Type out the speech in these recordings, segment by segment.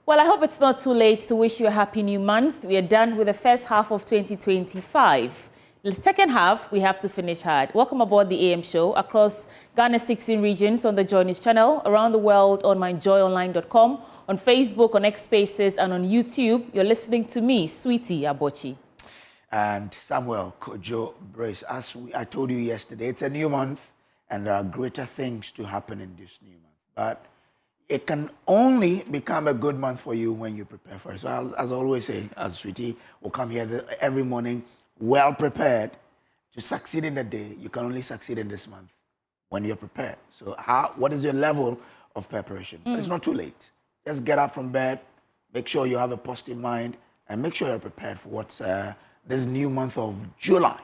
Well, I hope it's not too late to wish you a happy new month. We are done with the first half of 2025. The second half, we have to finish hard. Welcome aboard the AM show across Ghana's 16 regions on the Joy News channel, around the world on myjoyonline.com, on Facebook, on X Spaces, and on YouTube. You're listening to me, Sweetie Abochi. And Samuel Kojo Brace. As I told you yesterday, it's a new month, and there are greater things to happen in this new month. But it can only become a good month for you when you prepare for it. So as I always say, as Sweetie will come here every morning, well prepared to succeed in the day. You can only succeed in this month when you're prepared. So what is your level of preparation? But it's not too late. Just get up from bed, make sure you have a positive mind, and make sure you're prepared for what this new month of July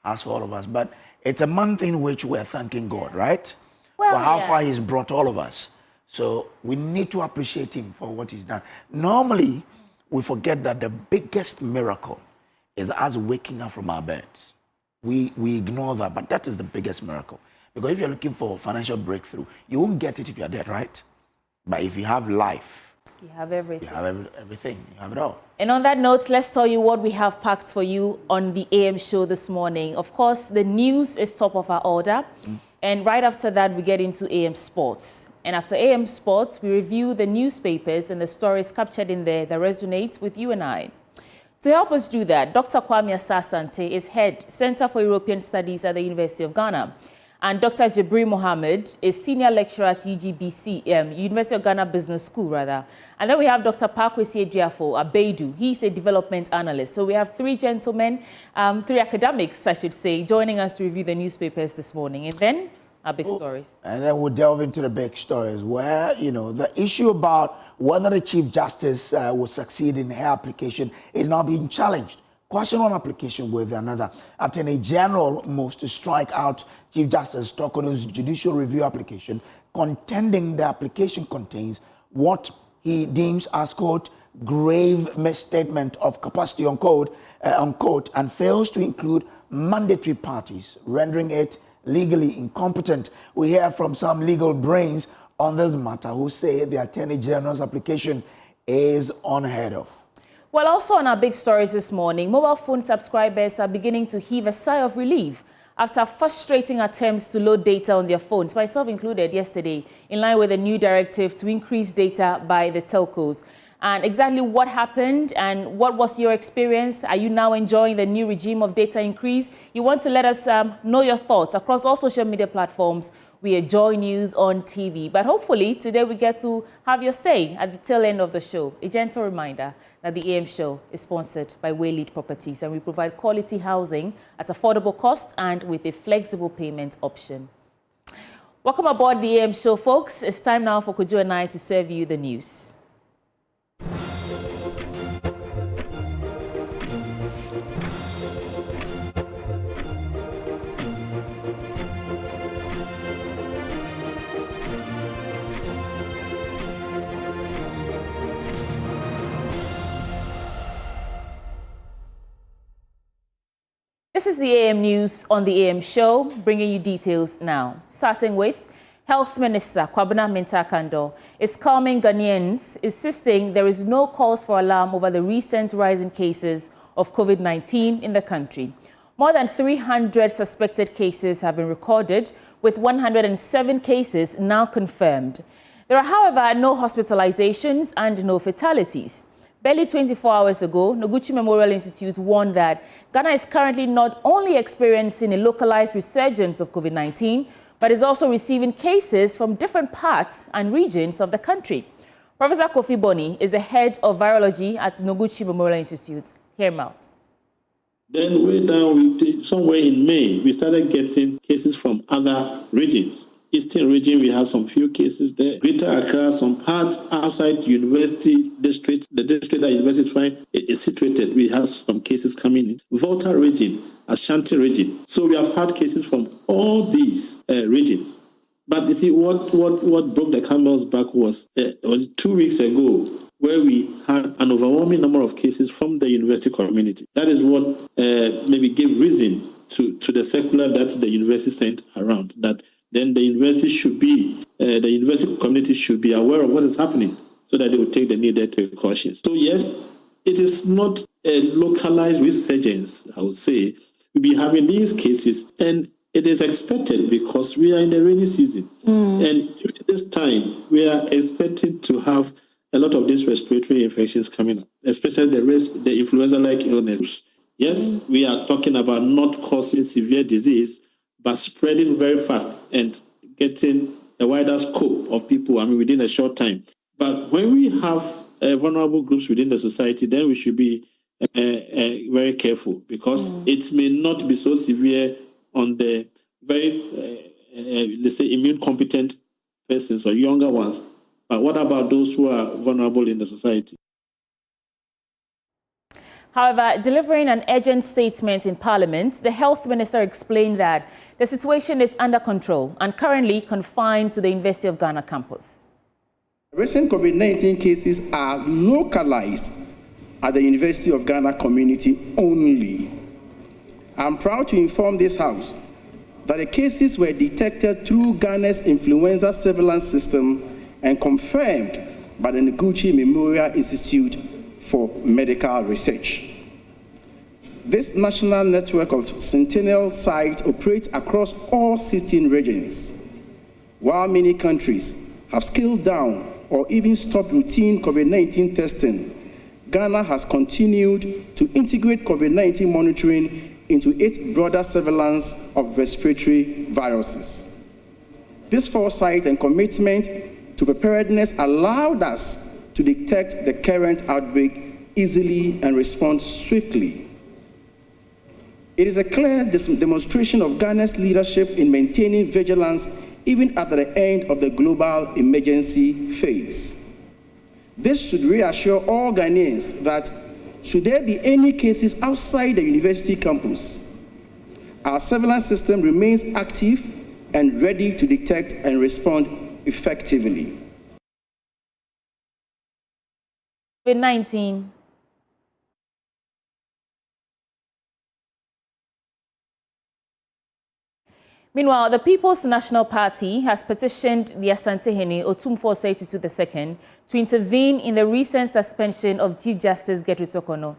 has for all of us. But it's a month in which we're thanking God, right? Well, for how far He's brought all of us. So we need to appreciate Him for what He's done. Normally, we forget that the biggest miracle is us waking up from our beds. We ignore that, but that is the biggest miracle. Because if you're looking for financial breakthrough, you won't get it if you're dead, right? But if you have life, you have everything. You have everything. You have it all. And on that note, let's tell you what we have packed for you on the AM show this morning. Of course, the news is top of our order. And right after that, we get into AM Sports. And after AM Sports, we review the newspapers and the stories captured in there that resonate with you and I. To help us do that, Dr. Kwame Asasante is head Center for European Studies at the University of Ghana. And Dr. Jibril Mohammed is senior lecturer at UGBC, University of Ghana Business School, rather. And then we have Dr. Pakwesi Ediafo Abedu. He's a development analyst. So we have three gentlemen, three academics, I should say, joining us to review the newspapers this morning. And then our big stories. And then we'll delve into the big stories where, the issue about whether the Chief Justice will succeed in her application is now being challenged. Question one application with another. Attorney General moves to strike out Chief Justice Tokono's judicial review application, contending the application contains what he deems as, quote, grave misstatement of capacity, unquote, and fails to include mandatory parties, rendering it legally incompetent. We hear from some legal brains on this matter who say the Attorney General's application is unheard of. Well, also on our big stories this morning, mobile phone subscribers are beginning to heave a sigh of relief after frustrating attempts to load data on their phones, myself included, yesterday, in line with a new directive to increase data by the telcos. And exactly what happened and what was your experience? Are you now enjoying the new regime of data increase? You want to let us know your thoughts across all social media platforms. We are Joy News on TV. But hopefully today we get to have your say at the tail end of the show. A gentle reminder that the AM show is sponsored by Waylead Properties, and we provide quality housing at affordable costs and with a flexible payment option. Welcome aboard the AM show, folks. It's time now for Kojo and I to serve you the news. This is the AM News on the AM Show, bringing you details now. Starting with Health Minister Kwabena Mintah-Kandor is calming Ghanaians, insisting there is no cause for alarm over the recent rise in cases of COVID-19 in the country. More than 300 suspected cases have been recorded, with 107 cases now confirmed. There are, however, no hospitalizations and no fatalities. Barely 24 hours ago, Noguchi Memorial Institute warned that Ghana is currently not only experiencing a localized resurgence of COVID-19, but is also receiving cases from different parts and regions of the country. Professor Kofi Boni is the head of virology at Noguchi Memorial Institute. Hear him out. Then way down, somewhere in May, we started getting cases from other regions. Eastern region, we have some few cases there. Greater Accra, some parts outside the university district, the district that university is situated, we have some cases coming in. Volta region, Ashanti region. So we have had cases from all these regions. But you see, what broke the camel's back was 2 weeks ago, where we had an overwhelming number of cases from the university community. That is what maybe gave reason to the circular that the university sent around, that then the university community should be aware of what is happening. so that they will take the needed precautions. So yes, it is not a localized resurgence, I would say. We'll be having these cases, and it is expected because we are in the rainy season. And during this time, we are expecting to have a lot of these respiratory infections coming up, especially the influenza-like illness. Yes, we are talking about not causing severe disease, but spreading very fast and getting a wider scope of people, within a short time. But when we have vulnerable groups within the society, then we should be very careful, because it may not be so severe on the very, let's say, immune competent persons or younger ones. But what about those who are vulnerable in the society? However, delivering an urgent statement in Parliament, the Health Minister explained that the situation is under control and currently confined to the University of Ghana campus. Recent COVID-19 cases are localized at the University of Ghana community only. I'm proud to inform this House that the cases were detected through Ghana's influenza surveillance system and confirmed by the Noguchi Memorial Institute for Medical Research. This national network of Sentinel sites operates across all 16 regions. While many countries have scaled down or even stopped routine COVID-19 testing, Ghana has continued to integrate COVID-19 monitoring into its broader surveillance of respiratory viruses. This foresight and commitment to preparedness allowed us to detect the current outbreak easily and respond swiftly. It is a clear demonstration of Ghana's leadership in maintaining vigilance even at the end of the global emergency phase. This should reassure all Ghanaians that should there be any cases outside the university campus, our surveillance system remains active and ready to detect and respond effectively. COVID-19. Meanwhile, the People's National Party has petitioned the Asantehene Otumfuo Osei II to intervene in the recent suspension of Chief Justice Gertrude Torkornoo.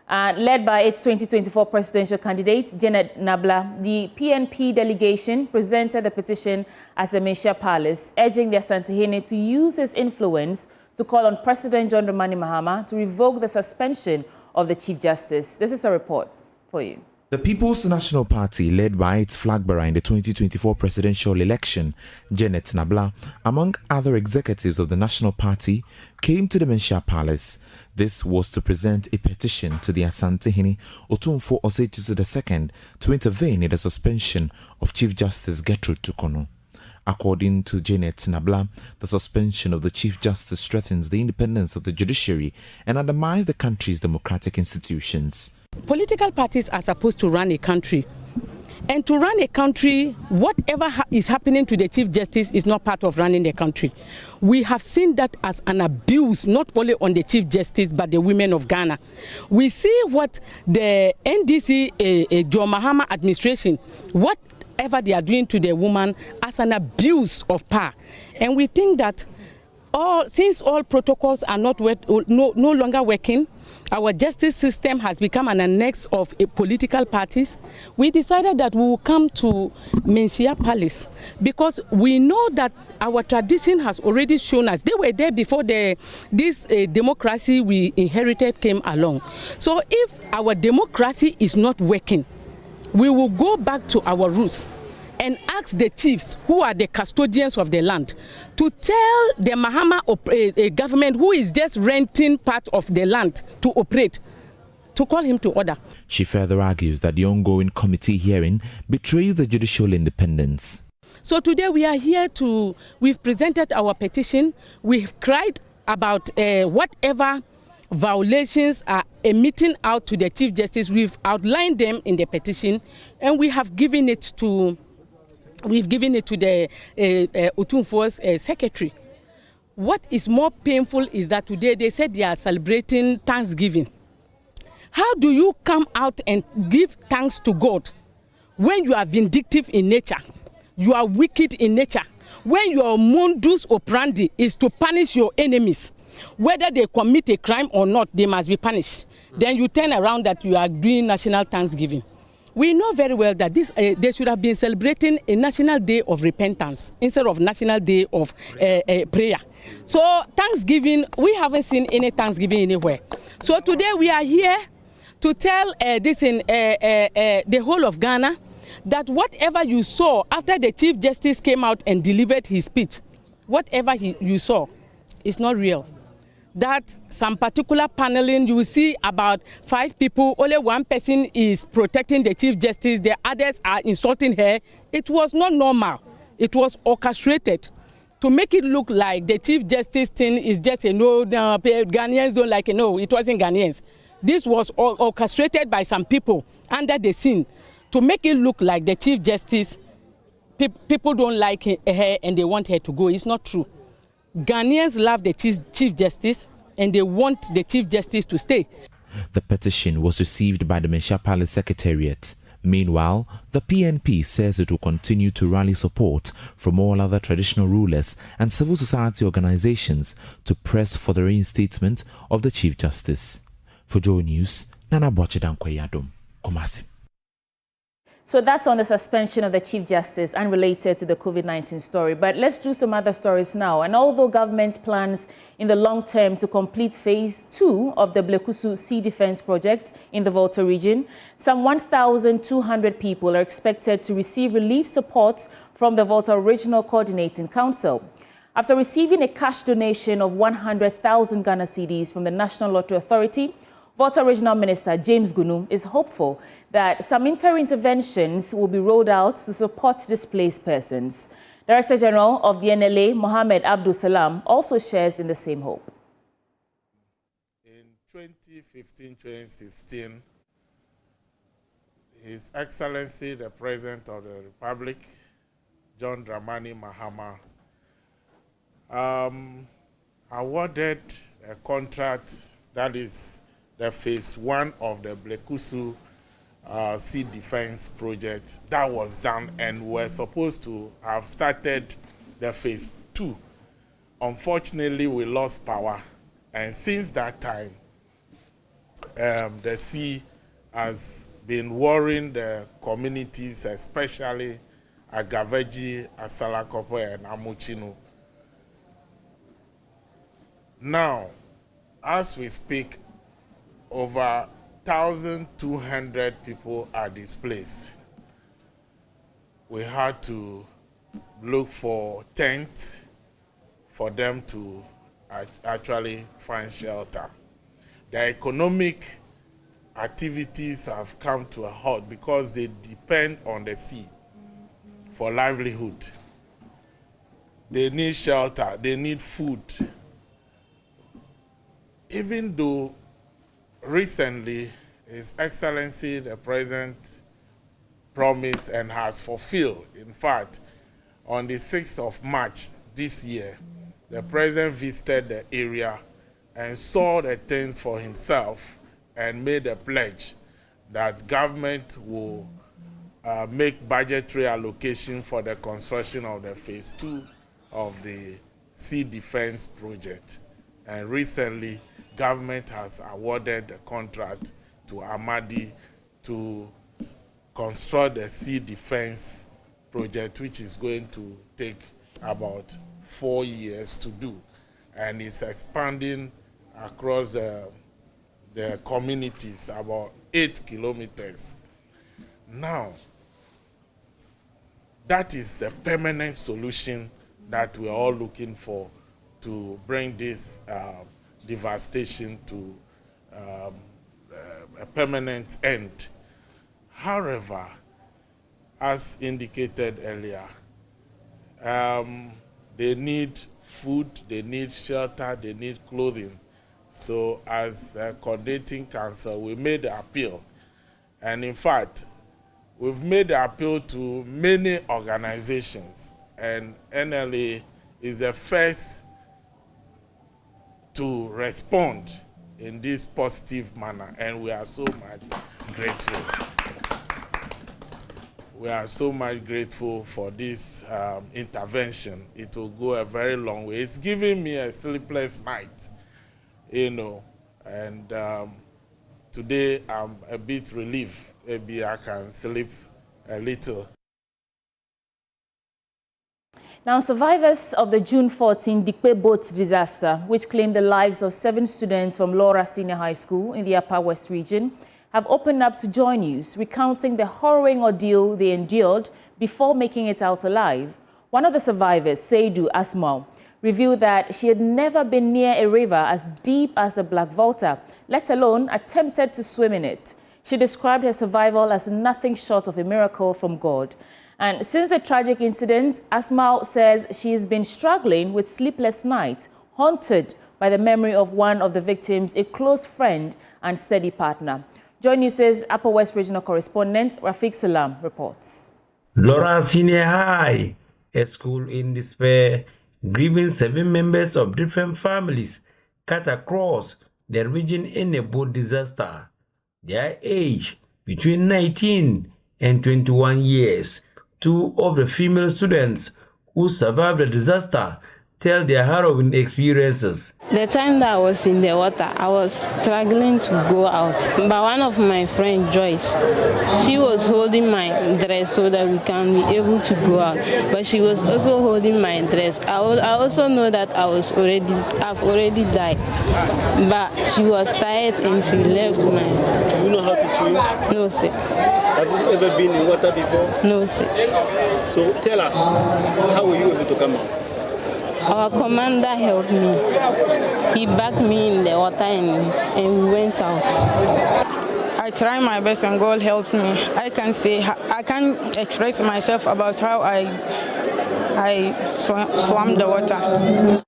Led by its 2024 presidential candidate, Janet Nabla, the PNP delegation presented the petition at the Menchia Palace, urging the Asantehene to use his influence to call on President John Dramani Mahama to revoke the suspension of the Chief Justice. This is a report for you. The People's National Party, led by its flag bearer in the 2024 presidential election, Janet Nabla, among other executives of the National Party, came to the Menchia Palace. This was to present a petition to the Asantehene Otumfuo Osei II to intervene in the suspension of Chief Justice Gertrude Torkornoo. According to Janet Nabla, the suspension of the Chief Justice threatens the independence of the judiciary and undermines the country's democratic institutions. Political parties are supposed to run a country. And to run a country, whatever is happening to the Chief Justice is not part of running the country. We have seen that as an abuse, not only on the Chief Justice, but the women of Ghana. We see what the NDC, John Mahama administration, whatever they are doing to the woman as an abuse of power. And we think that since all protocols are no longer working, our justice system has become an annex of political parties. We decided that we will come to Menchia Palace because we know that our tradition has already shown us. They were there before this democracy we inherited came along. So if our democracy is not working, we will go back to our roots and ask the chiefs, who are the custodians of the land, to tell the Mahama government, who is just renting part of the land to operate, to call him to order. She further argues that the ongoing committee hearing betrays the judicial independence. So today we are here we've presented our petition, we've cried about whatever violations are emitting out to the Chief Justice. We've outlined them in the petition and we have given it to the Otumfuo's secretary. What is more painful is that today they said they are celebrating Thanksgiving. How do you come out and give thanks to God when you are vindictive in nature, you are wicked in nature, when your modus operandi is to punish your enemies? Whether they commit a crime or not, they must be punished. Then you turn around that you are doing national Thanksgiving. We know very well that this they should have been celebrating a National Day of Repentance instead of National Day of prayer. So Thanksgiving, we haven't seen any Thanksgiving anywhere. So today we are here to tell this in the whole of Ghana that whatever you saw after the Chief Justice came out and delivered his speech, whatever you saw is not real. That some particular paneling, you will see about 5 people, only 1 person is protecting the Chief Justice, the others are insulting her. It was not normal. It was orchestrated to make it look like the Chief Justice thing is just a no, Ghanaians don't like it. No, it wasn't Ghanaians. This was orchestrated by some people under the scene to make it look like the Chief Justice, people don't like her and they want her to go. It's not true. Ghanaians love the Chief Justice and they want the Chief Justice to stay. The petition was received by the Mensha Palace Secretariat. Meanwhile, the PNP says it will continue to rally support from all other traditional rulers and civil society organizations to press for the reinstatement of the Chief Justice. For Joe News, Nana Bochedankwe Kumasi. So that's on the suspension of the Chief Justice unrelated to the COVID-19 story. But let's do some other stories now. And although government plans in the long term to complete phase 2 of the Blekusu Sea Defense Project in the Volta region, some 1,200 people are expected to receive relief support from the Volta Regional Coordinating Council. After receiving a cash donation of 100,000 Ghana cedis from the National Lottery Authority, Volta Regional Minister James Gunu is hopeful that some interventions will be rolled out to support displaced persons. Director General of the NLA, Mohammed Abdul Salam, also shares in the same hope. In 2015-2016, His Excellency the President of the Republic, John Dramani Mahama, awarded a contract that is the phase 1 of the Blekusu Sea Defense Project. That was done, and we're supposed to have started the phase 2. Unfortunately, we lost power, and since that time, the sea has been worrying the communities, especially Agaveji, Asalakopo, and Amuchino. Now, as we speak, over 1,200 people are displaced. We had to look for tents for them to actually find shelter. Their economic activities have come to a halt because they depend on the sea for livelihood. They need shelter, they need food. Even though recently, His Excellency the President promised and has fulfilled. In fact, on the 6th of March this year, the President visited the area and saw the things for himself and made a pledge that government will make budgetary allocation for the construction of the phase 2 of the Sea Defense Project. And recently, government has awarded the contract to Amadi to construct the Sea Defense Project, which is going to take about 4 years to do. And it's expanding across the communities, about 8 kilometers. Now, that is the permanent solution that we're all looking for to bring this devastation to a permanent end. However, as indicated earlier, they need food, they need shelter, they need clothing. So as a coordinating council, we made the appeal. And in fact, we've made the appeal to many organizations, and NLA is the first to respond in this positive manner, and we are so much grateful. We are so much grateful for this intervention. It will go a very long way. It's giving me a sleepless night and today I'm a bit relieved. Maybe I can sleep a little. Now, survivors of the June 14 Dikpe boat disaster, which claimed the lives of 7 students from Laura Senior High School in the Upper West region, have opened up to Joy News, recounting the harrowing ordeal they endured before making it out alive. One of the survivors, Seidu Asmau, revealed that she had never been near a river as deep as the Black Volta, let alone attempted to swim in it. She described her survival as nothing short of a miracle from God. And since the tragic incident, Asmau says she has been struggling with sleepless nights, haunted by the memory of one of the victims, a close friend and steady partner. Joy News' Upper West Regional Correspondent Rafiq Salam reports. Laura Senior High, a school in despair, grieving 7 members of different families cut across the region in a boat disaster. Their age between 19 and 21 years. 2 of the female students who survived the disaster tell their harrowing experiences. The time that I was in the water, I was struggling to go out. But one of my friends, Joyce, she was holding my dress so that we can be able to go out. But she was also holding my dress. I also know that I've already died. But she was tired and she left my... Do you know how to swim? No, sir. Have you ever been in water before? No, sir. So tell us, how were you able to come out? Our commander helped me. He backed me in the water and we went out. I tried my best and God helped me. I can't express myself about how I swam the water.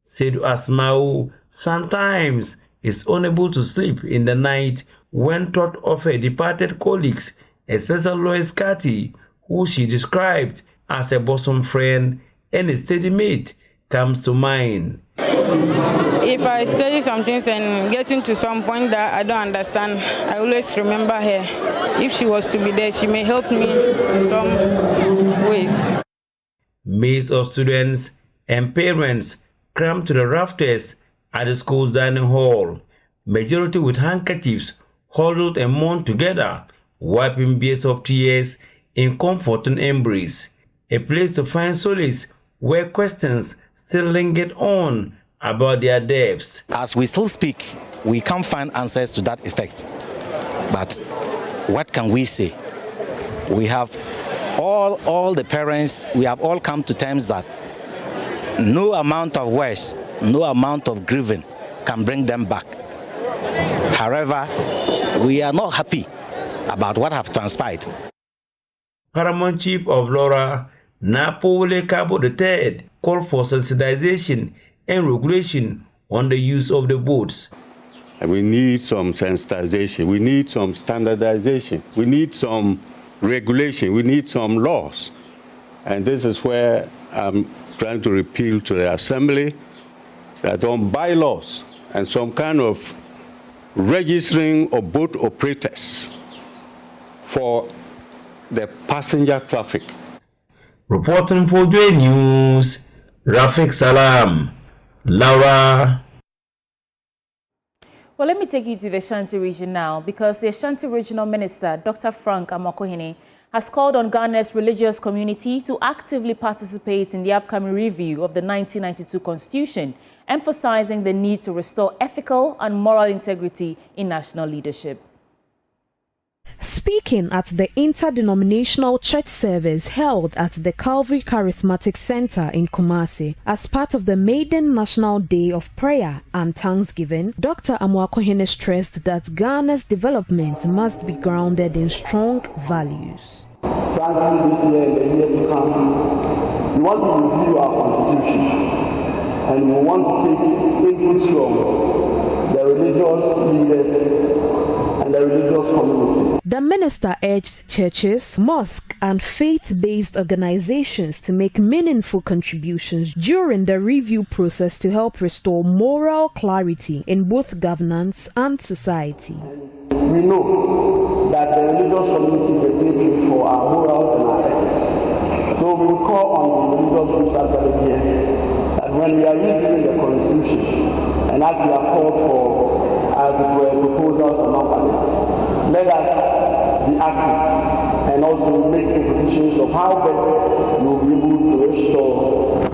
Said Asmau sometimes is unable to sleep in the night when thought of her departed colleagues, especially Lois Kati, who she described as a bosom friend and a steady mate, comes to mind. If I study some things and get into some point that I don't understand, I always remember her. If she was to be there, she may help me in some ways. Maze of students and parents crammed to the rafters at the school's dining hall, majority with handkerchiefs huddled and mourned together, wiping beads of tears in comforting embrace, a place to find solace where questions still lingered on about their deaths. As we still speak, we can't find answers to that effect. But what can we say? We have all the parents, we have all come to terms that no amount of words, no amount of grieving can bring them back. However, we are not happy about what has transpired. Paramount Chief of Laura, Napole Cabo III, called for sensitization and regulation on the use of the boats. And we need some sensitization, we need some standardization, we need some regulation, we need some laws. And this is where I'm trying to appeal to the Assembly that on bylaws and some kind of registering of boat operators for the passenger traffic. Reporting for Joy News, Rafiq Salam, Laura. Well, let me take you to the Ashanti region now, because the Ashanti Regional Minister, Dr. Frank Amokohene, has called on Ghana's religious community to actively participate in the upcoming review of the 1992 Constitution, emphasizing the need to restore ethical and moral integrity in national leadership. Speaking at the interdenominational church service held at the Calvary Charismatic Center in Kumasi as part of the maiden National Day of Prayer and Thanksgiving, Dr. Amokohene stressed that Ghana's development must be grounded in strong values. Frankly, this year and the year to come, we want to review our constitution and we want to take inputs from the religious leaders and the religious community. The minister urged churches, mosques, and faith-based organizations to make meaningful contributions during the review process to help restore moral clarity in both governance and society. We know that the religious community is the gateway for our morals and our ethics. So we will call on the religious groups as well here that when we are reviewing the Constitution And as we have called for, as it were, proposals among others, let us be active and also make propositions of how best we will be able to restore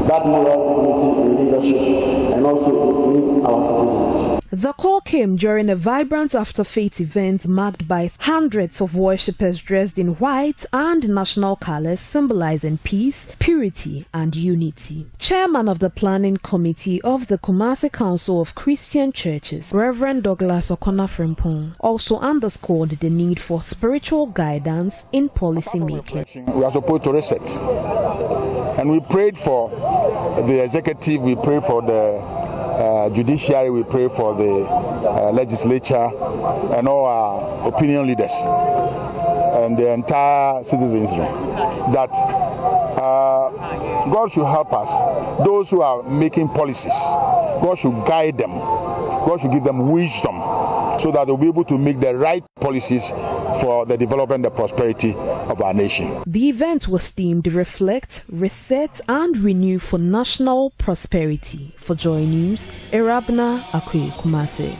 that moral unity in leadership and also in our citizens. The call came during a vibrant after-faith event marked by hundreds of worshippers dressed in white and national colors symbolizing peace, purity, and unity. Chairman of the Planning Committee of the Kumasi Council of Christian Churches, Reverend Douglas Okonafrimpong, also underscored the need for spiritual guidance in policy making. We are supposed to reset. And we prayed for the executive, we prayed for the judiciary, we pray for the legislature and all our opinion leaders and the entire citizenry that God should help us. Those who are making policies, God should guide them. God should give them wisdom so that they'll be able to make the right policies for the development and the prosperity of our nation. The event was themed Reflect, Reset and Renew for National Prosperity. For Joy News, Erabna Akwe Kumase.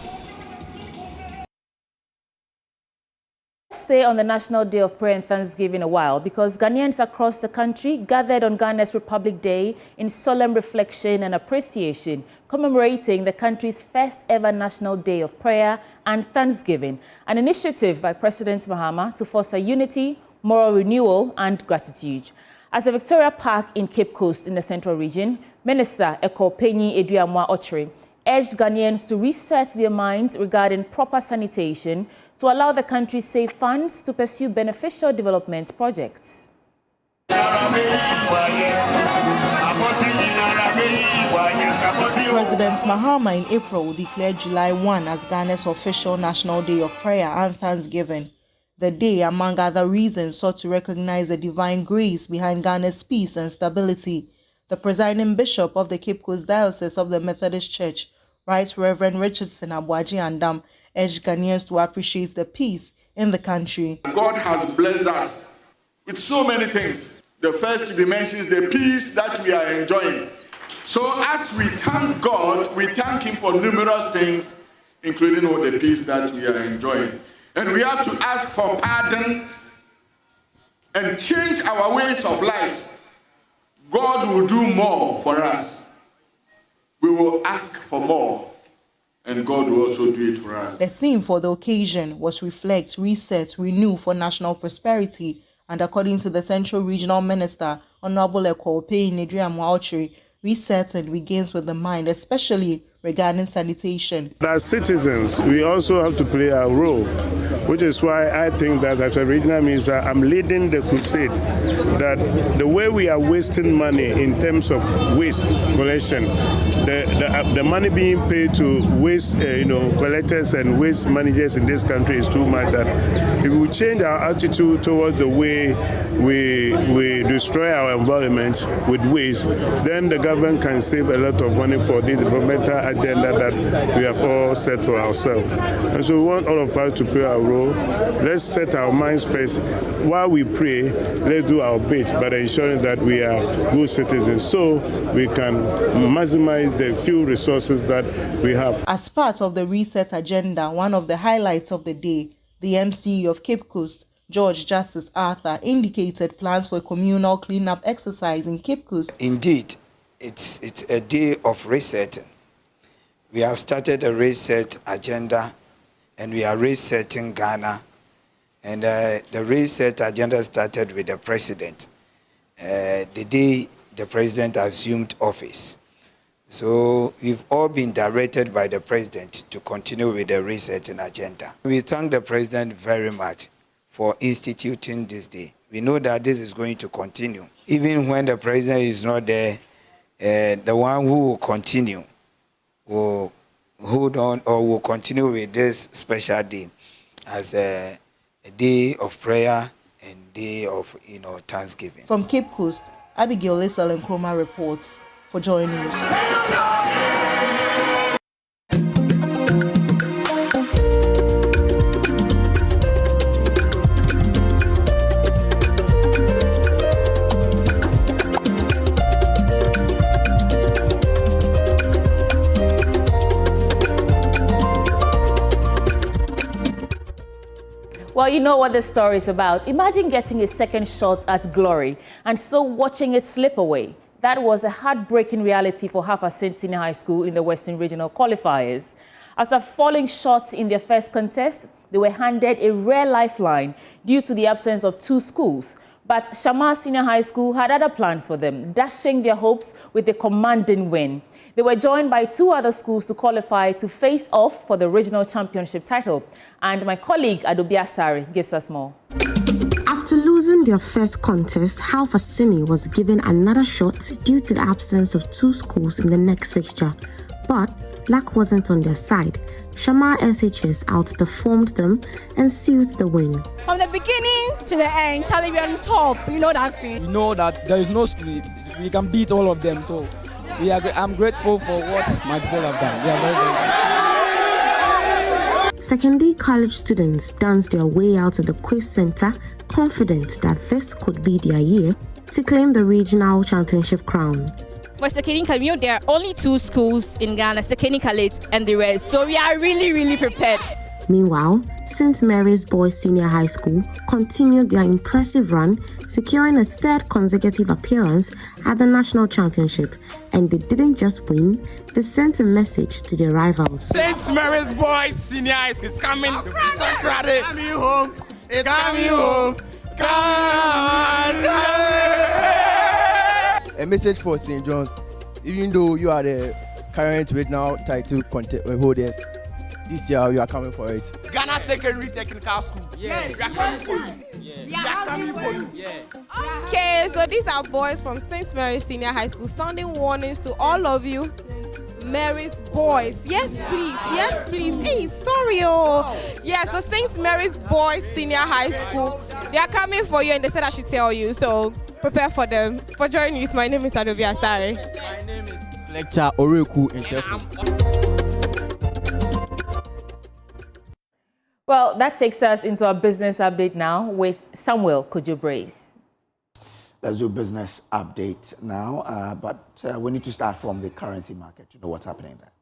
Stay on the National Day of Prayer and Thanksgiving a while because Ghanaians across the country gathered on Ghana's Republic Day in solemn reflection and appreciation, commemorating the country's first ever National Day of Prayer and Thanksgiving, an initiative by President Mahama to foster unity, moral renewal and gratitude. At the Victoria Park in Cape Coast in the Central Region, Minister Eko Penyi Eduamwa Ochre urged Ghanaians to reset their minds regarding proper sanitation to allow the country save funds to pursue beneficial development projects. President Mahama in April declared July 1 as Ghana's official National Day of Prayer and Thanksgiving. The day, among other reasons, sought to recognize the divine grace behind Ghana's peace and stability. The presiding bishop of the Cape Coast Diocese of the Methodist Church, Right Reverend Richardson Abuaji Andam, urged Ghanaians to appreciate the peace in the country. God has blessed us with so many things. The first to be mentioned is the peace that we are enjoying. So as we thank God, we thank Him for numerous things, including all the peace that we are enjoying. And we have to ask for pardon and change our ways of life. God will do more for us. We will ask for more, and God will also do it for us. The theme for the occasion was Reflect, Reset, Renew for National Prosperity, and according to the Central Regional Minister, Honorable Eko Penyi Eduamwa Ochre, reset and begins with the mind, especially regarding sanitation. As citizens, we also have to play our role, which is why I think that as a regional minister, I'm leading the crusade that the way we are wasting money in terms of waste collection, the money being paid to waste collectors and waste managers in this country is too much. That if we change our attitude towards the way we destroy our environment with waste, then the government can save a lot of money for this developmental agenda that we have all set for ourselves. And so we want all of us to play our role. Let's set our minds first. While we pray, let's do our bit by ensuring that we are good citizens so we can maximize the few resources that we have. As part of the reset agenda, one of the highlights of the day, the MCE of Cape Coast, George Justice Arthur, indicated plans for a communal cleanup exercise in Cape Coast. Indeed, it's a day of resetting. We have started a reset agenda and we are resetting Ghana. And the reset agenda started with the president, the day the president assumed office. So we've all been directed by the president to continue with the resetting agenda. We thank the president very much for instituting this day. We know that this is going to continue. Even when the president is not there, the one who will continue will hold on or will continue with this special day as a day of prayer and day of Thanksgiving. From Cape Coast, Abigail Lisel Nkrumah reports for Joy News. Well, you know what the story is about. Imagine getting a second shot at glory and still watching it slip away. That was a heartbreaking reality for Half St. Senior High School in the Western Regional Qualifiers. After falling short in their first contest, they were handed a rare lifeline due to the absence of 2 schools. But Shamar Senior High School had other plans for them, dashing their hopes with a commanding win. They were joined by 2 other schools to qualify to face off for the regional championship title. And my colleague Adobe Asari gives us more. After losing their first contest, Halfa Sini was given another shot due to the absence of 2 schools in the next fixture. But luck wasn't on their side. Shamar SHS outperformed them and sealed the win. From the beginning to the end, Charlie, we are on top. You know that thing. We know that there is no school. We can beat all of them. So I'm grateful for what my people have done. We are very grateful. Secondary college students danced their way out of the quiz center, confident that this could be their year to claim the regional championship crown. For Sekeni College, there are only 2 schools in Ghana, Sekeni College and the rest. So we are really prepared. Meanwhile, St. Mary's Boys Senior High School continued their impressive run, securing a 3rd consecutive appearance at the national championship. And they didn't just win, they sent a message to their rivals. St. Mary's Boys Senior High School is coming. Friday. Coming home. It's coming home. A message for St. John's. Even though you are the current regional title holders, this year you are coming for it. Ghana Secondary Technical School. Yes, we are coming for you. We are coming for you. Okay, so these are boys from St. Mary's Senior High School, sounding warnings to all of you. Mary's Boys. Yes, please. Yes, please. Hey, sorry. Yeah, so St. Mary's Boys Senior High School, they are coming for you and they said I should tell you. So prepare for them. For joining us, my name is Adobe Asari. My name is Fletcher Oreku Interfu. Well, that takes us into our business update now with Samuel Kojo-Brace. Let's do business update now, but we need to start from the currency market to know what's happening there.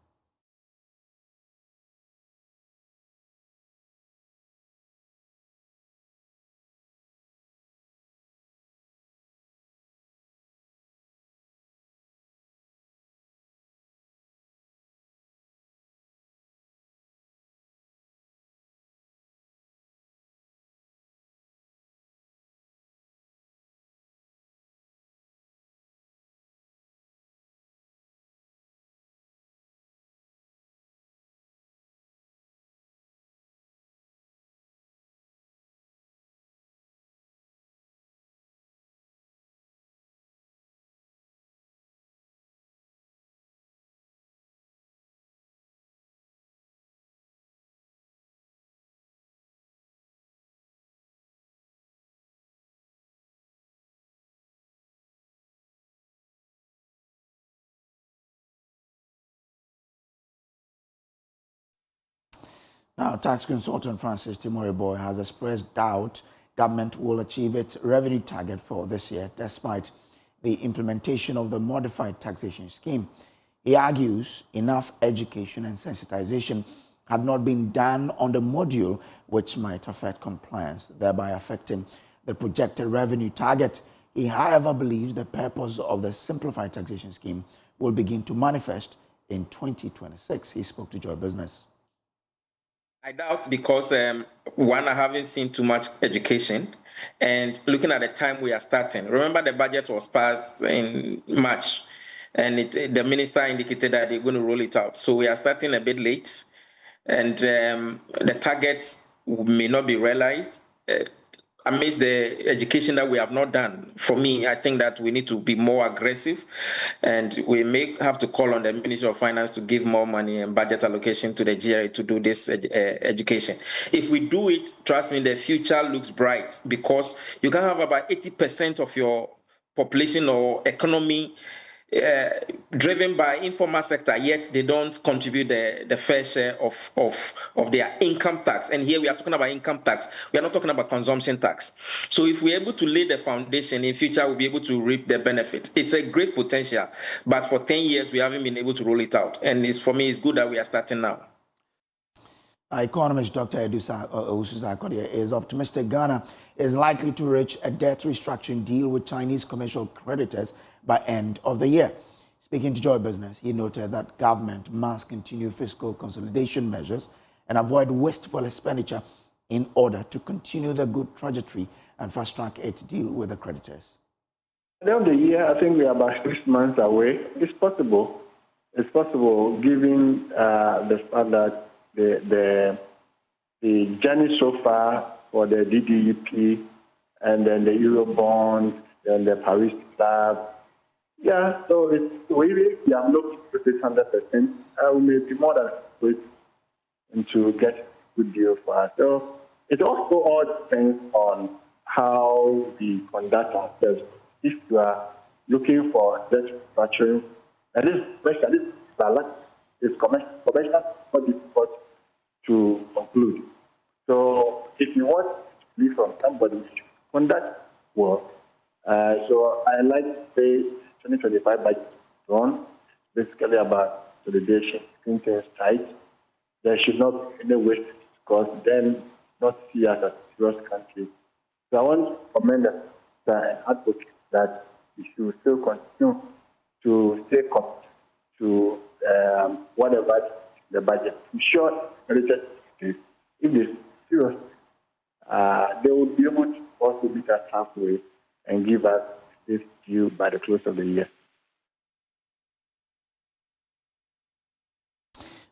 Now, tax consultant Francis Timoreboy has expressed doubt government will achieve its revenue target for this year, despite the implementation of the modified taxation scheme. He argues enough education and sensitization had not been done on the module, which might affect compliance, thereby affecting the projected revenue target. He, however, believes the purpose of the simplified taxation scheme will begin to manifest in 2026. He spoke to Joy Business. I doubt because, one, I haven't seen too much education, and looking at the time we are starting. Remember, the budget was passed in March, and the minister indicated that they're going to roll it out. So we are starting a bit late, and the targets may not be realized. Amidst the education that we have not done, for me, I think that we need to be more aggressive, and we may have to call on the Ministry of Finance to give more money and budget allocation to the GRA to do this education. If we do it, trust me, the future looks bright, because you can have about 80% of your population or economy driven by informal sector, yet they don't contribute the fair share of their income tax. And here we are talking about income tax. We are not talking about consumption tax. So if we're able to lay the foundation, in future we'll be able to reap the benefits. It's a great potential, but for 10 years we haven't been able to roll it out. And for me, it's good that we are starting now. Economist Dr. Osusakode is optimistic Ghana is likely to reach a debt restructuring deal with Chinese commercial creditors by end of the year. Speaking to Joy Business, he noted that government must continue fiscal consolidation measures and avoid wasteful expenditure in order to continue the good trajectory and fast-track its deal with the creditors. At the end of the year, I think we are about 6 months away. It's possible. It's possible, given the fact that the journey so far for the DDEP and then the Eurobond and the Paris Club. Yeah, so it's really, we are looking to this 100%. We may be more than good to get a good deal for us. So it also all depends on how we conduct ourselves. If you are looking for debt restructuring, and this is commercial, not difficult to conclude. So if you want to be from somebody, conduct well. So I like to say 2025 budget on basically about consolidation, keeping things tight. There should not be any waste because then not see us as a serious country. So I want to commend and advocate that we should still continue to stay committed to whatever the budget. I'm sure if they're serious, they will be able to also meet us halfway and give us this due by the close of the year.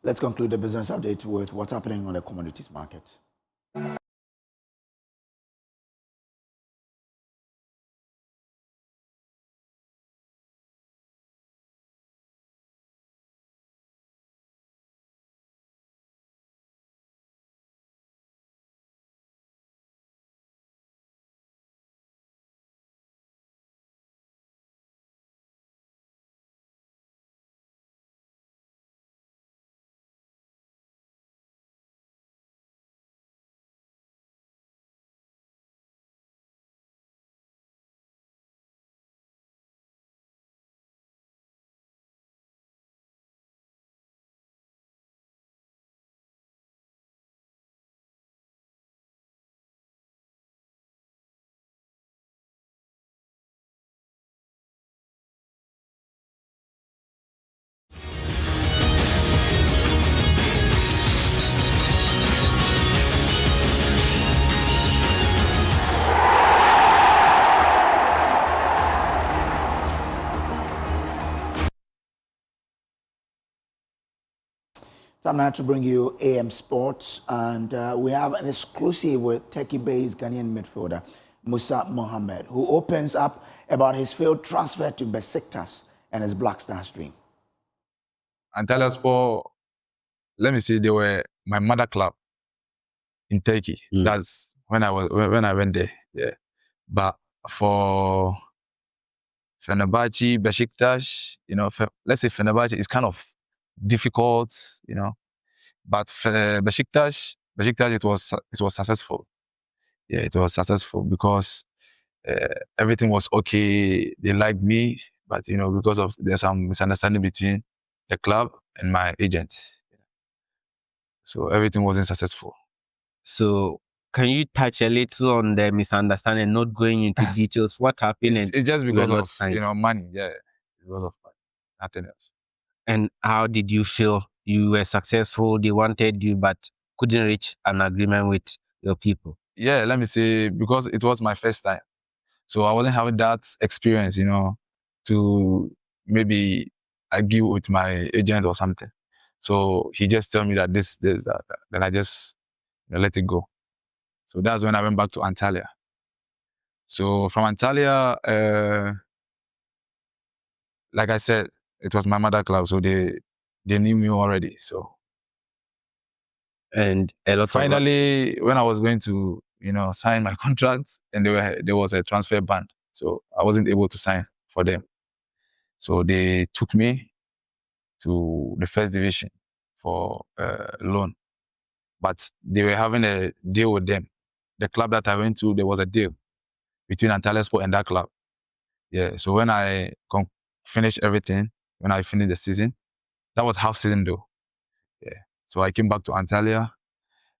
Let's conclude the business update with what's happening on the commodities market. Time now to bring you AM Sports, and we have an exclusive with Turkey-based Ghanaian midfielder Musa Mohammed, who opens up about his failed transfer to Besiktas and his Black Stars dream. Antalya Sport, let me see, they were my mother club in Turkey. That's when I went there. Yeah, but for Fenerbahce, Besiktas, let's say Fenerbahce is kind of difficult, but Besiktas, it was successful. Yeah, it was successful because everything was okay. They liked me, but because there's some misunderstanding between the club and my agent, so everything wasn't successful. So can you touch a little on the misunderstanding, not going into details? What happened? It's just because of money. Yeah, because of money, nothing else. And how did you feel? You were successful. They wanted you, but couldn't reach an agreement with your people. Yeah, let me say, because it was my first time, so I wasn't having that experience, to maybe argue with my agent or something. So he just told me that this, that. Then I just let it go. So that's when I went back to Antalya. So from Antalya, like I said, it was my mother club, so they knew me already. So, and finally, when I was going to sign my contract, and there was a transfer ban, so I wasn't able to sign for them. So they took me to the first division for loan, but they were having a deal with them. The club that I went to, there was a deal between Antalya Sport and that club. Yeah, so when I finished everything, when I finished the season, that was half season though. Yeah, so I came back to Antalya,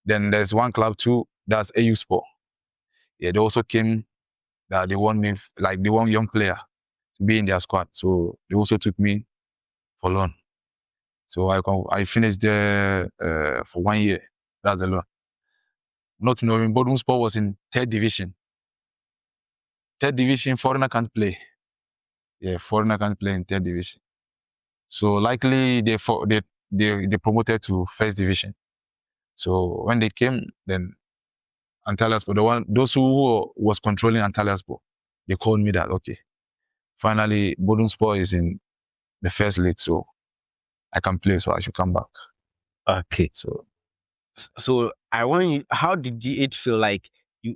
Then there's one club too, that's AU Sport. Yeah, they also came, that they want me, like they want young player to be in their squad. So they also took me for loan. So I finished there for 1 year. That's a loan. Not knowing Bodum Sport was in 3rd division. 3rd division, foreigner can't play. Yeah, foreigner can't play in 3rd division. So likely they promoted to 1st division. So when they came, then Antalyaspor, those who was controlling Antalyaspor, they called me that, okay, finally Bodum Sport is in the 1st league, so I can play, so I should come back. Okay. So I want you, how did it feel like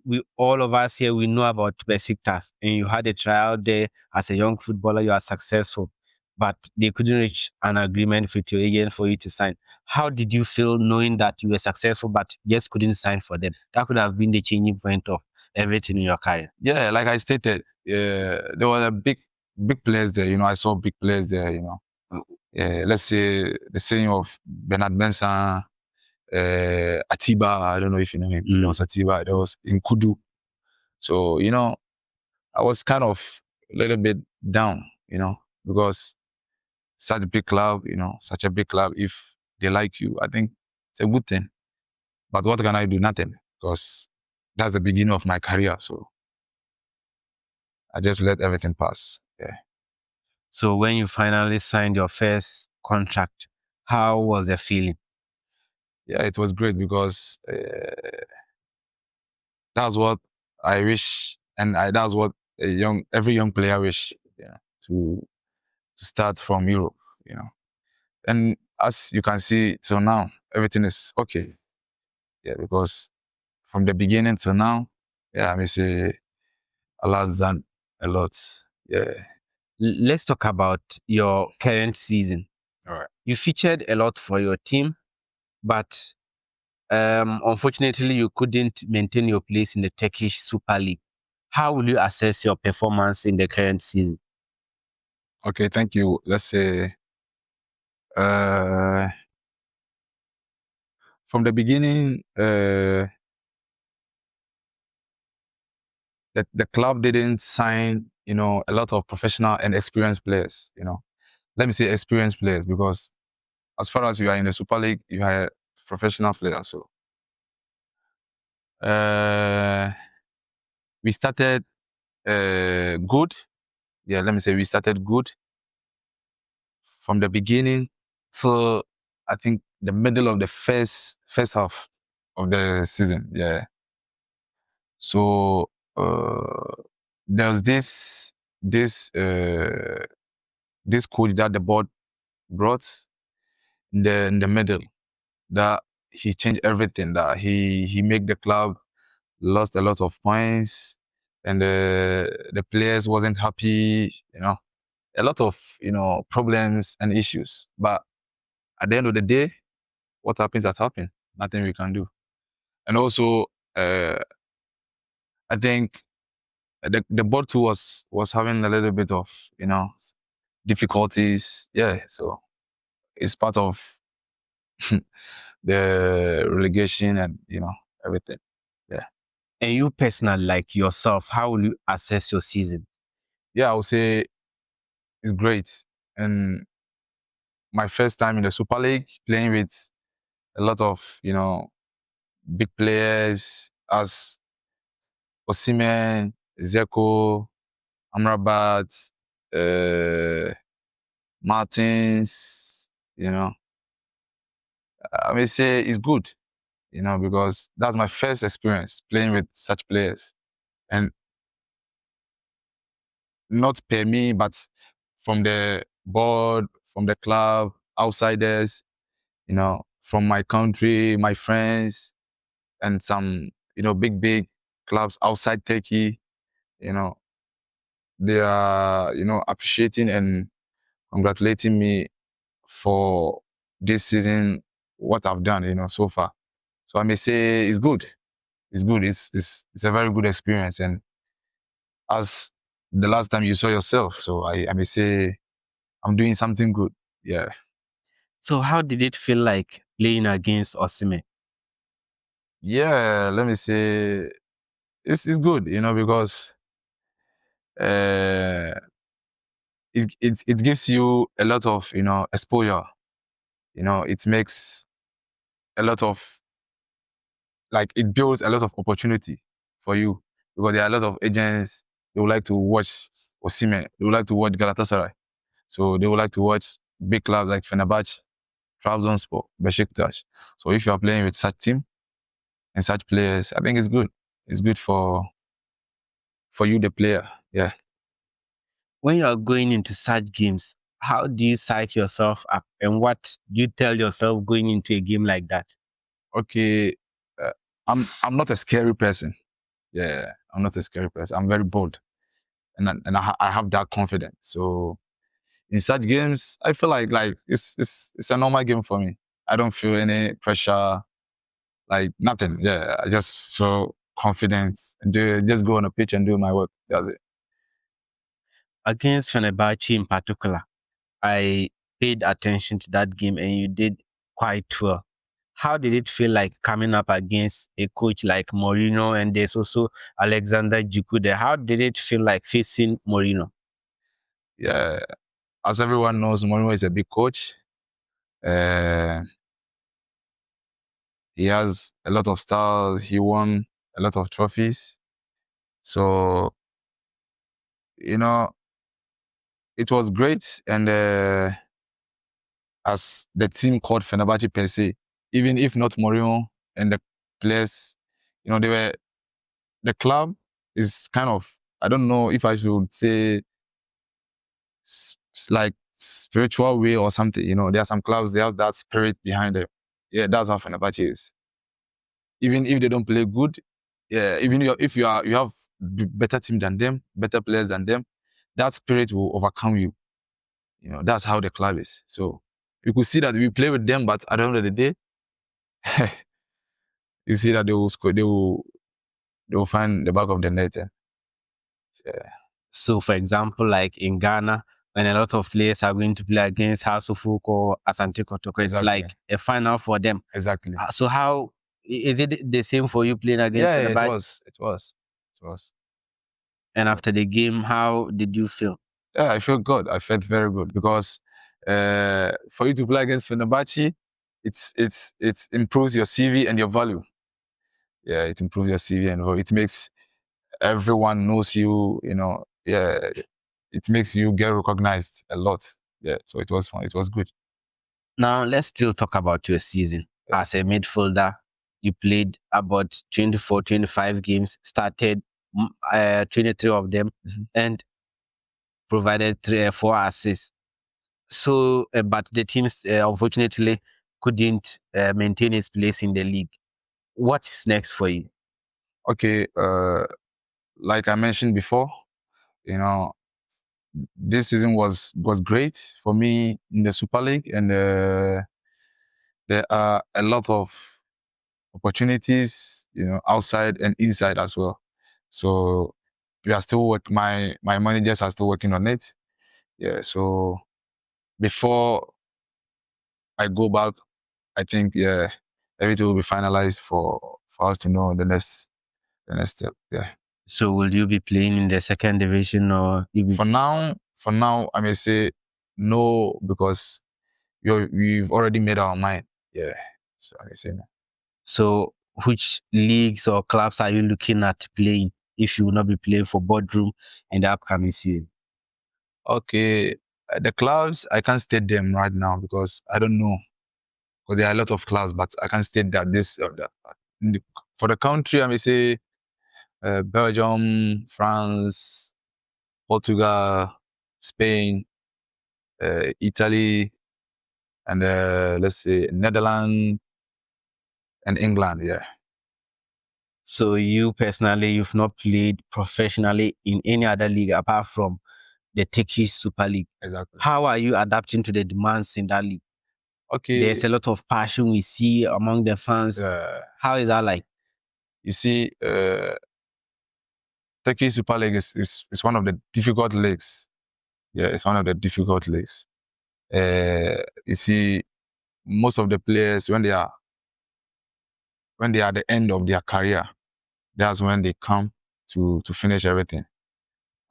we all of us here, we know about Besiktas, and you had a trial there as a young footballer, you are successful, but they couldn't reach an agreement with your agent for you to sign. How did you feel knowing that you were successful, but just couldn't sign for them? That could have been the changing point of everything in your career. Yeah, like I stated, there were a big players there. I saw big players there. Let's say the saying of Bernard Mensah, Atiba. I don't know if you know him. There was Atiba. There was Nkudu. So I was kind of a little bit down. Because such a big club. Such a big club. If they like you, I think it's a good thing. But what can I do? Nothing, because that's the beginning of my career. So I just let everything pass. Yeah. So when you finally signed your first contract, how was the feeling? Yeah, it was great, because that's what I wish, and that's what every young player wish. To start from Europe. And as you can see, till now everything is okay. Yeah, because from the beginning till now, I may say Allah has done a lot. Yeah. Let's talk about your current season. All right. You featured a lot for your team, but unfortunately, you couldn't maintain your place in the Turkish Super League. How will you assess your performance in the current season? Okay, thank you. Let's say from the beginning, the club didn't sign, a lot of professional and experienced players. Let me say experienced players, because as far as you are in the Super League, you are a professional player. So we started good. Yeah, let me say we started good from the beginning till I think the middle of the first half of the season. Yeah. So there's this coach that the board brought in the middle, that he changed everything, that he made the club lost a lot of points, and the players wasn't happy, a lot of problems and issues. But at the end of the day, what happens has happened. Nothing we can do. And also I think the board too was having a little bit of difficulties. Yeah, so it's part of the relegation and everything. Yeah. And you personally, like yourself, how will you assess your season? Yeah, I would say it's great. And my first time in the Super League, playing with a lot of big players as Osimhen, Zeko, Amrabat, Martins, I may say it's good, because that's my first experience playing with such players. And not per me, but from the board, from the club, outsiders, from my country, my friends, and some, big clubs outside Turkey, they are, appreciating and congratulating me for this season, what I've done, so far. So I may say it's good. It's good. It's a very good experience. And as the last time you saw yourself, so I may say I'm doing something good. Yeah. So how did it feel like playing against Osimhen? Yeah, let me say it's good, because it gives you a lot of exposure. It makes a lot of it builds a lot of opportunity for you because there are a lot of agents. They would like to watch Osimhen. They would like to watch Galatasaray. So they would like to watch big clubs like Fenerbahce, Trabzonspor, Besiktas. So if you are playing with such team and such players, I think it's good. It's good for you, the player. Yeah. When you are going into such games, how do you psych yourself up, and what do you tell yourself going into a game like that? Okay, I'm not a scary person. Yeah, I'm not a scary person. I'm very bold, and I have that confidence. So in such games, I feel like it's a normal game for me. I don't feel any pressure, like nothing. Yeah, I just feel confident and just go on a pitch and do my work. That's it. Against Fenerbahce in particular, I paid attention to that game and you did quite well. How did it feel like coming up against a coach like Mourinho, and there's also Alexander Djiku there? How did it feel like facing Mourinho? Yeah, as everyone knows, Mourinho is a big coach. He has a lot of stars. He won a lot of trophies. So, it was great. And as the team called Fenerbahce per se, even if not Mourinho and the players, the club is kind of, I don't know if I should say like spiritual way or something. There are some clubs, they have that spirit behind them. Yeah, that's how Fenerbahce is. Even if they don't play good, yeah, even if you have better team than them, better players than them, that spirit will overcome you. That's how the club is. So you could see that we play with them, but at the end of the day, you see that they will score, they will find the back of the net. Yeah. So, for example, like in Ghana, when a lot of players are going to play against House of Folk or Asante Kotoko, it's like a final for them. Exactly. So how is it the same for you playing against? Yeah, it was. And after the game, how did you feel? Yeah, I felt good. I felt very good because for you to play against Fenerbahce, it improves your CV and your value. Yeah, it improves your CV and value. It makes everyone knows you. Yeah, it makes you get recognized a lot. Yeah, so it was fun. It was good. Now let's still talk about your season. Yeah. As a midfielder, you played about 24, 25 games, started 23 of them, and provided 4 assists. So, but the teams unfortunately couldn't maintain its place in the league. What's next for you? Okay, like I mentioned before, this season was great for me in the Super League, and there are a lot of opportunities, outside and inside as well. So we are still my managers are still working on it. Yeah. So before I go back, I think everything will be finalized for us to know the next step. Yeah. So will you be playing in the second division or? For now, I may say no because we've already made our mind. Yeah. So I may say no. So which leagues or clubs are you looking at playing if you will not be playing for Boardroom in the upcoming season? Okay, the clubs, I can't state them right now because I don't know. Because there are a lot of clubs, but I can't state that this or that. For the country, I may say Belgium, France, Portugal, Spain, Italy, and let's say Netherlands and England. Yeah. So you personally, you've not played professionally in any other league apart from the Turkish Super League. Exactly. How are you adapting to the demands in that league? Okay. There's a lot of passion we see among the fans. How is that like? You see, Turkish Super League is one of the difficult leagues. Yeah, it's one of the difficult leagues. You see, most of the players, when they are when they are at the end of their career, that's when they come to finish everything.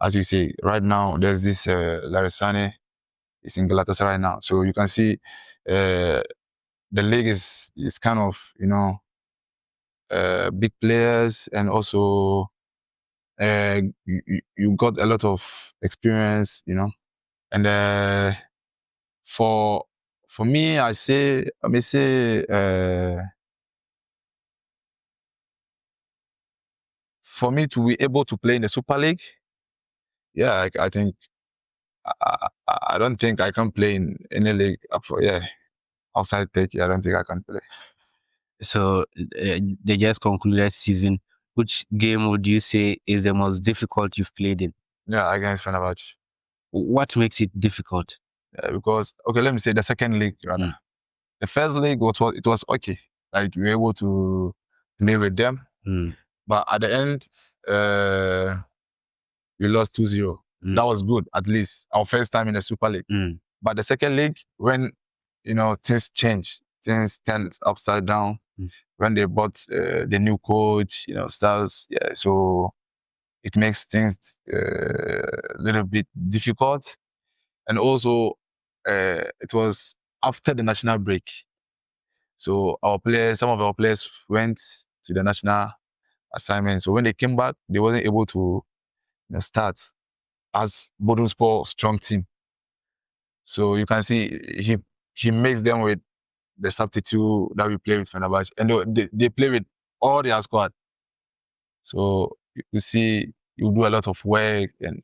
As you say, right now, there's this Larisane is in Galatasaray right now. So you can see the league is kind of, big players, and also you got a lot of experience, and for me, I may say for me to be able to play in the Super League, yeah, I think I don't think I can play in any league outside Turkey. I don't think I can play. So they just concluded season. Which game would you say is the most difficult you've played in? Yeah, against Fenerbahce. What makes it difficult? Because, okay, let me say the second league rather. The first league it was okay. Like we were able to play with them. But at the end, we lost 2-0. That was good, at least. Our first time in the Super League. But the second league, when, things changed, things turned upside down, when they bought the new coach, styles, yeah, so it makes things a little bit difficult. And also, it was after the national break. So some of our players went to the national assignment. So when they came back, they wasn't able to start as Bodumspor strong team. So you can see he makes them with the substitute that we play with Fenerbahce, and they play with all their squad. So you see, you do a lot of work, and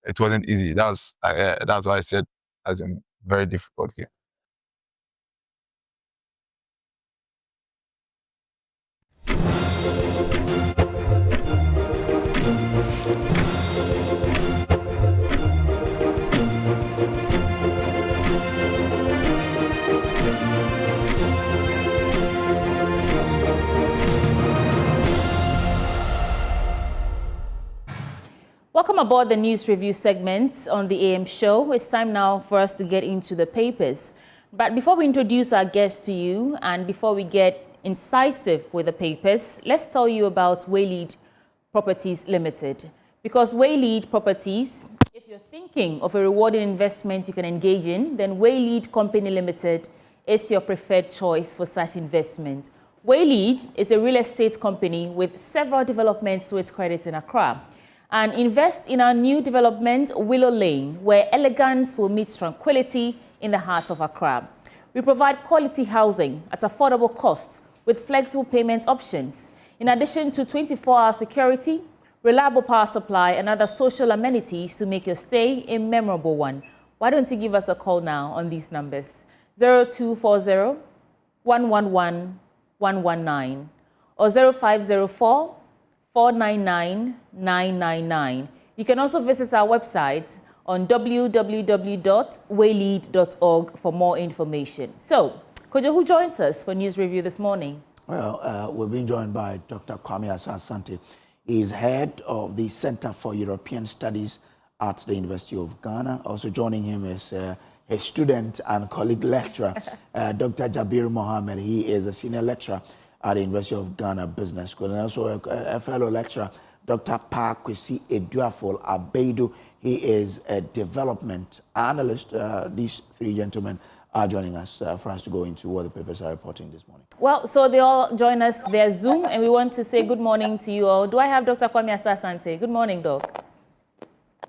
it wasn't easy. That's why I said as a very difficult game. Welcome aboard the news review segment on the AM show. It's time now for us to get into the papers. But before we introduce our guest to you and before we get incisive with the papers, let's tell you about Waylead Properties Limited. Because Waylead Properties, if you're thinking of a rewarding investment you can engage in, then Waylead Company Limited is your preferred choice for such investment. Waylead is a real estate company with several developments to its credit in Accra. And invest in our new development, Willow Lane, where elegance will meet tranquility in the heart of Accra. We provide quality housing at affordable costs with flexible payment options, in addition to 24-hour security, reliable power supply, and other social amenities to make your stay a memorable one. Why don't you give us a call now on these numbers? 0240 111 119 or 0504 499-999. You can also visit our website on www.waylead.org for more information. So, Kojo, who joins us for News Review this morning? Well, we've been joined by Dr. Kwame Asante. He is head of the Center for European Studies at the University of Ghana. Also joining him is his student and colleague lecturer, Dr. Jabir Mohammed. He is a senior lecturer at the University of Ghana Business School, and also a fellow lecturer, Dr. Kwesi Eduafol Abedu. He is a development analyst. These three gentlemen are joining us for us to go into what the papers are reporting this morning. Well, so they all join us via Zoom, and we want to say good morning to you all. Do I have Dr. Kwame Asante? Good morning, Doc.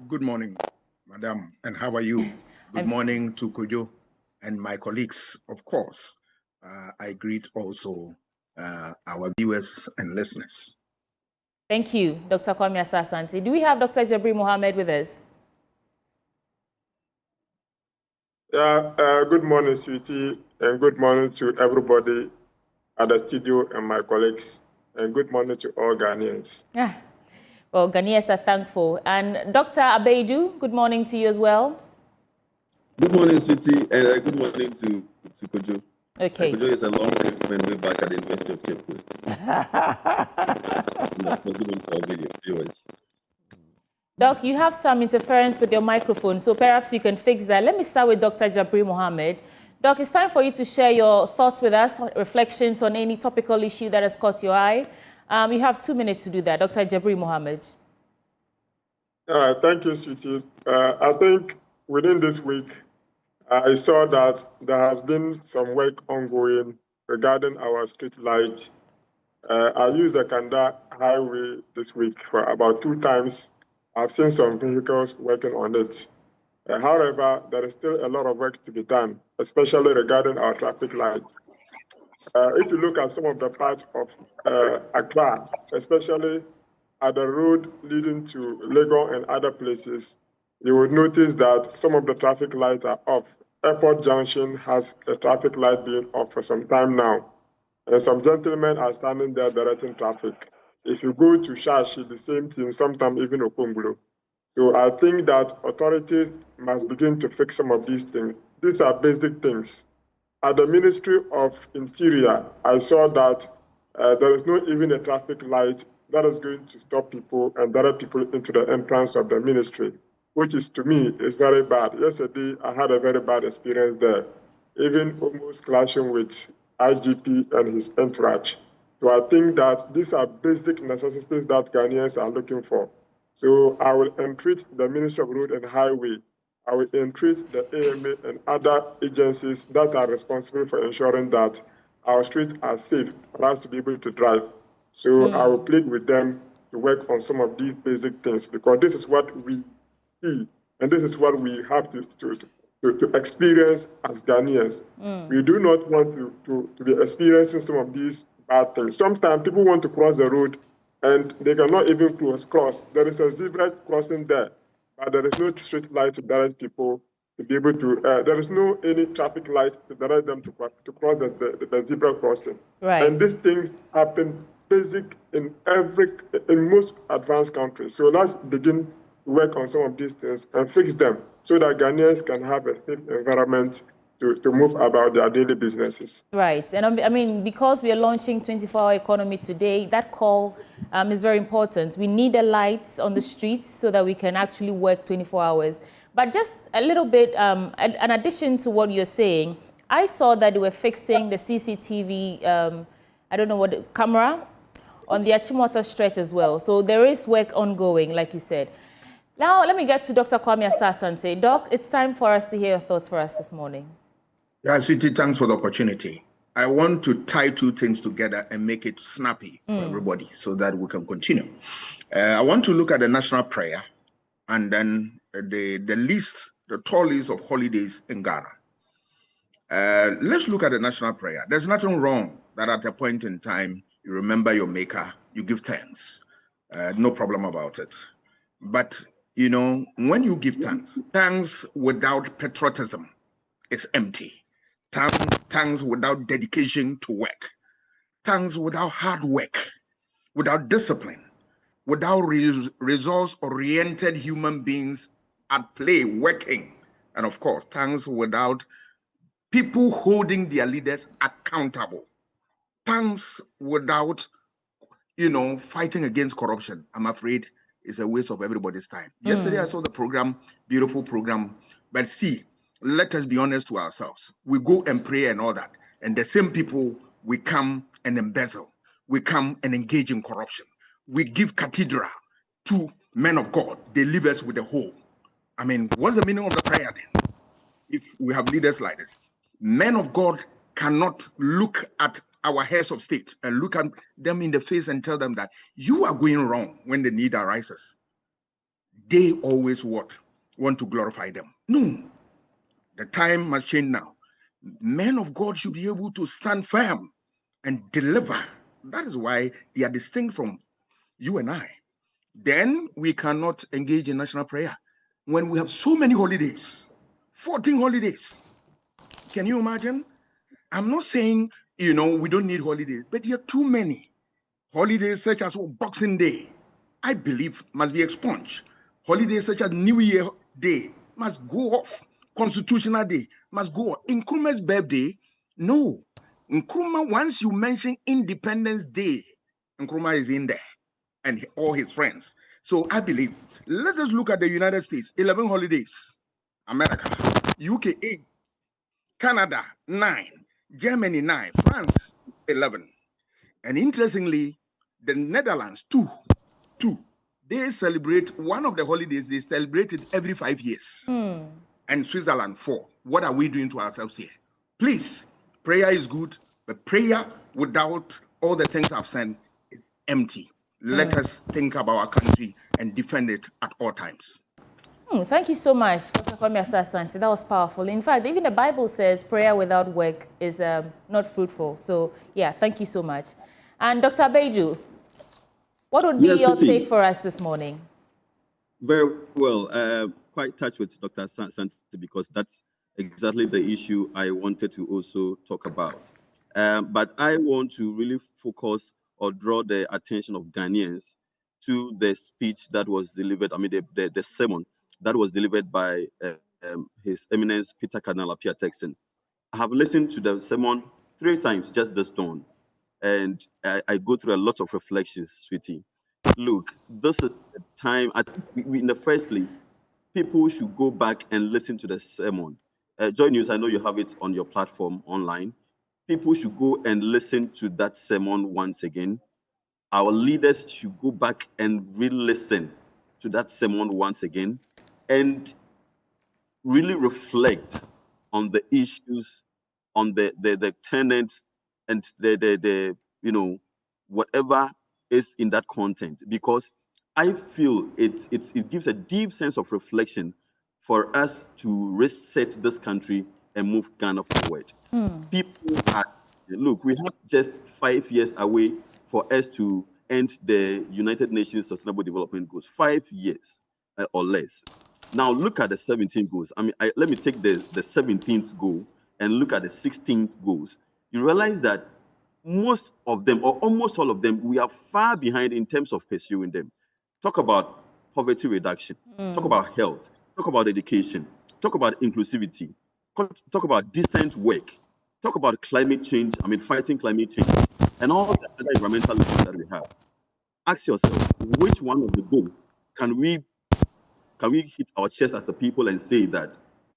Good morning, Madam, and how are you? Good morning to Kojo and my colleagues, of course. I greet also our viewers and listeners. Thank you, Dr. Kwame Asante. Do we have Dr. Jabri Mohammed with us? Yeah, good morning, sweetie, and good morning to everybody at the studio and my colleagues, and good morning to all Ghanaians. Yeah. Well, Ghanaians are thankful. And Dr. Abedu, good morning to you as well. Good morning, sweetie, and good morning to Kojo. Okay. Kojo is a long way spent way back at the University of Cape Coast. Doc, you have some interference with your microphone, so perhaps you can fix that. Let me start with Dr. Jabri Mohammed. Doc, it's time for you to share your thoughts with us, reflections on any topical issue that has caught your eye. You have 2 minutes to do that. Dr. Jabri Mohammed. Thank you, Sweetie. I think within this week, I saw that there has been some work ongoing regarding our street light. I used the Kanda Highway this week for about 2 times. I've seen some vehicles working on it. However, there is still a lot of work to be done, especially regarding our traffic lights. If you look at some of the parts of Accra, especially at the road leading to Legon and other places, you would notice that some of the traffic lights are off. Airport Junction has a traffic light being off for some time now. And some gentlemen are standing there directing traffic. If you go to Shashi, the same thing, sometimes even Okumbulo. So I think that authorities must begin to fix some of these things. These are basic things. At the Ministry of Interior, I saw that there is not even a traffic light that is going to stop people and direct people into the entrance of the ministry, which is, to me, is very bad. Yesterday, I had a very bad experience there, even almost clashing with IGP and his entourage. So I think that these are basic necessities that Ghanaians are looking for. So I will entreat the Ministry of Road and Highway. I will entreat the AMA and other agencies that are responsible for ensuring that our streets are safe for us to be able to drive. So I will plead with them to work on some of these basic things, because this is what we see and this is what we have to experience as Ghanaians. We do not want to be experiencing some of these bad things. Sometimes people want to cross the road and they cannot even cross. There is a zebra crossing there, but there is no street light to direct people to be able to, there is no any traffic light to direct them to cross the zebra crossing. Right. And these things happen basic in most advanced countries. So let's begin to work on some of these things and fix them so that Ghanaians can have a safe environment to move about their daily businesses. Right. And I mean, because we are launching 24-hour economy today, that call is very important. We need the lights on the streets so that we can actually work 24 hours. But just a little bit, in addition to what you're saying, I saw that they were fixing the CCTV, I don't know what, camera on the Achimota stretch as well. So there is work ongoing, like you said. Now, let me get to Dr. Kwame Asasante. Doc, it's time for us to hear your thoughts for us this morning. Yeah, Sweetie, thanks for the opportunity. I want to tie 2 things together and make it snappy for everybody so that we can continue. I want to look at the national prayer and then the tall list of holidays in Ghana. Let's look at the national prayer. There's nothing wrong that at a point in time, you remember your maker, you give thanks. No problem about it. But, you know, when you give thanks without patriotism is empty. Thanks without dedication to work. Thanks without hard work, without discipline, without resource-oriented human beings at play, working. And of course, thanks without people holding their leaders accountable. Thanks without, fighting against corruption. I'm afraid it's a waste of everybody's time. Yesterday, I saw the program, beautiful program. But see, let us be honest to ourselves. We go and pray and all that. And the same people, we come and embezzle. We come and engage in corruption. We give cathedral to men of God. They leave us with a hole. I mean, what's the meaning of the prayer then? If we have leaders like this. Men of God cannot look at our heads of state and look at them in the face and tell them that you are going wrong when the need arises. They always want to glorify them. No. The time must change now. Men of God should be able to stand firm and deliver. That is why they are distinct from you and I. Then we cannot engage in national prayer. When we have so many holidays, 14 holidays. Can you imagine? I'm not saying, we don't need holidays, but there are too many. Holidays such as Boxing Day, I believe must be expunged. Holidays such as New Year Day must go off. Constitutional Day must go off. Nkrumah's birthday, no. Nkrumah, once you mention Independence Day, Nkrumah is in there and all his friends. So I believe, let us look at the United States, 11 holidays. America, UK, 8. Canada 9, Germany 9, France 11. And interestingly, the Netherlands 2. They celebrate one of the holidays, they celebrate it every 5 years. And Switzerland 4. What are we doing to ourselves here? Please, prayer is good, but prayer without all the things I've said is empty. Let us think about our country and defend it at all times. Thank you so much, Dr. Kwame Asante. That was powerful. In fact, even the Bible says prayer without work is not fruitful. So, yeah, thank you so much. And Dr. Beju, what would be your take for us this morning? Very well. Quite touched with Dr. Asante because that's exactly the issue I wanted to also talk about. But I want to really focus or draw the attention of Ghanaians to the speech that was delivered, the sermon that was delivered by His Eminence Peter Cardinal Appiah Turkson. I have listened to the sermon 3 times just this dawn, and I go through a lot of reflections, sweetie. Look, this is the time, in the first place, people should go back and listen to the sermon. Joy News, I know you have it on your platform online. People should go and listen to that sermon once again. Our leaders should go back and re-listen to that sermon once again and really reflect on the issues, on the tenets, and the whatever is in that content, because I feel it gives a deep sense of reflection for us to reset this country and move Ghana forward. People look, we have just 5 years away for us to end the United Nations Sustainable Development Goals. 5 years or less. Now look at the 17 goals. Let me take the 17th goal and look at the 16th goals. You realize that most of them, or almost all of them, we are far behind in terms of pursuing them. Talk about poverty reduction, talk about health, talk about education, talk about inclusivity, talk about decent work, talk about climate change, fighting climate change, and all the other environmental issues that we have. Ask yourself, which one of the goals can we hit our chest as a people and say that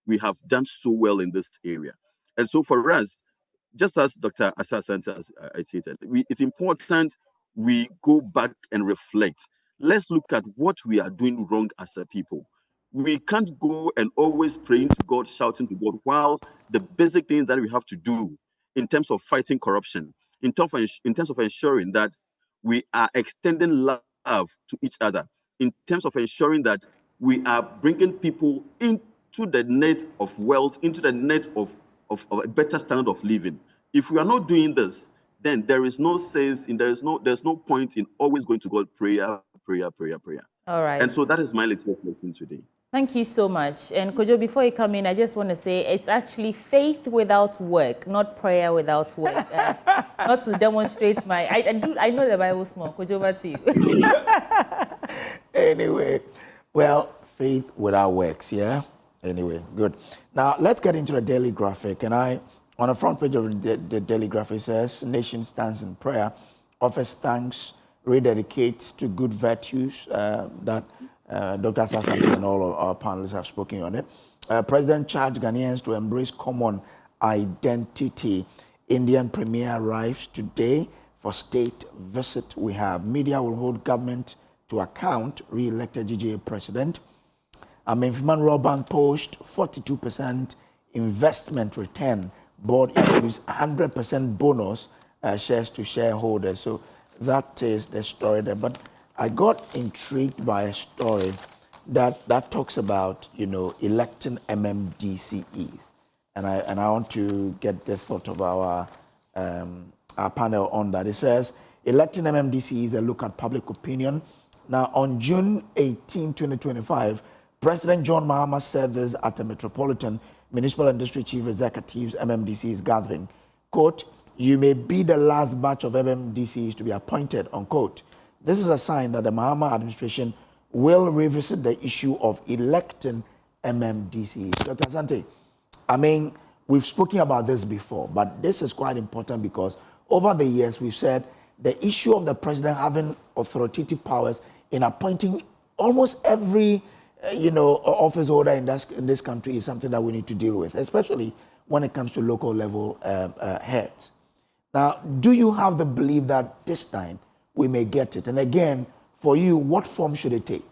we have done so well in this area? And so for us, just as Dr. Asante has stated, it's important we go back and reflect. Let's look at what we are doing wrong as a people. We can't go and always praying to God, shouting to God, while the basic things that we have to do in terms of fighting corruption, in terms of ensuring that we are extending love to each other, in terms of ensuring that we are bringing people into the net of wealth, into the net of a better standard of living. If we are not doing this, then there is no sense in there's no point in always going to God, prayer. All right. And so that is my little reflection today. Thank you so much. And Kojo, before you come in, I just want to say it's actually faith without work, not prayer without work. Not to demonstrate I know the Bible small. Kojo, over to you. Anyway, well, faith without works, yeah? Anyway, good. Now, let's get into the daily graphic. And on the front page of the daily graphic says, nation stands in prayer, offers thanks, rededicates to good virtues that Dr. Asante and all of our panelists have spoken on it. President charged Ghanaians to embrace common identity. Indian Premier arrives today for state visit. We have media will hold government to account, re-elected GJA president. Memphis Royal Bank post 42% investment return. Board issues 100% bonus shares to shareholders. So that is the story there. But I got intrigued by a story that talks about, electing MMDCEs. And I want to get the thought of our panel on that. It says, electing MMDCEs, a look at public opinion. Now, on June 18, 2025, President John Mahama said this at the Metropolitan Municipal and District Chief Executives MMDCs gathering. Quote, you may be the last batch of MMDCs to be appointed, unquote. This is a sign that the Mahama administration will revisit the issue of electing MMDCs. Dr. Asante, we've spoken about this before, but this is quite important because over the years we've said the issue of the president having authoritative powers in appointing almost every office holder in this country is something that we need to deal with, especially when it comes to local level heads. Now, do you have the belief that this time we may get it? And again, for you, what form should it take?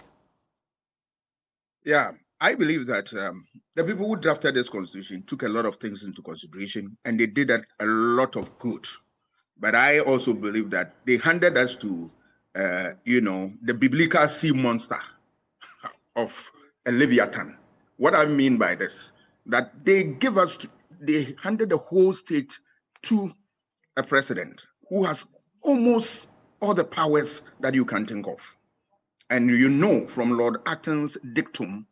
Yeah, I believe that the people who drafted this constitution took a lot of things into consideration, and they did a lot of good. But I also believe that they handed us to, the biblical sea monster of a Leviathan. What I mean by this, that they handed the whole state to a president who has almost all the powers that you can think of. And you know from Lord Acton's dictum,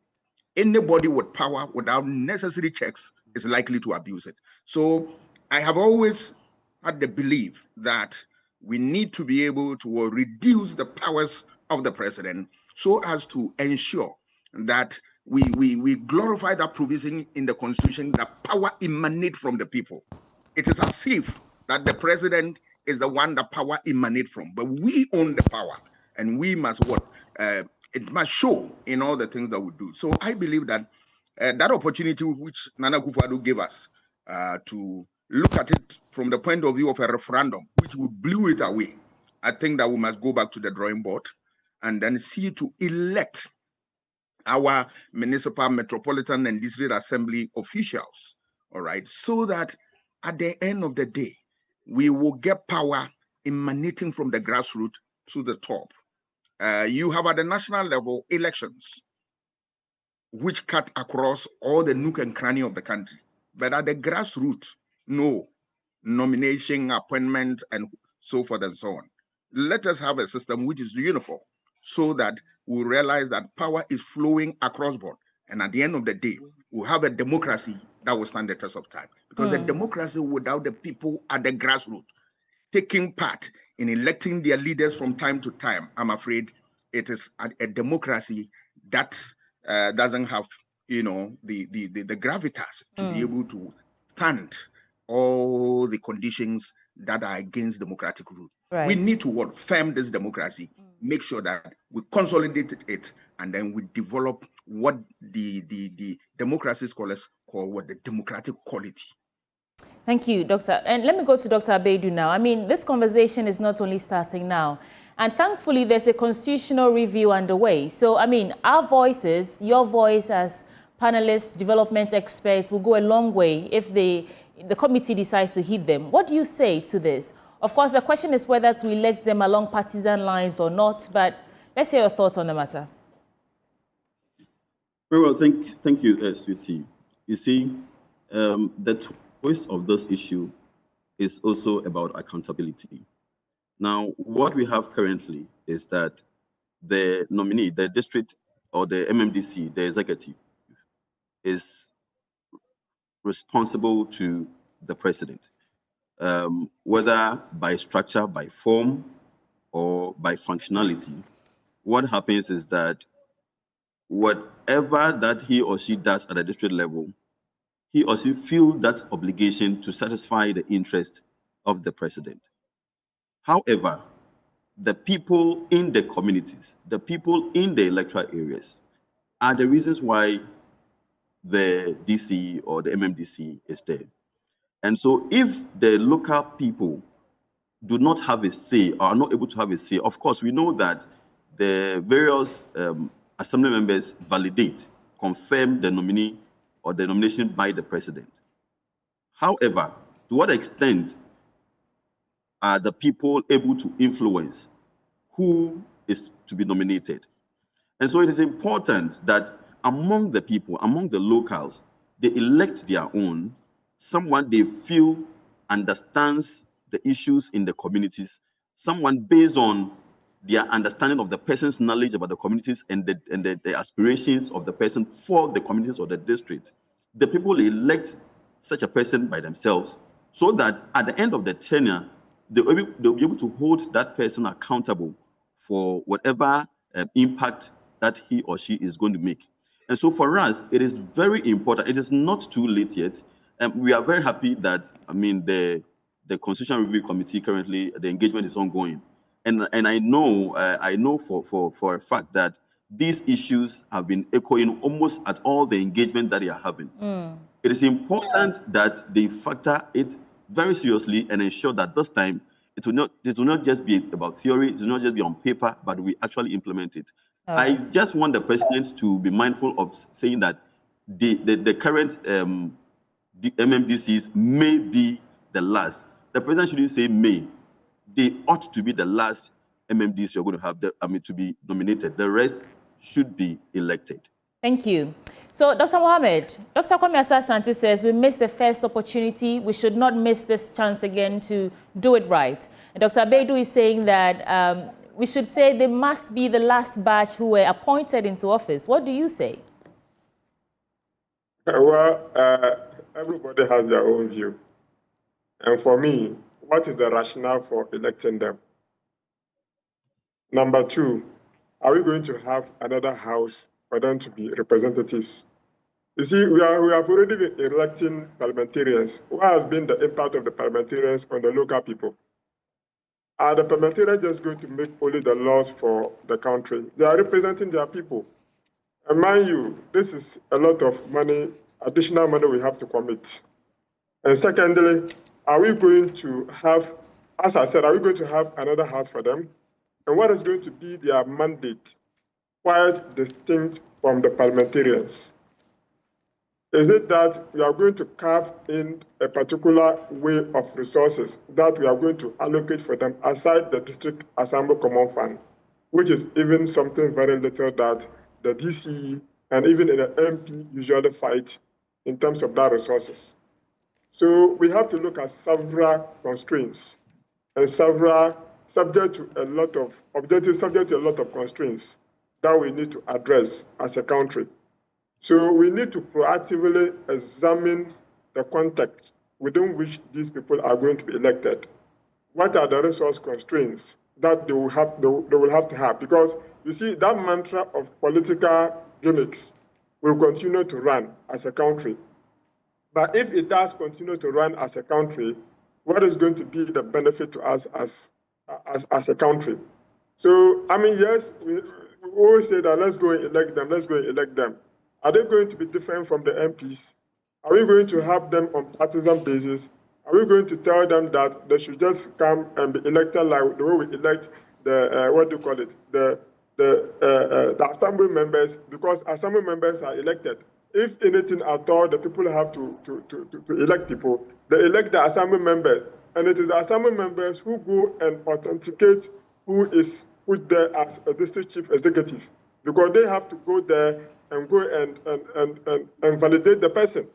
anybody with power without necessary checks is likely to abuse it. So I have always had the belief that we need to be able to reduce the powers of the president so as to ensure that we glorify that provision in the Constitution that power emanates from the people. It is as if that the president is the one that power emanates from, but we own the power, and we must it must show in all the things that we do. So I believe that that opportunity which Nana Akufo-Addo gave us to look at it from the point of view of a referendum, which would blew it away, I think that we must go back to the drawing board and then see to elect our municipal, metropolitan, and district assembly officials, all right, so that at the end of the day, we will get power emanating from the grassroots to the top. You have at the national level elections, which cut across all the nook and cranny of the country. But at the grassroots, no nomination, appointment, and so forth and so on. Let us have a system which is uniform so that we realize that power is flowing across board. And at the end of the day, we'll have a democracy that will stand the test of time. Because a democracy without the people at the grassroots taking part in electing their leaders from time to time, I'm afraid it is a democracy that doesn't have, the gravitas to be able to stand all the conditions that are against democratic rule. Right. We need to firm this democracy, make sure that we consolidate it, and then we develop what the democracy scholars call the democratic quality. Thank you, Doctor. And let me go to Dr. Abedu now. I mean, this conversation is not only starting now, and thankfully there's a constitutional review underway. So, I mean, our voices, your voice as panelists, development experts will go a long way if the committee decides to heed them. What do you say to this? Of course, the question is whether to elect them along partisan lines or not, but let's hear your thoughts on the matter. Very well, thank you, Sweetie. You see, the twist of this issue is also about accountability. Now, what we have currently is that the nominee, the district or the MMDC, the executive, is responsible to the president, whether by structure, by form, or by functionality. What happens is that whatever that he or she does at the district level, he or she feels that obligation to satisfy the interest of the president. However, the people in the communities, the people in the electoral areas are the reasons why the DC or the MMDC is there. And so if the local people do not have a say or are not able to have a say, of course, we know that the various assembly members validate, confirm the nominee or the nomination by the president. However, to what extent are the people able to influence who is to be nominated? And so it is important that among the people, among the locals, they elect their own, someone they feel understands the issues in the communities, someone based on their understanding of the person's knowledge about the communities and the aspirations of the person for the communities or the district. The people elect such a person by themselves so that at the end of the tenure, they'll be able to hold that person accountable for whatever impact that he or she is going to make. And so for us, it is very important. It is not too late yet. We are very happy that, the Constitutional Review Committee currently, the engagement is ongoing. And I know for a fact that these issues have been echoing almost at all the engagement that they are having. It is important that they factor it very seriously and ensure that this time this will not just be about theory, it will not just be on paper, but we actually implement it. I just want the president to be mindful of saying that the current the MMDCs may be the last. The president shouldn't say may. They ought to be the last MMDs you're going to have to be nominated. The rest should be elected. Thank you. So, Dr. Mohammed, Dr. Kwame Asante says we missed the first opportunity. We should not miss this chance again to do it right. And Dr. Beidou is saying that we should say they must be the last batch who were appointed into office. What do you say? Well, everybody has their own view. And for me, what is the rationale for electing them? Number two, are we going to have another house for them to be representatives? You see, we have already been electing parliamentarians. What has been the impact of the parliamentarians on the local people? Are the parliamentarians just going to make only the laws for the country? They are representing their people. And mind you, this is a lot of money, additional money we have to commit. And secondly, are we going to have, as I said, are we going to have another house for them? And what is going to be their mandate, quite distinct from the parliamentarians? Is it that we are going to carve in a particular way of resources that we are going to allocate for them aside the District Assembly Common Fund, which is even something very little that the DCE and even the MP usually fight in terms of that resources? So we have to look at several constraints and several subject to a lot of objectives, subject to a lot of constraints that we need to address as a country. So we need to proactively examine the context within which these people are going to be elected. What are the resource constraints that they will have to have? Because you see, that mantra of political gimmicks will continue to run as a country. But if it does continue to run as a country, what is going to be the benefit to us as a country? So, I mean, yes, we always say that let's go and elect them, let's go and elect them. Are they going to be different from the MPs? Are we going to have them on partisan basis? Are we going to tell them that they should just come and be elected like the way we elect the, what do you call it, the assembly members, because assembly members are elected. If anything at all, the people have to elect people. They elect the assembly members, and it is the assembly members who go and authenticate who is put there as a district chief executive, because they have to go there and go and validate the person.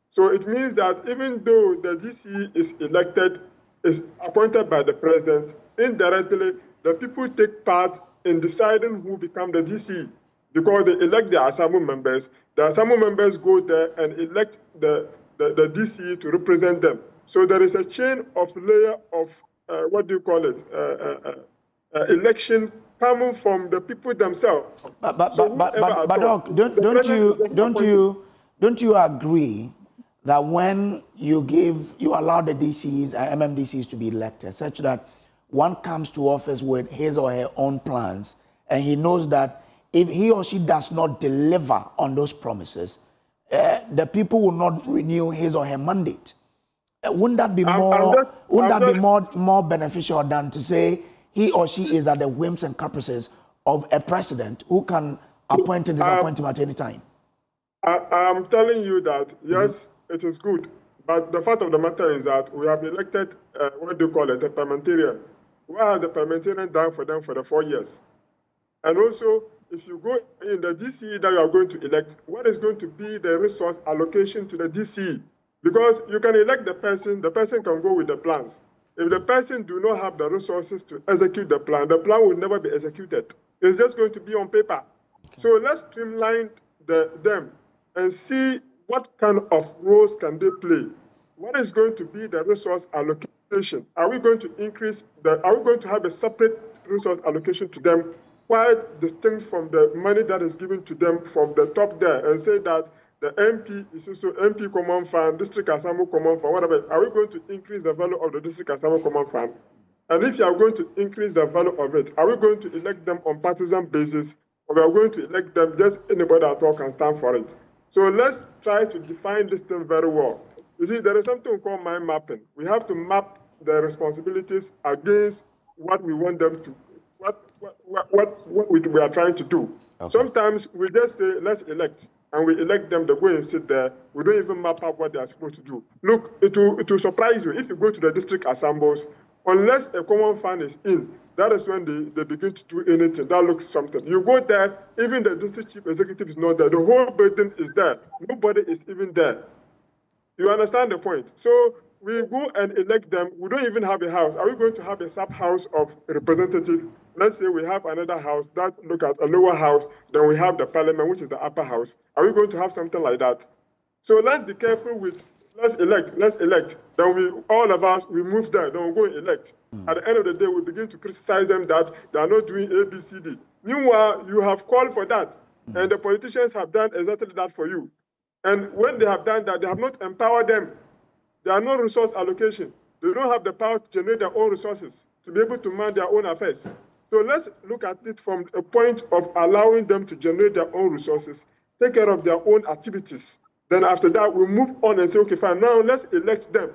So it means that even though the GC is elected, is appointed by the president, indirectly, the people take part in deciding who become the GC, because they elect the assembly members. The assembly members go there and elect the DC to represent them. So there is a chain of layer of, what do you call it, election coming from the people themselves. But Doc, don't you agree that when you allow the DCs and MMDCs to be elected, such that one comes to office with his or her own plans, and he knows that if he or she does not deliver on those promises, the people will not renew his or her mandate? Wouldn't that be more beneficial than to say he or she is at the whims and caprices of a president who can appoint and disappoint him at any time? I'm telling you that, yes, it is good. But the fact of the matter is that we have elected, what do you call it, a parliamentarian. What has the parliamentarian done for them for the 4 years? And also, if you go in the DCE that you are going to elect, what is going to be the resource allocation to the DCE? Because you can elect the person can go with the plans. If the person do not have the resources to execute the plan will never be executed. It's just going to be on paper. Okay. So let's streamline them and see what kind of roles can they play. What is going to be the resource allocation? Are we going to have a separate resource allocation to them, quite distinct from the money that is given to them from the top there, and say that the MP is also MP Common Fund, District Assembly Common Fund, whatever? Are we going to increase the value of the District Assembly Common Fund? And if you are going to increase the value of it, are we going to elect them on partisan basis, or we are going to elect them just anybody at all can stand for it? So let's try to define this thing very well. You see, there is something called mind mapping. We have to map the responsibilities against what we want them to, what we are trying to do. Okay. Sometimes we just say, let's elect, and we elect them, they go and sit there. We don't even map up what they are supposed to do. Look, it will surprise you. If you go to the district assemblies, unless a common fund is in, that is when they begin to do anything. That looks something. You go there, even the district chief executive is not there. The whole building is there. Nobody is even there. You understand the point? So we go and elect them. We don't even have a house. Are we going to have a sub-house of representative? Let's say we have another house that look at a lower house, then we have the parliament, which is the upper house. Are we going to have something like that? So let's be careful with, let's elect. Then all of us, we move there, then we go and elect. At the end of the day, we begin to criticize them that they are not doing A, B, C, D. Meanwhile, you have called for that, and the politicians have done exactly that for you. And when they have done that, they have not empowered them. There are no resource allocation. They don't have the power to generate their own resources to be able to man their own affairs. So let's look at it from a point of allowing them to generate their own resources, take care of their own activities. Then after that, we move on and say, okay, fine, now let's elect them.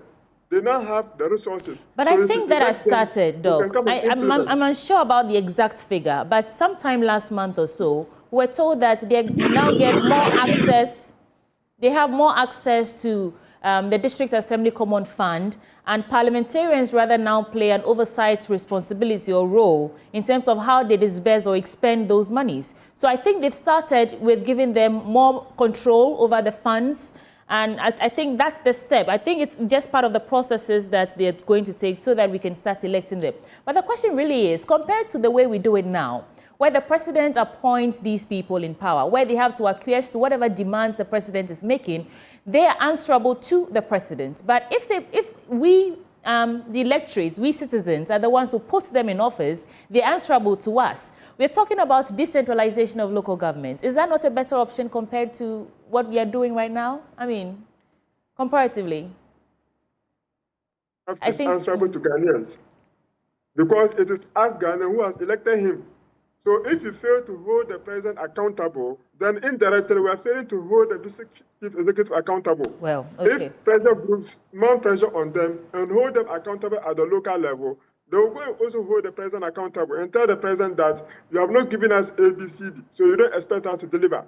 They now have the resources. But so I think that has started, Doc. I'm unsure about the exact figure, but sometime last month or so, we're told that they now get more access. They have more access to the District Assembly Common Fund, and parliamentarians rather now play an oversight responsibility or role in terms of how they disburse or expend those monies. So I think they've started with giving them more control over the funds, and I think that's the step. I think it's just part of the processes that they're going to take so that we can start electing them. But the question really is, compared to the way we do it now, where the president appoints these people in power, where they have to acquiesce to whatever demands the president is making, they are answerable to the president. But if we, the electorates, we citizens, are the ones who put them in office, they're answerable to us. We're talking about decentralization of local government. Is that not a better option compared to what we are doing right now? I mean, comparatively. I think answerable to Ghanaians, because it is us Ghana who has elected him. So if you fail to hold the president accountable, then indirectly we are failing to hold the district chief executive accountable. Well, okay. If pressure groups mount pressure on them and hold them accountable at the local level, they will go and also hold the president accountable and tell the president that you have not given us ABCD, so you don't expect us to deliver.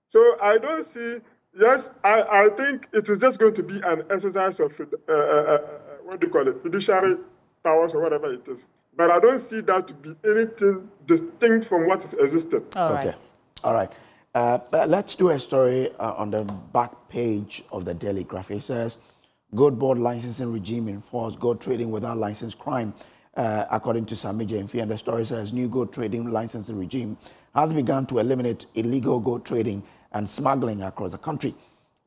So I don't see, yes, I think it is just going to be an exercise of, what do you call it, fiduciary powers or whatever it is. But I don't see that to be anything distinct from what is existing. All right. Okay. All right. Let's do a story on the back page of the Daily Graphic. It says, Gold Board licensing regime enforced gold trading without license crime, according to Samija Mfi. And the story says, new gold trading licensing regime has begun to eliminate illegal gold trading and smuggling across the country.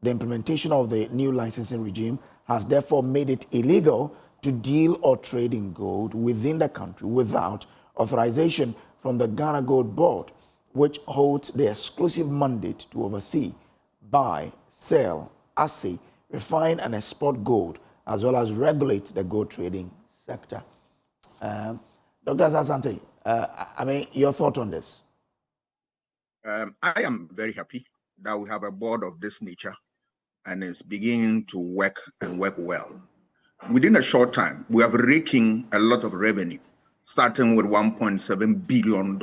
The implementation of the new licensing regime has therefore made it illegal to deal or trade in gold within the country without authorization from the Ghana Gold Board, which holds the exclusive mandate to oversee, buy, sell, assay, refine and export gold, as well as regulate the gold trading sector. Dr. Asante, I mean, your thought on this? I am very happy that we have a board of this nature and it's beginning to work and work well. Within a short time, we are raking a lot of revenue, starting with $1.7 billion,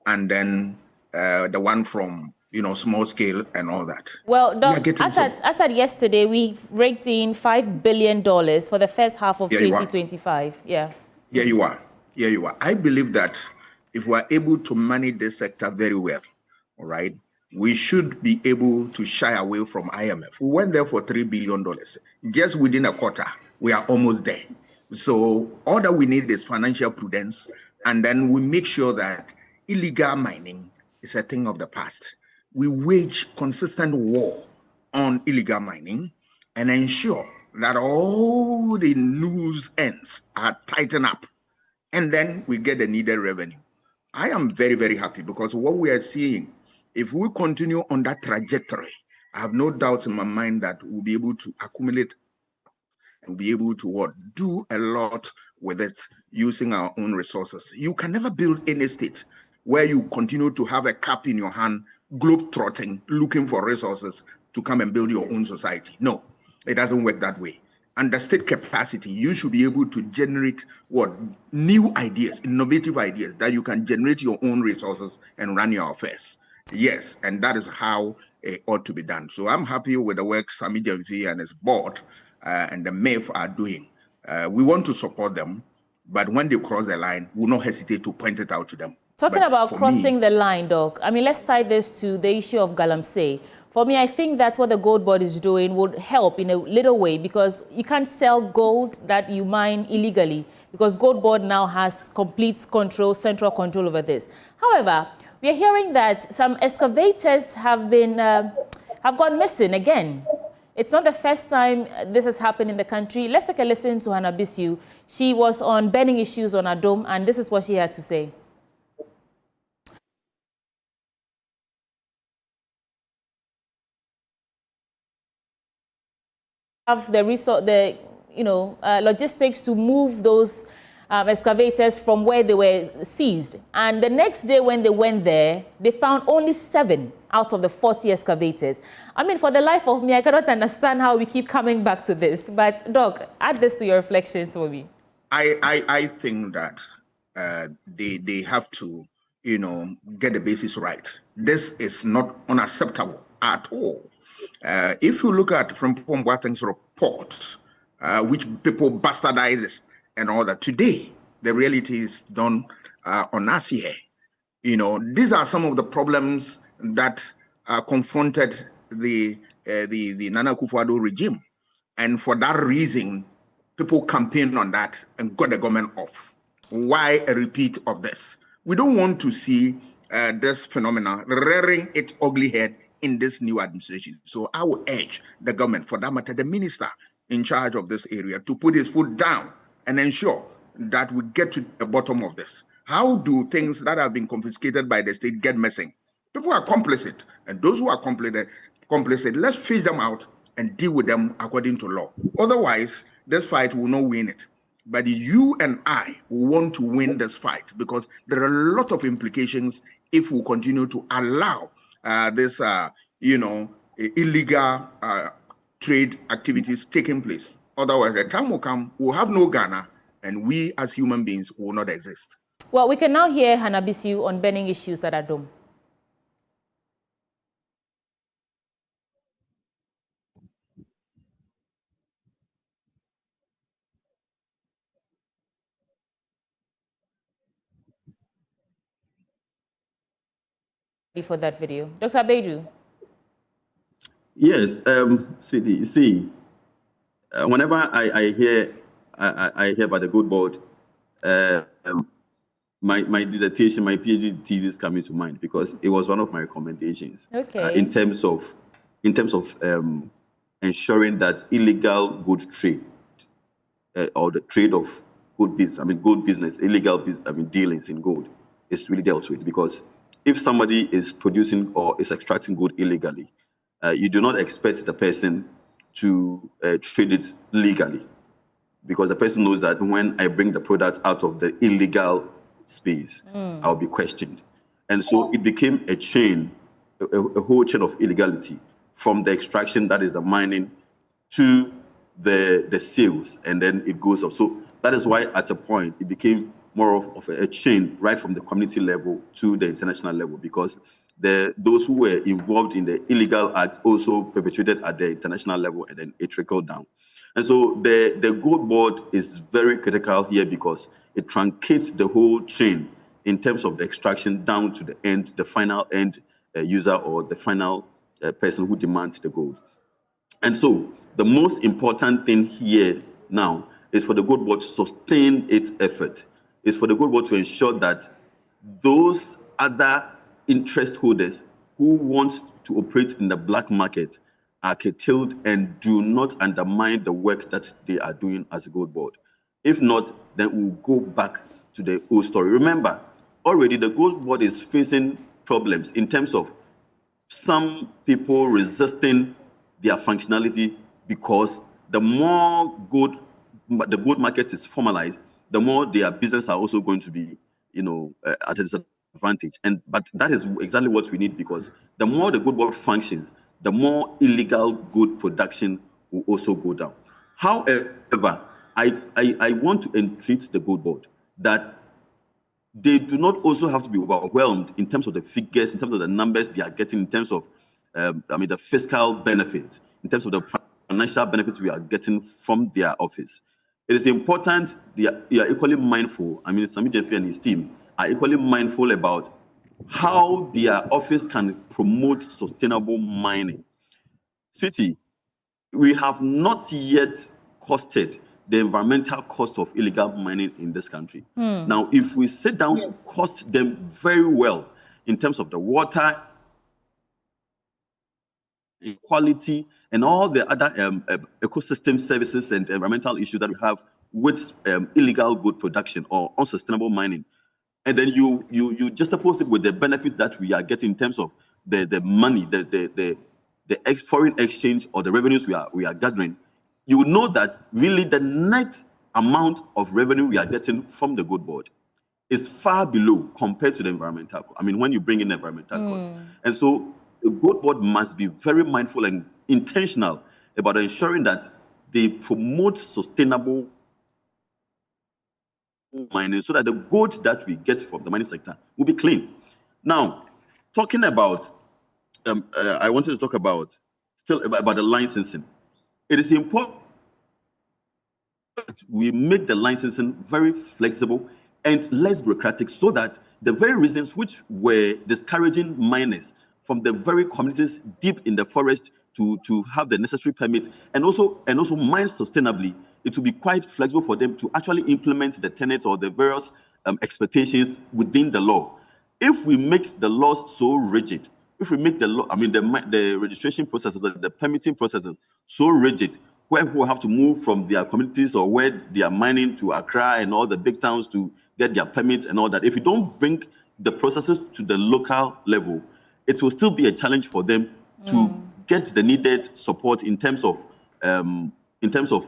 and then the one from, small scale and all that. Well, as at yesterday, we raked in $5 billion for the first half of 2025. Yeah. Here you are. Here you are. I believe that if we are able to manage this sector very well, all right, we should be able to shy away from IMF. We went there for $3 billion. Just within a quarter, we are almost there. So all that we need is financial prudence, and then we make sure that illegal mining is a thing of the past. We wage consistent war on illegal mining and ensure that all the loose ends are tightened up, and then we get the needed revenue. I am very, very happy because what we are seeing, if we continue on that trajectory, I have no doubt in my mind that we'll be able to accumulate and be able to do a lot with it using our own resources. You can never build any state where you continue to have a cap in your hand, globe-trotting, looking for resources to come and build your own society. No, it doesn't work that way. Under state capacity, you should be able to generate new ideas, innovative ideas that you can generate your own resources and run your affairs. Yes, and that is how it ought to be done. So I'm happy with the work Sami Jamfi and his board and the MEF are doing. We want to support them, but when they cross the line, we'll not hesitate to point it out to them. Talking about crossing the line, Doc, I mean, let's tie this to the issue of Galamsey. For me, I think that's what the gold board is doing would help in a little way, because you can't sell gold that you mine illegally, because gold board now has complete control, central control over this. However, we are hearing that some excavators have gone missing again. It's not the first time this has happened in the country. Let's take a listen to Hannah Bisu. She was on burning issues on Adom, and this is what she had to say. Have the resource, logistics to move those excavators from where they were seized. And the next day when they went there, they found only 7 out of the 40 excavators. I mean, for the life of me, I cannot understand how we keep coming back to this. But, Doc, add this to your reflections for me. I think that they have to, get the basis right. This is not unacceptable at all. If you look at from Boateng's report, which people bastardized and all that, today the reality is done on us here. These are some of the problems that confronted the Nana Akufo-Addo regime, and for that reason, people campaigned on that and got the government off. Why a repeat of this? We don't want to see this phenomena rearing its ugly head in this new administration. So I will urge the government, for that matter, the minister in charge of this area, to put his foot down and ensure that we get to the bottom of this. How do things that have been confiscated by the state get missing? People are complicit, and those who are complicit, let's fish them out and deal with them according to law. Otherwise, this fight will not win it. But you and I want to win this fight, because there are a lot of implications if we continue to allow this, illegal trade activities taking place. Otherwise, the time will come, we'll have no Ghana, and we as human beings will not exist. Well, we can now hear Hannah Bisu on burning issues at Adom. For that video. Dr. Abedu. Yes, sweetie, you see, whenever I hear about the good board, my dissertation, my PhD thesis coming to mind, because it was one of my recommendations. Okay. In terms of ensuring that illegal good trade or the trade of good business, illegal business, dealings in gold is really dealt with. Because if somebody is producing or is extracting gold illegally, you do not expect the person to trade it legally, because the person knows that when I bring the product out of the illegal space, I'll be questioned. And so it became a chain, a whole chain of illegality, from the extraction, that is the mining, to the sales, and then it goes up. So that is why at a point it became more of a chain, right from the community level to the international level, because those who were involved in the illegal acts also perpetrated at the international level, and then it trickled down. And so the gold board is very critical here, because it truncates the whole chain in terms of the extraction down to the end, the final end user, or the final person who demands the gold. And so the most important thing here now is for the gold board to sustain its effort, is for the gold board to ensure that those other interest holders who want to operate in the black market are curtailed and do not undermine the work that they are doing as a gold board. If not, then we'll go back to the old story. Remember, already the gold board is facing problems in terms of some people resisting their functionality, because the more the gold market is formalized, the more their business are also going to be, at a advantage. But that is exactly what we need, because the more the good board functions, the more illegal good production will also go down. However, I want to entreat the good board that they do not also have to be overwhelmed in terms of the figures, in terms of the numbers they are getting, in terms of the fiscal benefits, in terms of the financial benefits we are getting from their office. It is important they are equally mindful. Sami Jeffrey and his team are equally mindful about how their office can promote sustainable mining. Sweetie, we have not yet costed the environmental cost of illegal mining in this country. Now, if we sit down to cost them very well in terms of the water quality and all the other ecosystem services and environmental issues that we have with illegal good production or unsustainable mining, and then you juxtapose it with the benefit that we are getting in terms of the money, the foreign exchange or the revenues we are gathering, you will know that really the net amount of revenue we are getting from the good board is far below compared to the environmental. When you bring in environmental costs. And so the good board must be very mindful and intentional about ensuring that they promote sustainable mining so that the gold that we get from the mining sector will be clean. Now, talking about, I wanted to talk about the licensing. It is important that we make the licensing very flexible and less bureaucratic, so that the very reasons which were discouraging miners from the very communities deep in the forest to have the necessary permits and also mine sustainably, it will be quite flexible for them to actually implement the tenets or the various expectations within the law. If we make the laws so rigid, if we make the law, the registration processes, the permitting processes so rigid, where people have to move from their communities or where they are mining to Accra and all the big towns to get their permits and all that, if you don't bring the processes to the local level, it will still be a challenge for them to get the needed support in terms of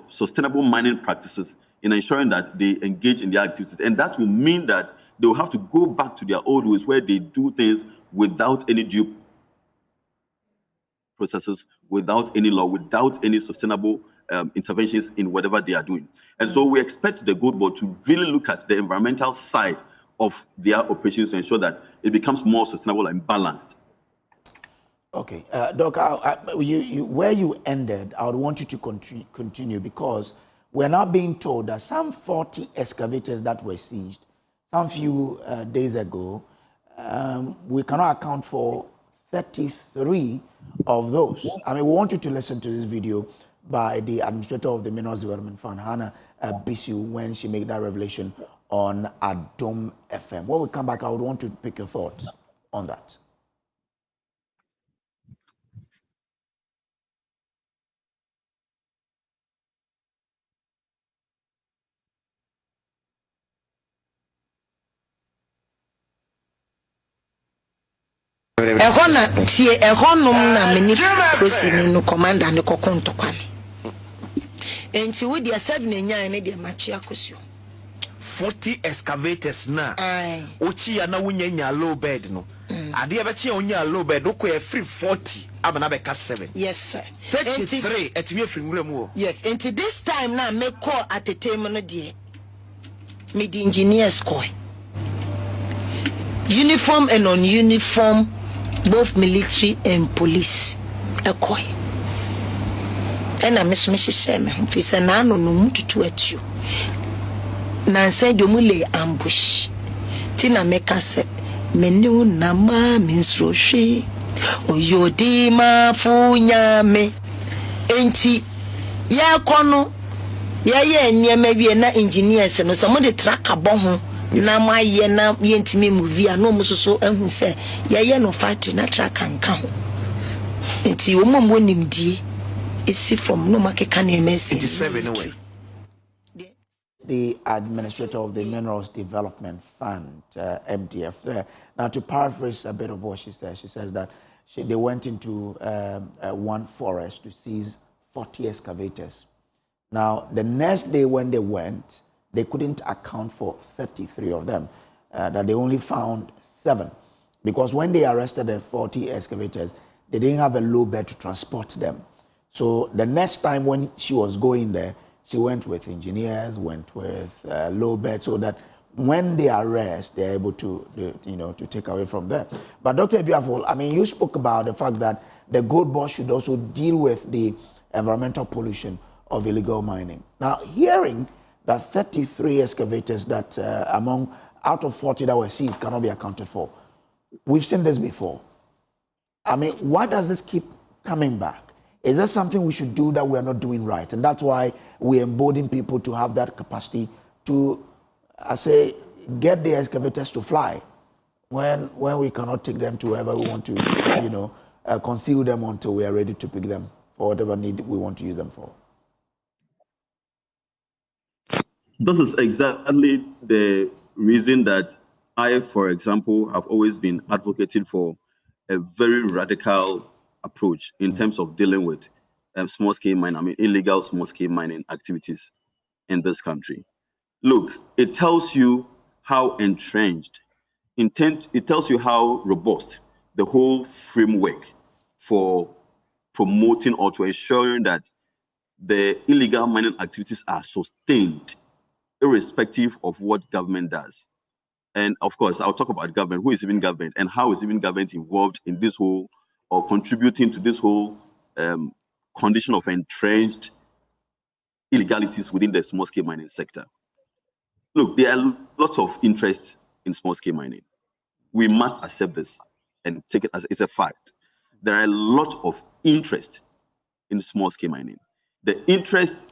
sustainable mining practices, in ensuring that they engage in their activities. And that will mean that they will have to go back to their old ways where they do things without any due processes, without any law, without any sustainable interventions in whatever they are doing. And so we expect the good board to really look at the environmental side of their operations to ensure that it becomes more sustainable and balanced. Okay, Doc, where you ended, I would want you to continue, because we're now being told that some 40 excavators that were seized some few days ago, we cannot account for 33 of those. We want you to listen to this video by the administrator of the Minerals Development Fund, Hannah Bisu, when she made that revelation on Adom FM. When we come back, I would want to pick your thoughts on that. Ehona tie ehonom na meni prosini no commander ne kokonto kwan. Enti wo dia said na nyan ne dia machi akosio. 40 excavators na. Ochi ya na wunya low bed no. Ade e be chi onya low bed o ko e free 40 abana be ka 7. Yes sir. 33 etimi free nwura mu o. Yes, enti this time na me call at a time no die. Me the engineers call. Uniform and non-uniform, both military and police. Ekoi. And I miss me shame. If I no mutu to at you. Nancy Domule ambush. Tina meka se menu nama minsroshi. Oyodi ma funya me. Enti ya kono ya ye nyeme wie na engineers no some de track abon na ma ye na yentimi movie no musoso ehun se ye ye no factory na track anka ho enti omombo nimdie esi from no makeka na emesi 87 anyway. The administrator of the Minerals Development Fund, MDF. Now, to paraphrase a bit of what she says that they went into one forest to seize 40 excavators. Now, the next day when they went, they couldn't account for 33 of them. that they only found 7. Because when they arrested the 40 excavators, they didn't have a low bed to transport them. So the next time when she was going there, she went with engineers, went with low bed, so that when they arrest, they're able to, to take away from there. But Dr. Ebiafol, I mean, you spoke about the fact that the gold board should also deal with the environmental pollution of illegal mining. Now, hearing that 33 excavators that out of 40 that were seized cannot be accounted for, we've seen this before. I mean, why does this keep coming back? Is there something we should do that we are not doing right? And that's why we embolden people to have that capacity to, I say, get the excavators to fly when we cannot take them to wherever we want to, conceal them until we are ready to pick them for whatever need we want to use them for. This is exactly the reason that I, for example, have always been advocating for a very radical approach in terms of dealing with small-scale mining, illegal small-scale mining activities in this country. Look, it tells you how entrenched, it tells you how robust the whole framework for promoting or to ensuring that the illegal mining activities are sustained irrespective of what government does. And of course, I'll talk about government. Who is even government and how is even government involved in this whole or contributing to this whole condition of entrenched illegalities within the small-scale mining sector? Look, there are lots of interest in small-scale mining. We must accept this and take it as it's a fact. There are a lot of interest in small-scale mining. The interests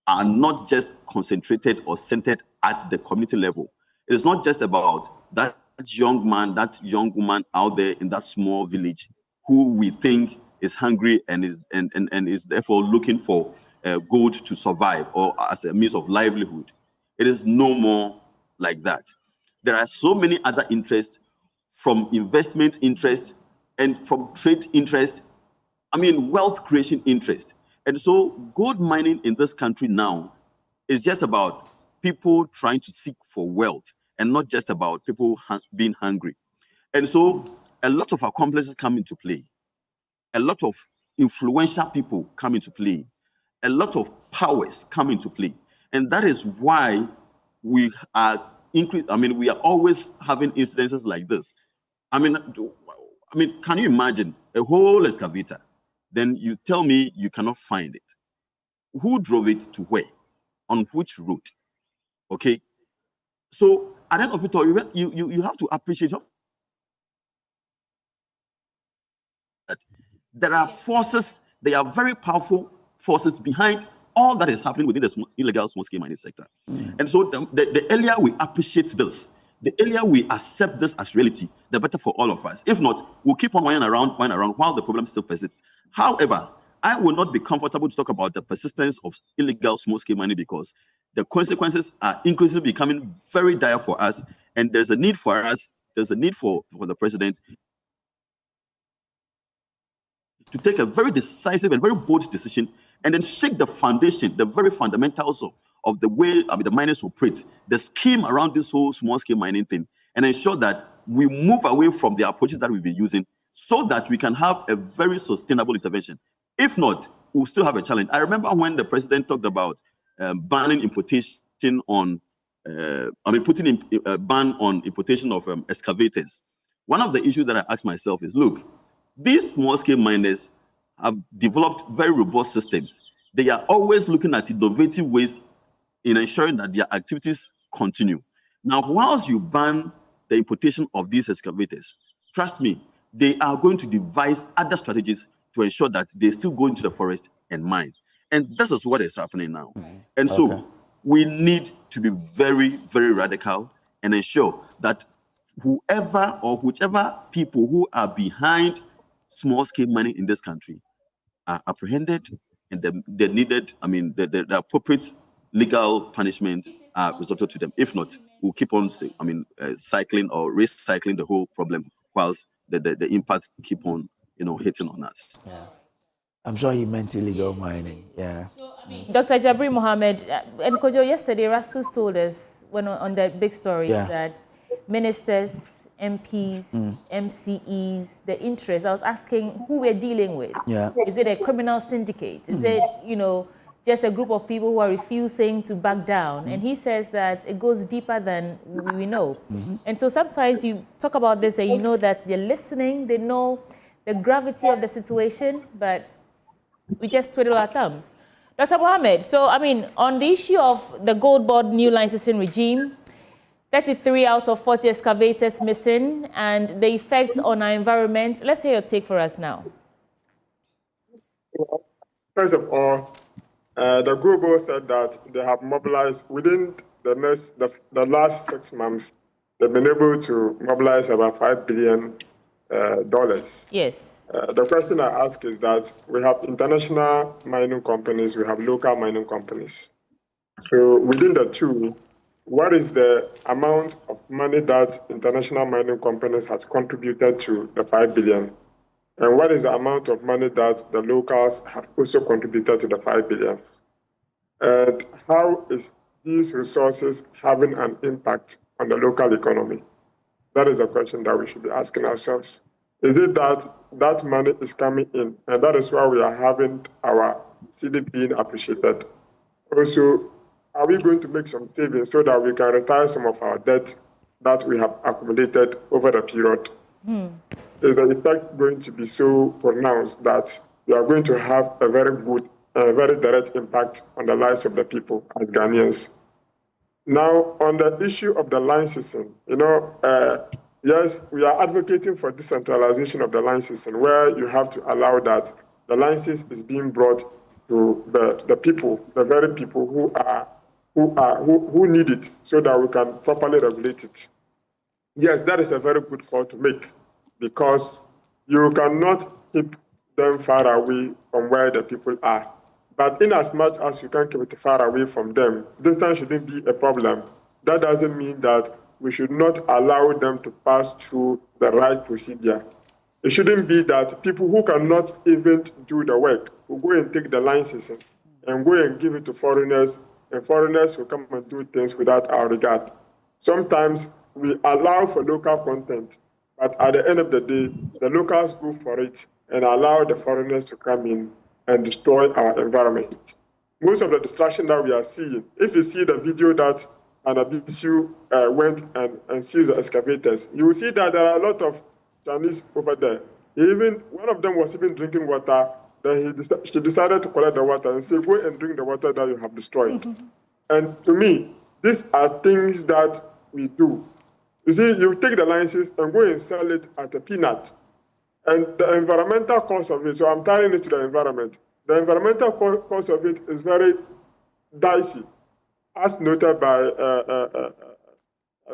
are not just concentrated or centered at the community level. It's not just about that young man, that young woman out there in that small village who we think is hungry and is therefore looking for gold to survive or as a means of livelihood. It is no more like that. There are so many other interests, from investment interest and from trade interest, wealth creation interest. And so gold mining in this country now is just about people trying to seek for wealth and not just about people being hungry. And so a lot of accomplices come into play. A lot of influential people come into play. A lot of powers come into play. And that is why we are we are always having incidences like this. Can you imagine a whole excavator? Then you tell me you cannot find it. Who drove it to where? On which route? Okay. So at the end of it all, you have to appreciate that there are forces, they are very powerful forces behind all that is happening within the illegal small-scale mining sector. And so the earlier we appreciate this, the earlier we accept this as reality, the better for all of us. If not, we'll keep on whining around while the problem still persists. However, I will not be comfortable to talk about the persistence of illegal small-scale mining because the consequences are increasingly becoming very dire for us, and there's a need for the president to take a very decisive and very bold decision and then shake the foundation, the very fundamentals of the way the miners operate, the scheme around this whole small-scale mining thing, and ensure that we move away from the approaches that we've been using so that we can have a very sustainable intervention. If not, we'll still have a challenge. I remember when the president talked about banning importation on, putting in a ban on importation of excavators. One of the issues that I asked myself is, look, these small-scale miners have developed very robust systems. They are always looking at innovative ways in ensuring that their activities continue. Now, whilst you ban the importation of these excavators, trust me, they are going to devise other strategies to ensure that they still go into the forest and mine. And this is what is happening now. And so we need to be very, very radical and ensure that whoever or whichever people who are behind small-scale mining in this country are apprehended and the needed, the appropriate legal punishment are resorted to them. If not, we'll keep on, cycling or recycling the whole problem whilst the impacts keep on, hitting on us. Yeah. I'm sure he meant illegal mining. Yeah. So, Dr. Jabri Mohammed and Kojo, yesterday Rasus told us on the big stories that ministers, MPs, MCEs, the interest. I was asking who we're dealing with. Yeah. Is it a criminal syndicate? Is it, you know, just a group of people who are refusing to back down? And he says that it goes deeper than we know. And so sometimes you talk about this and you know that they're listening, they know the gravity of the situation, but we just twiddle our thumbs. Dr. Mohammed, so, I mean, on the issue of the gold board new licensing regime, 33 out of 40 excavators missing, and the effects on our environment. Let's hear your take for us now. First of all, the global said that they have mobilized within the last 6 months. They've been able to mobilize about $5 billion. Yes. The question I ask is that we have international mining companies, we have local mining companies. So within the two, what is the amount of money that international mining companies has contributed to the $5 billion? And what is the amount of money that the locals have also contributed to the $5 billion? And how is these resources having an impact on the local economy? That is a question that we should be asking ourselves. Is it that that money is coming in, and that is why we are having our CDP being appreciated? Also, are we going to make some savings so that we can retire some of our debt that we have accumulated over the period? Is the effect going to be so pronounced that we are going to have a very good, very direct impact on the lives of the people as Ghanaians? Now, on the issue of the licensing, you know, yes, we are advocating for decentralization of the licensing, where you have to allow that the license is being brought to the people, the very people who need it, so that we can properly regulate it. Yes, that is a very good call to make, because you cannot keep them far away from where the people are. But in as much as you can keep it far away from them, distance shouldn't be a problem. That doesn't mean that we should not allow them to pass through the right procedure. It shouldn't be that people who cannot even do the work will go and take the license and go and give it to foreigners, and foreigners will come and do things without our regard. Sometimes we allow for local content, but at the end of the day, the locals go for it and allow the foreigners to come in and destroy our environment. Most of the destruction that we are seeing, if you see the video that Anabisu went and sees the excavators, you will see that there are a lot of Chinese over there. Even one of them was even drinking water. Then she decided to collect the water and say, go and drink the water that you have destroyed. And to me, these are things that we do. You see, you take the license and go and sell it at a peanut. And the environmental cost of it, so I'm tying it to the environment. The environmental cost of it is very dicey, as noted by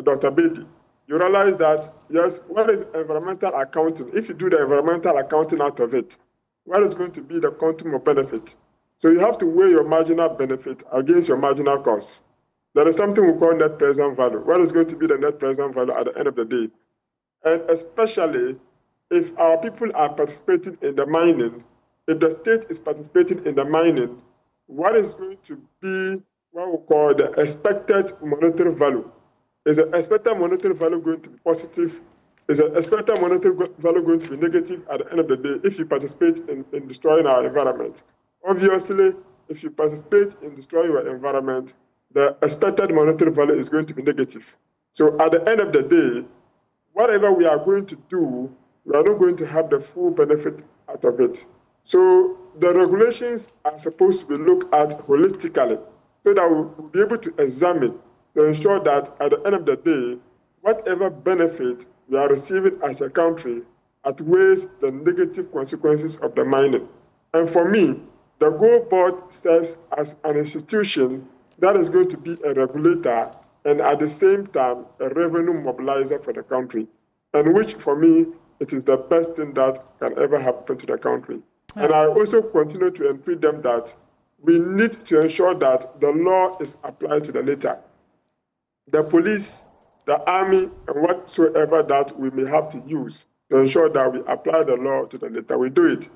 Dr. Bedi. You realize that, yes, what is environmental accounting? If you do the environmental accounting out of it, what is going to be the quantum of benefit? So you have to weigh your marginal benefit against your marginal cost. There is something we call net present value. What is going to be the net present value at the end of the day? And especially if our people are participating in the mining, if the state is participating in the mining, what is going to be what we call the expected monetary value? Is the expected monetary value going to be positive? Is the expected monetary value going to be negative at the end of the day if you participate in destroying our environment? Obviously, if you participate in destroying your environment, the expected monetary value is going to be negative. So at the end of the day, whatever we are going to do, we are not going to have the full benefit out of it. So the regulations are supposed to be looked at holistically so that we'll be able to examine to ensure that at the end of the day, whatever benefit we are receiving as a country outweighs the negative consequences of the mining. And for me, the Gold Board serves as an institution that is going to be a regulator and at the same time a revenue mobilizer for the country, and which for me, it is the best thing that can ever happen to the country. And I also continue to entreat them that we need to ensure that the law is applied to the letter. The police, the army, and whatsoever that we may have to use to ensure that we apply the law to the letter, we do it.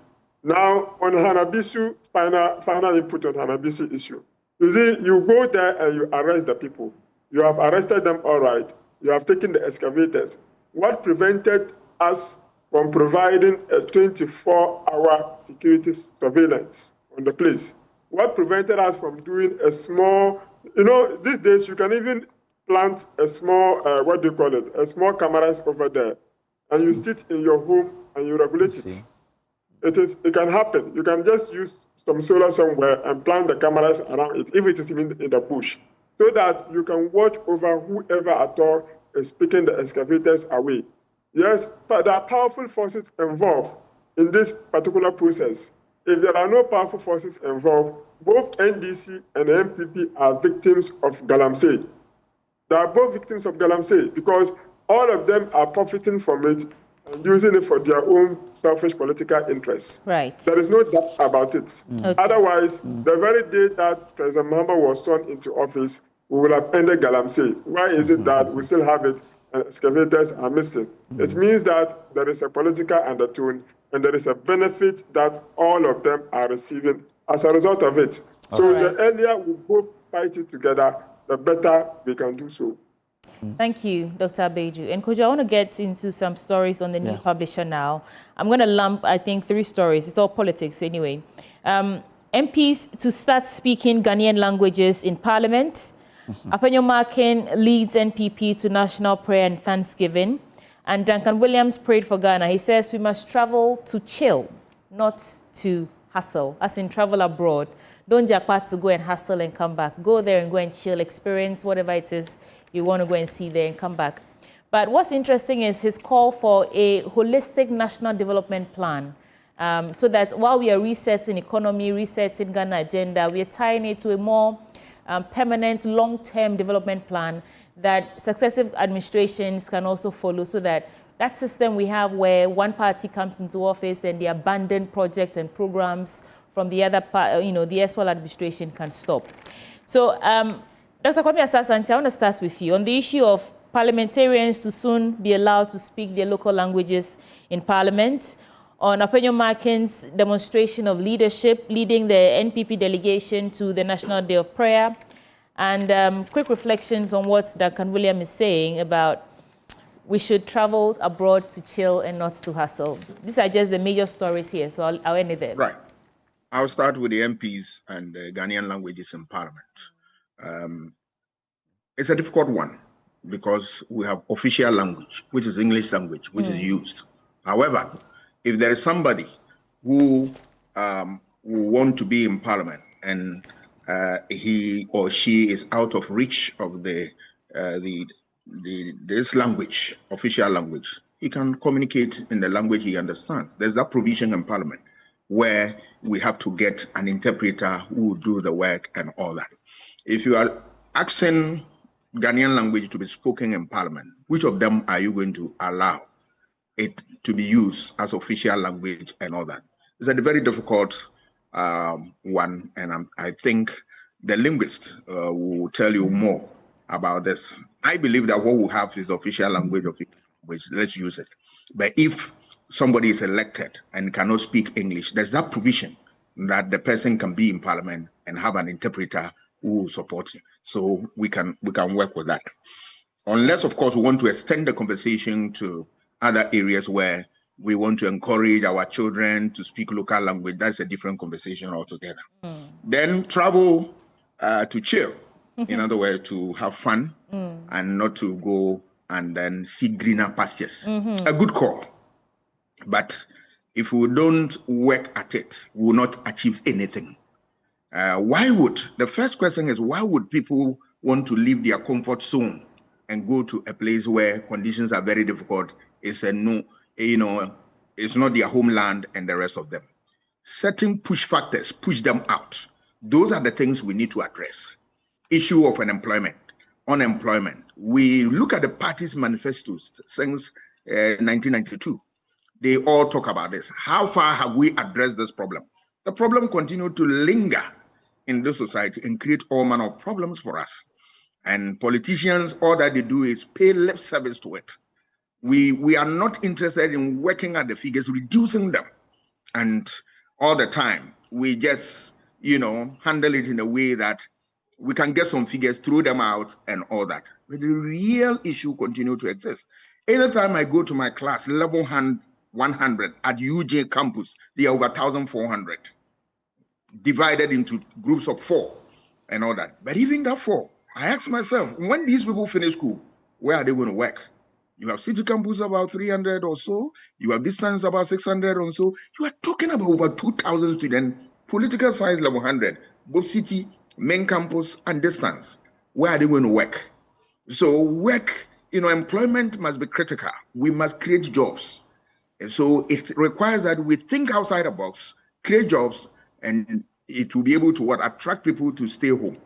Now, on Hanabisu, final input on Hanabisu issue. You see, you go there and you arrest the people. You have arrested them, all right. You have taken the excavators. What prevented us from providing a 24-hour security surveillance on the place? What prevented us from doing a small, these days you can even plant a small, a small cameras over there, and you sit in your home and you regulate it. It can happen. You can just use some solar somewhere and plant the cameras around it, if it is in the bush, so that you can watch over whoever at all is picking the excavators away. Yes, but there are powerful forces involved in this particular process. If there are no powerful forces involved, both NDC and the MPP are victims of Galamsey. They are both victims of Galamsey because all of them are profiting from it and using it for their own selfish political interests. Right. There is no doubt about it. Okay. Otherwise, the very day that President Mahama was sworn into office, we will have ended Galamsey. Why is it that we still have it and excavators are missing? It means that there is a political undertone and there is a benefit that all of them are receiving as a result of it. So the earlier we both fight it together, the better we can do so. Thank you, Dr. Abeju. And Kojo, I want to get into some stories on the new publisher now. I'm going to lump, I think, 3 stories. It's all politics anyway. MPs to start speaking Ghanaian languages in Parliament. Apenyo Markin leads NPP to national prayer and thanksgiving. And Duncan Williams prayed for Ghana. He says we must travel to chill, not to hustle, as in travel abroad. Don't jackpot to go and hustle and come back. Go there and go and chill, experience whatever it is you want to go and see there and come back. But what's interesting is his call for a holistic national development plan, so that while we are resetting economy, resetting Ghana agenda, we are tying it to a more permanent, long-term development plan that successive administrations can also follow, so that that system we have where one party comes into office and the abandoned projects and programs from the other part, the erstwhile administration can stop. So, Dr. Kwame Asasanti, I want to start with you on the issue of parliamentarians to soon be allowed to speak their local languages in Parliament, on Apenyo Markin's demonstration of leadership, leading the NPP delegation to the National Day of Prayer, and quick reflections on what Duncan Williams is saying about we should travel abroad to chill and not to hustle. These are just the major stories here, so I'll end it there. Right. I'll start with the MPs and the Ghanaian languages in Parliament. It's a difficult one because we have official language, which is English language, which is used. However, if there is somebody who want to be in Parliament and he or she is out of reach of this language, official language, he can communicate in the language he understands. There's that provision in Parliament where we have to get an interpreter who will do the work and all that. If you are asking Ghanaian language to be spoken in Parliament, which of them are you going to allow it to be used as official language and all that? It's a very difficult one, and I think the linguist will tell you more about this. I believe that what we have is the official language of English language. Let's use it. But if somebody is elected and cannot speak English, there's that provision that the person can be in Parliament and have an interpreter who will support you. So we can work with that. Unless, of course, we want to extend the conversation to other areas where we want to encourage our children to speak local language. That's a different conversation altogether. Then travel to chill. In other words, to have fun and not to go and then see greener pastures. A good call. But if we don't work at it, we will not achieve anything. The first question is, why would people want to leave their comfort zone and go to a place where conditions are very difficult? It's it's not their homeland and the rest of them. Certain push factors, push them out. Those are the things we need to address. Issue of unemployment. We look at the party's manifestos since 1992. They all talk about this. How far have we addressed this problem? The problem continued to linger in this society and create all manner of problems for us. And politicians, all that they do is pay lip service to it. We are not interested in working at the figures, reducing them. And all the time, we just, handle it in a way that we can get some figures, throw them out and all that. but the real issue continue to exist. Anytime I go to my class, level 100 at UJ campus, they are over 1,400, divided into groups of 4 and all that. But even that 4, I ask myself, when these people finish school, where are they going to work? You have city campus about 300 or so. You have distance about 600 or so. You are talking about over 2,000 students, political science level 100, both city, main campus, and distance. Where are they going to work? So work, employment must be critical. We must create jobs. And so it requires that we think outside the box, create jobs, and it will be able to attract people to stay home.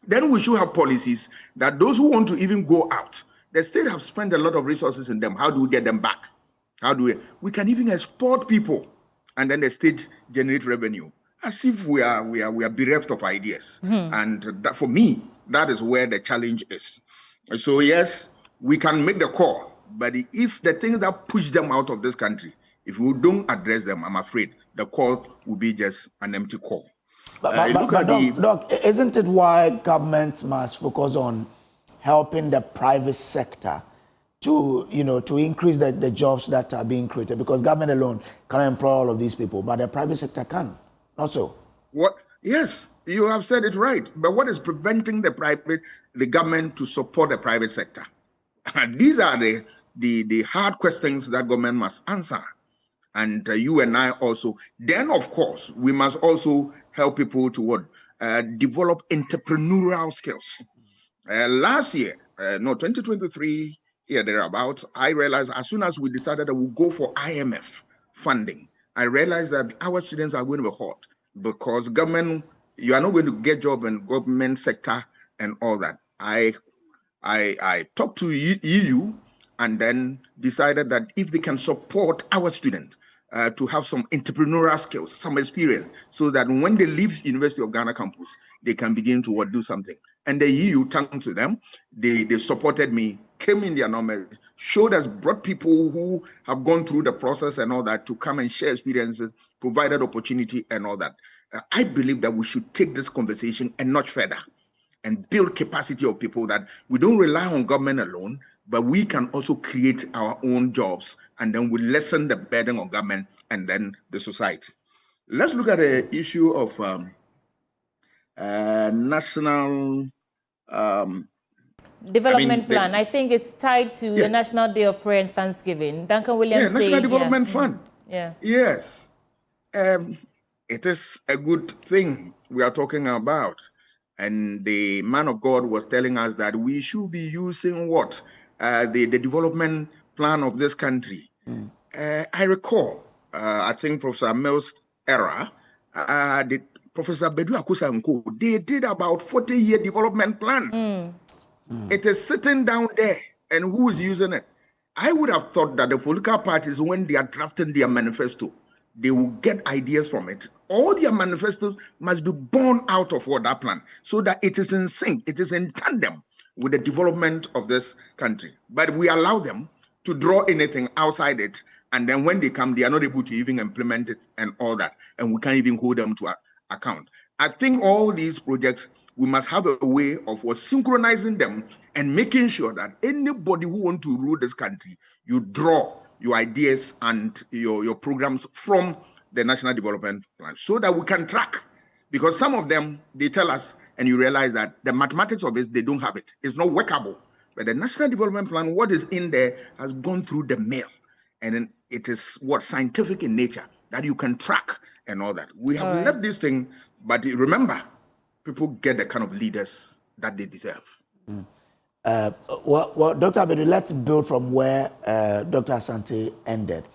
Then we should have policies that those who want to even go out, the state have spent a lot of resources in them. How do we get them back? How do we can even export people, and then the state generate revenue, as if we are bereft of ideas. And that, for me, that is where the challenge is. So yes, we can make the call, but if the things that push them out of this country, if we don't address them, I'm afraid the call will be just an empty call. Doc, isn't it why government must focus on helping the private sector to increase the jobs that are being created? Because government alone cannot employ all of these people, but the private sector can. Not so. Yes, you have said it right. But what is preventing the government to support the private sector? These are the hard questions that government must answer. And you and I also. Then, of course, we must also help people to develop entrepreneurial skills. Last year, 2023, thereabouts, I realized as soon as we decided that we'll go for IMF funding, I realized that our students are going to be hot because government, you are not going to get job in government sector and all that. I talked to EU and then decided that if they can support our students to have some entrepreneurial skills, some experience, so that when they leave University of Ghana campus, they can begin to do something. And the EU, thanks to them, they supported me, came in their numbers, showed us, brought people who have gone through the process and all that to come and share experiences, provided opportunity and all that. I believe that we should take this conversation a notch further and build capacity of people, that we don't rely on government alone, but we can also create our own jobs, and then we lessen the burden on government and then the society. Let's look at the issue of national development plan. I think it's tied to the National Day of Prayer and Thanksgiving. Duncan Williams said, National Development Fund. Yeah. Yes. It is a good thing we are talking about. And the man of God was telling us that we should be using the development plan of this country. I recall, I think Professor Mills' era, Professor Bedu Akusa and Co., they did about 40-year development plan. It is sitting down there, and who is using it? I would have thought that the political parties, when they are drafting their manifesto, they will get ideas from it. All their manifestos must be born out of that plan, so that it is in sync, it is in tandem with the development of this country. But we allow them to draw anything outside it, and then when they come, they are not able to even implement it and all that, and we can't even hold them to account. I think all these projects, we must have a way of synchronizing them and making sure that anybody who wants to rule this country, you draw your ideas and your programs from the National Development Plan, so that we can track. Because some of them, they tell us, and you realize that the mathematics of it, they don't have it. It's not workable. But the National Development Plan, what is in there, has gone through the mail. And then it is scientific in nature, that you can track and all that. We have left this thing, but remember, people get the kind of leaders that they deserve. Well, Dr. Abedu, let's build from where Dr. Asante ended.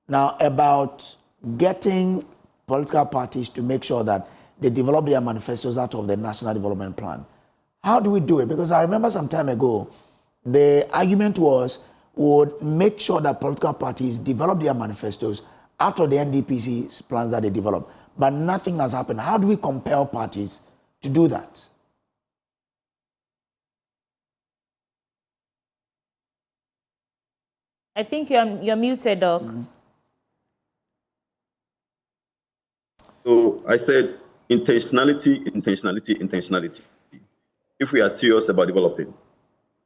Now, about getting political parties to make sure that they develop their manifestos out of the National Development Plan. How do we do it? Because I remember some time ago, the argument was, would make sure that political parties develop their manifestos out of the NDPC's plans that they develop. But nothing has happened. How do we compel parties to do that? I think you're muted, Doc. So I said intentionality, intentionality, intentionality. If we are serious about developing,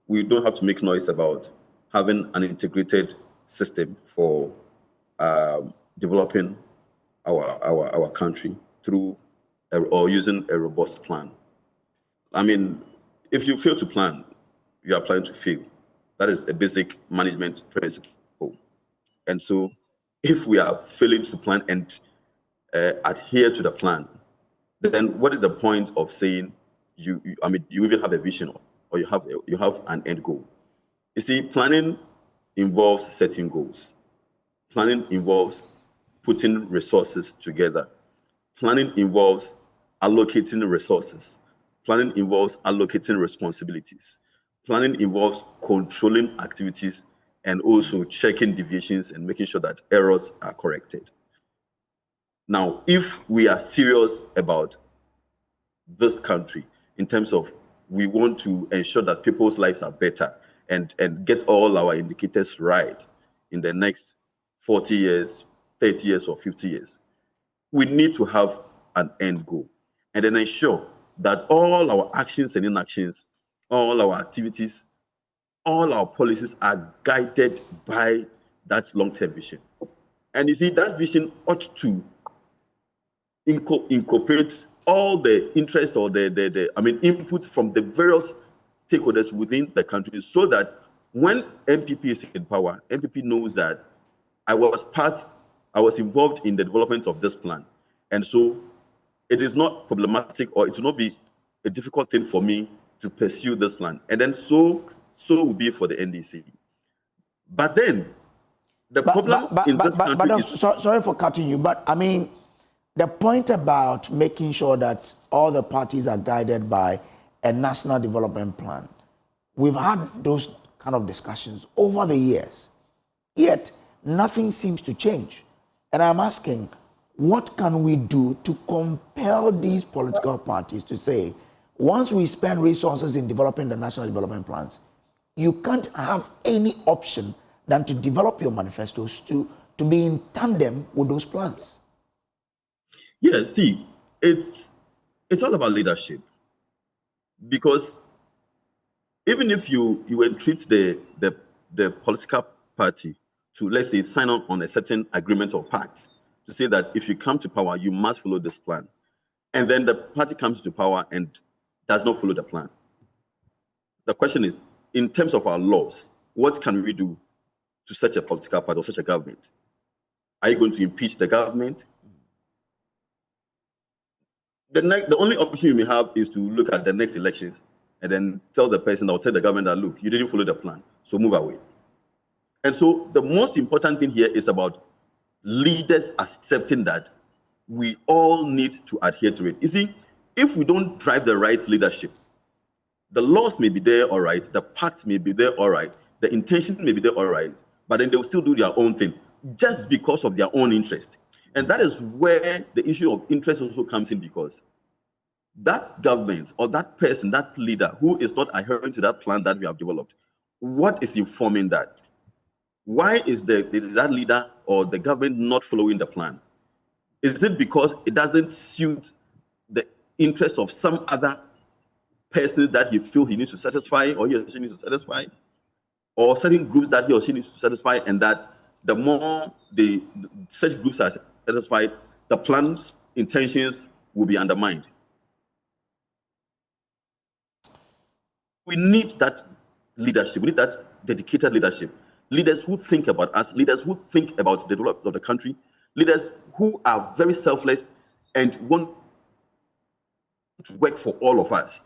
we don't have to make noise about having an integrated system for developing our country through or using a robust plan. I mean, if you fail to plan, you are planning to fail. That is a basic management principle. And so if we are failing to plan and adhere to the plan, then what is the point of saying you even have a vision or you have an end goal? You see, planning involves setting goals. Planning involves putting resources together. Planning involves allocating resources. Planning involves allocating responsibilities. Planning involves controlling activities and also checking deviations and making sure that errors are corrected. Now, if we are serious about this country in terms of we want to ensure that people's lives are better and get all our indicators right in the next 40 years, 30 years, or 50 years, we need to have an end goal and then ensure that all our actions and inactions, all our activities, all our policies are guided by that long-term vision. And you see, that vision ought to incorporate all the interest or the input from the various stakeholders within the country, so that when MPP is in power, MPP knows that I was involved in the development of this plan. And so it is not problematic, or it will not be a difficult thing for me to pursue this plan. And then so will be for the NDC. But then the problem in this country is... Sorry for cutting you, but I mean, the point about making sure that all the parties are guided by a national development plan, we've had those kind of discussions over the years, yet nothing seems to change. And I'm asking, what can we do to compel these political parties to say, once we spend resources in developing the national development plans, you can't have any option than to develop your manifestos to be in tandem with those plans? Yeah, see, it's all about leadership. Because even if you entreat the political party to, let's say, sign on a certain agreement or pact to say that if you come to power, you must follow this plan, and then the party comes to power and does not follow the plan. The question is, in terms of our laws, what can we do to such a political party or such a government? Are you going to impeach the government? The only option you may have is to look at the next elections and then tell the person or tell the government that, look, you didn't follow the plan, so move away. And so the most important thing here is about leaders accepting that we all need to adhere to it. You see, if we don't drive the right leadership, the laws may be there, all right, the pacts may be there, all right, the intention may be there, all right, but then they'll still do their own thing just because of their own interest. And that is where the issue of interest also comes in, because that government or that person, that leader who is not adhering to that plan that we have developed, what is informing that? Why is that leader or the government not following the plan? Is it because it doesn't suit the interest of some other person that he feels he needs to satisfy, or he or she needs to satisfy, or certain groups that he or she needs to satisfy, and that the more such groups are satisfied, the plan's intentions will be undermined? We need that leadership. We need that dedicated leadership. Leaders who think about us, leaders who think about the development of the country, leaders who are very selfless and want to work for all of us.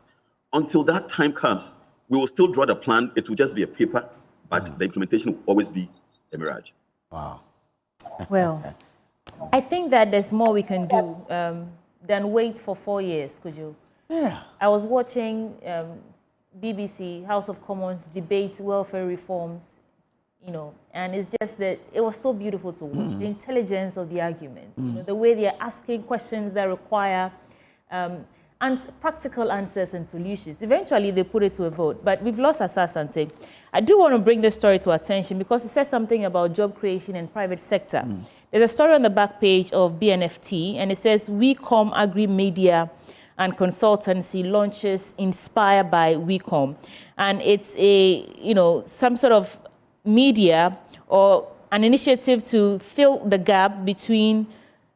Until that time comes, we will still draw the plan. It will just be a paper, but the implementation will always be a mirage. Wow. Well, I think that there's more we can do than wait for 4 years, could you? Yeah. I was watching BBC, House of Commons debates welfare reforms, you know, and it's just that it was so beautiful to watch, the intelligence of the argument, you know, the way they're asking questions that require practical answers and solutions. Eventually, they put it to a vote, but we've lost Asa Asante. I do want to bring this story to attention because it says something about job creation in private sector. There's a story on the back page of BNFT, and it says, We Com Agri Media and Consultancy launches Inspire by WeCom. And it's some sort of media or an initiative to fill the gap between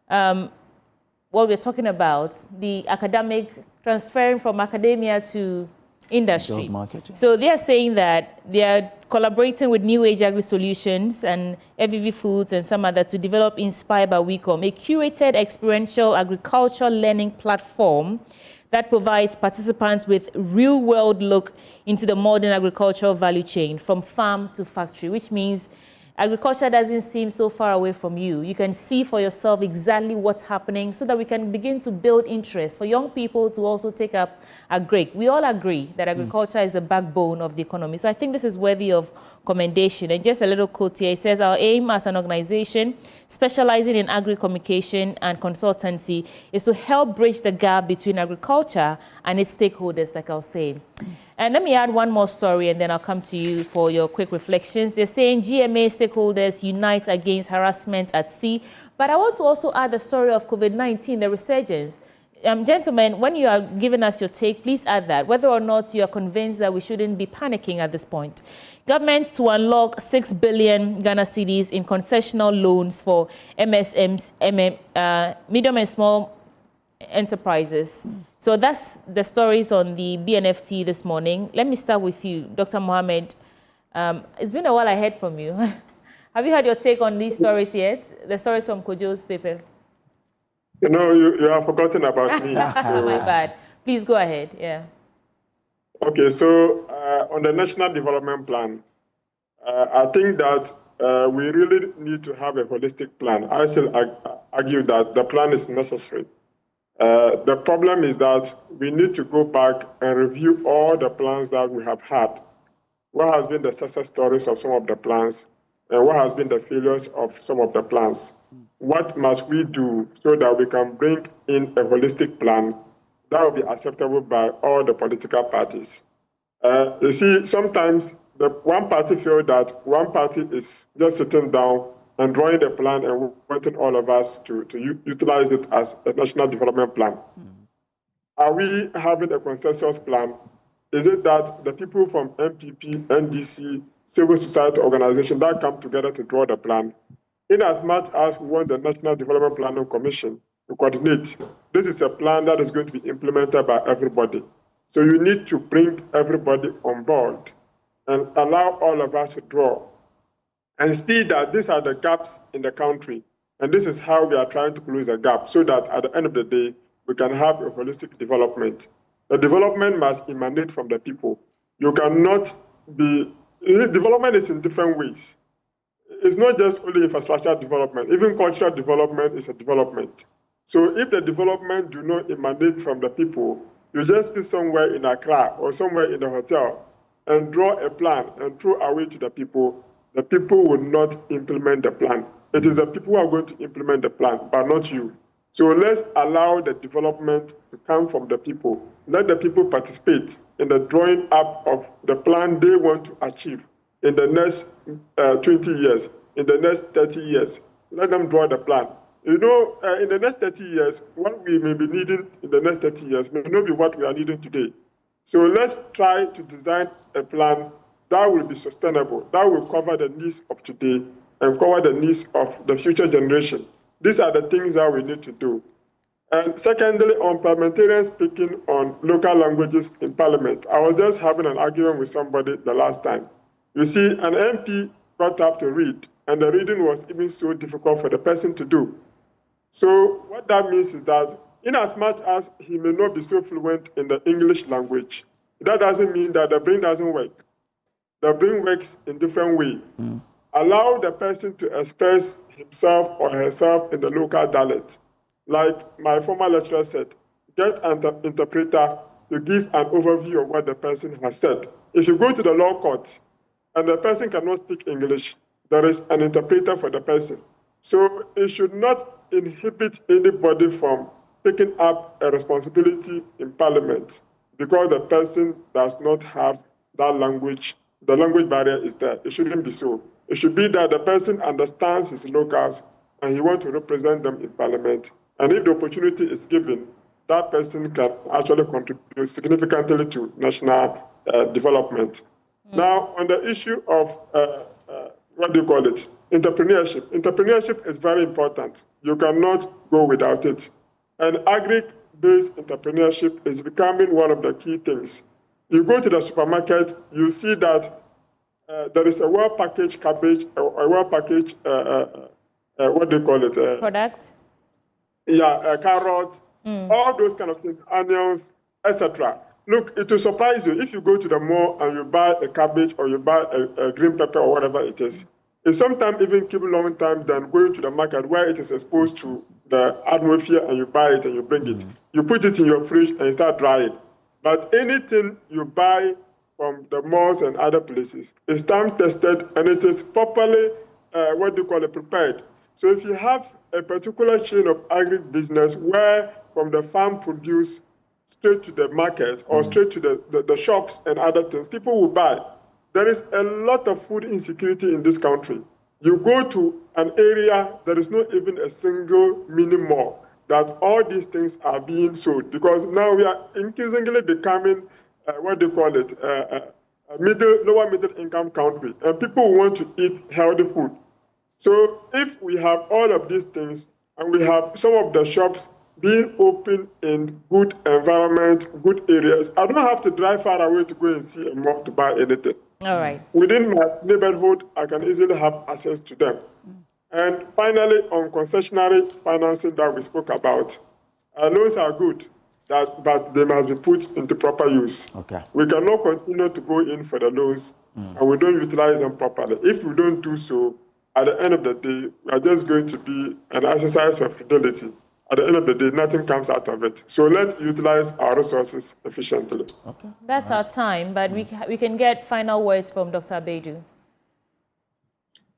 what we're talking about, the academic, transferring from academia to industry. So they are saying that they are collaborating with New Age Agri Solutions and FVV Foods and some other to develop Inspire by WeCom, a curated experiential agriculture learning platform that provides participants with real-world look into the modern agricultural value chain from farm to factory, which means agriculture doesn't seem so far away from you. You can see for yourself exactly what's happening so that we can begin to build interest for young people to also take up agri. We all agree that agriculture is the backbone of the economy. So I think this is worthy of commendation. And just a little quote here, it says, our aim as an organization specializing in agri-communication and consultancy is to help bridge the gap between agriculture and its stakeholders, like I was saying. And let me add one more story, and then I'll come to you for your quick reflections. They're saying GMA stakeholders unite against harassment at sea. But I want to also add the story of COVID-19, the resurgence. Gentlemen, when you are giving us your take, please add that, whether or not you are convinced that we shouldn't be panicking at this point. Government to unlock 6 billion Ghana cedis in concessional loans for MSMs, medium and small enterprises. So that's the stories on the BNFT this morning. Let me start with you, Dr. Mohammed. It's been a while I heard from you. Have you had your take on these stories yet? The stories from Kojo's paper? You know, you have forgotten about me. So. My bad. Please go ahead. Yeah. Okay, so on the National Development Plan, I think that we really need to have a holistic plan. I still argue that the plan is necessary. The problem is that we need to go back and review all the plans that we have had. What has been the success stories of some of the plans, and what has been the failures of some of the plans? What must we do so that we can bring in a holistic plan that will be acceptable by all the political parties? You see, sometimes the one party feels that one party is just sitting down and drawing the plan and wanting all of us to utilize it as a national development plan. Are we having a consensus plan? Is it that the people from MPP, NDC, civil society organizations that come together to draw the plan, in as much as we want the National Development Planning Commission to coordinate, this is a plan that is going to be implemented by everybody. So you need to bring everybody on board and allow all of us to draw and see that these are the gaps in the country. And this is how we are trying to close the gap so that at the end of the day, we can have a holistic development. The development must emanate from the people. You cannot be, development is in different ways. It's not just only infrastructure development, even cultural development is a development. So if the development do not emanate from the people, you just sit somewhere in Accra or somewhere in a hotel and draw a plan and throw away to the people will not implement the plan. It is the people who are going to implement the plan, but not you. So let's allow the development to come from the people. Let the people participate in the drawing up of the plan they want to achieve in the next 20 years, in the next 30 years. Let them draw the plan. You know, in the next 30 years, what we may be needing in the next 30 years may not be what we are needing today. So let's try to design a plan that will be sustainable, that will cover the needs of today and cover the needs of the future generation. These are the things that we need to do. And secondly, on parliamentarians speaking on local languages in parliament, I was just having an argument with somebody the last time. You see, an MP got up to read, and the reading was even so difficult for the person to do. So what that means is that in as much as he may not be so fluent in the English language, that doesn't mean that the brain doesn't work. The brain works in different ways. Allow the person to express himself or herself in the local dialect. Like my former lecturer said, get an interpreter to give an overview of what the person has said. If you go to the law court and the person cannot speak English, there is an interpreter for the person. So it should not inhibit anybody from taking up a responsibility in parliament because the person does not have that language. The language barrier is there. It shouldn't be so. It should be that the person understands his locals and he wants to represent them in parliament. And if the opportunity is given, that person can actually contribute significantly to national development. Now, on the issue of, what do you call it, entrepreneurship. Entrepreneurship is very important. You cannot go without it. And agri-based entrepreneurship is becoming one of the key things. You go to the supermarket, you see that there is a well-packaged cabbage, a well-packaged, what do you call it? Product? Yeah, carrots, all those kind of things, onions, etc. Look, it will surprise you if you go to the mall and you buy a cabbage or you buy a green pepper or whatever it is. It sometimes even keep a long time than going to the market where it is exposed to the atmosphere and you buy it and you bring it. You put it in your fridge and you start drying. But anything you buy from the malls and other places is time tested and it is properly, prepared. So if you have a particular chain of agribusiness where from the farm produce straight to the market or straight to the shops and other things, people will buy. There is a lot of food insecurity in this country. You go to an area, there is not even a single mini mall that all these things are being sold because now we are increasingly becoming, a lower middle income country and people want to eat healthy food. So if we have all of these things and we have some of the shops being open in good environment, good areas, I don't have to drive far away to go and see a mall to buy anything. All right. Within my neighborhood, I can easily have access to them. And finally, on concessionary financing that we spoke about, loans are good, but they must be put into proper use. Okay. We cannot continue to go in for the loans and we don't utilize them properly. If we don't do so, at the end of the day, we are just going to be an exercise of fidelity. At the end of the day, nothing comes out of it. So let's utilize our resources efficiently. Okay. That's our time, but we can get final words from Dr. Abedu.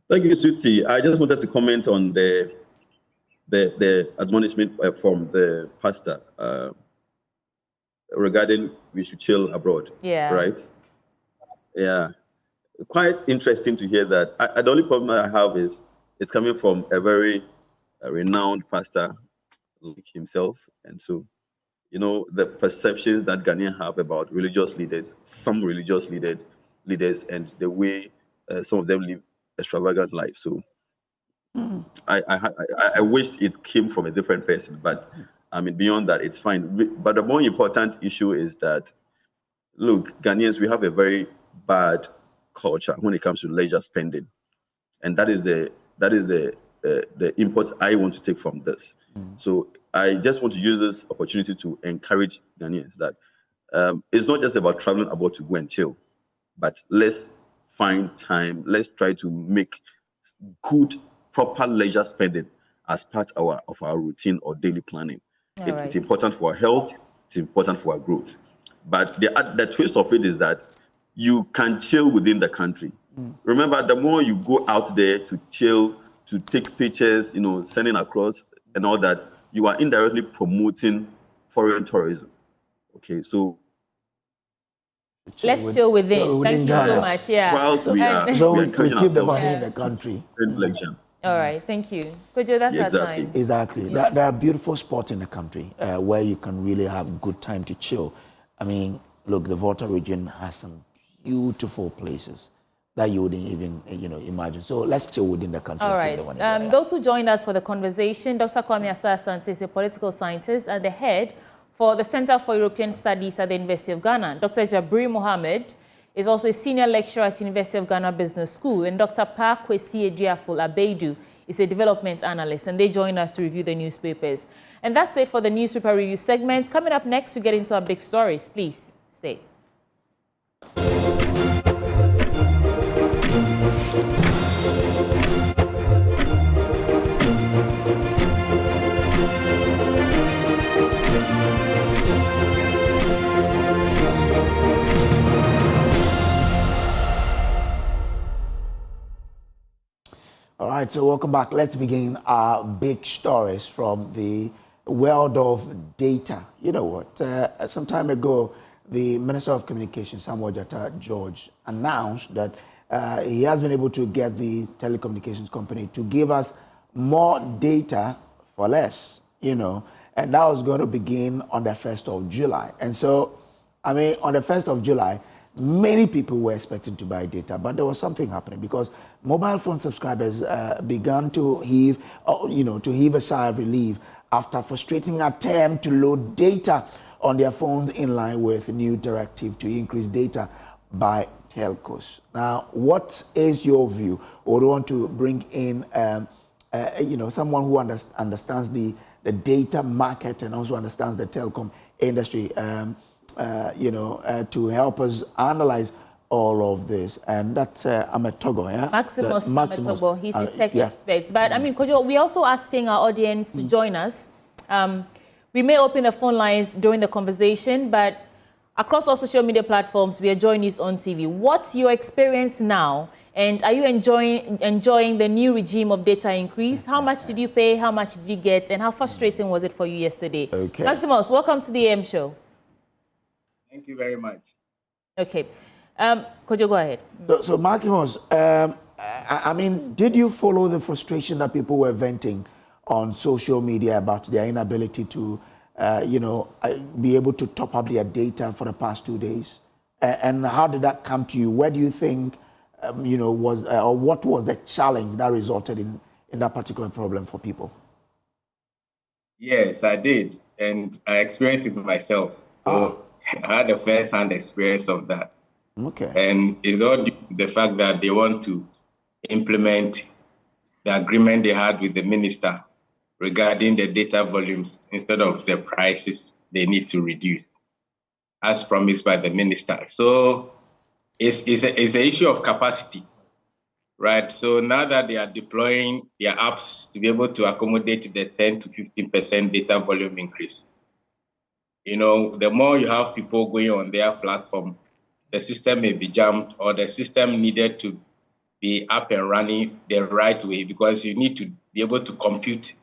Thank you, Suti. I just wanted to comment on the admonishment from the pastor regarding we should chill abroad. Yeah. Right? Yeah. Quite interesting to hear that. The only problem I have is it's coming from a very renowned pastor like himself. And so, you know, the perceptions that Ghanaians have about religious leaders, some religious leaders, and the way some of them live extravagant life. So I wished it came from a different person, but I mean, beyond that, it's fine. But the more important issue is that, look, Ghanaians, we have a very bad culture when it comes to leisure spending. And that is the inputs I want to take from this. So I just want to use this opportunity to encourage Ghanaians that it's not just about traveling abroad to go and chill, but let's find time. Let's try to make good, proper leisure spending as part of our routine or daily planning. It's important for our health. It's important for our growth. But the twist of it is that you can chill within the country. Remember, the more you go out there to chill, to take pictures, you know, sending across and all that, you are indirectly promoting foreign tourism. Okay, so let's chill within. Thank you so much. Yeah. Whilst we are encouraging keep the ourselves money in the country. All right, thank you. Kojo, that's our time. Exactly. There are beautiful spots in the country where you can really have good time to chill. I mean, look, the Volta region has some beautiful places that you wouldn't even, imagine. So let's chill within the country. All right. Those who joined us for the conversation, Dr. Kwame Asante is a political scientist and the head for the Center for European Studies at the University of Ghana. Dr. Jabri Mohammed is also a senior lecturer at University of Ghana Business School. And Dr. Pa Kwesi Ediaful Abedu is a development analyst, and they join us to review the newspapers. And that's it for the newspaper review segment. Coming up next, we get into our big stories. Please stay. All right, so welcome back. Let's begin our big stories from the world of data. You know what? Some time ago, the Minister of Communications, Samuel Jatta George, announced that he has been able to get the telecommunications company to give us more data for less, and that was going to begin on the 1st of July. And so, I mean, on the 1st of July, many people were expecting to buy data, but there was something happening because mobile phone subscribers began to heave a sigh of relief after frustrating attempt to load data on their phones in line with new directive to increase data by telcos. Now, what is your view? Or do you want to bring in, someone who understands the data market and also understands the telecom industry, to help us analyze all of this? And that's Ametogo, yeah? Maximus Ametogo, he's the tech expert. But I mean, Kojo, we're also asking our audience to join us. We may open the phone lines during the conversation, but across all social media platforms, we are Joy News on TV. What's your experience now? And are you enjoying the new regime of data increase? How much did you pay? How much did you get? And how frustrating was it for you yesterday? Okay. Maximus, welcome to the AM show. Thank you very much. Okay. Kojo, go ahead. So Maximus, I mean, did you follow the frustration that people were venting on social media about their inability to, be able to top up their data for the past 2 days? And how did that come to you? Where do you think, what was the challenge that resulted in that particular problem for people? Yes, I did. And I experienced it myself. So I had a first-hand experience of that. Okay. And it's all due to the fact that they want to implement the agreement they had with the minister regarding the data volumes instead of the prices they need to reduce, as promised by the minister. So it's an issue of capacity, right? So now that they are deploying their apps to be able to accommodate the 10 to 15% data volume increase, the more you have people going on their platform, the system may be jammed, or the system needed to be up and running the right way, because you need to be able to compute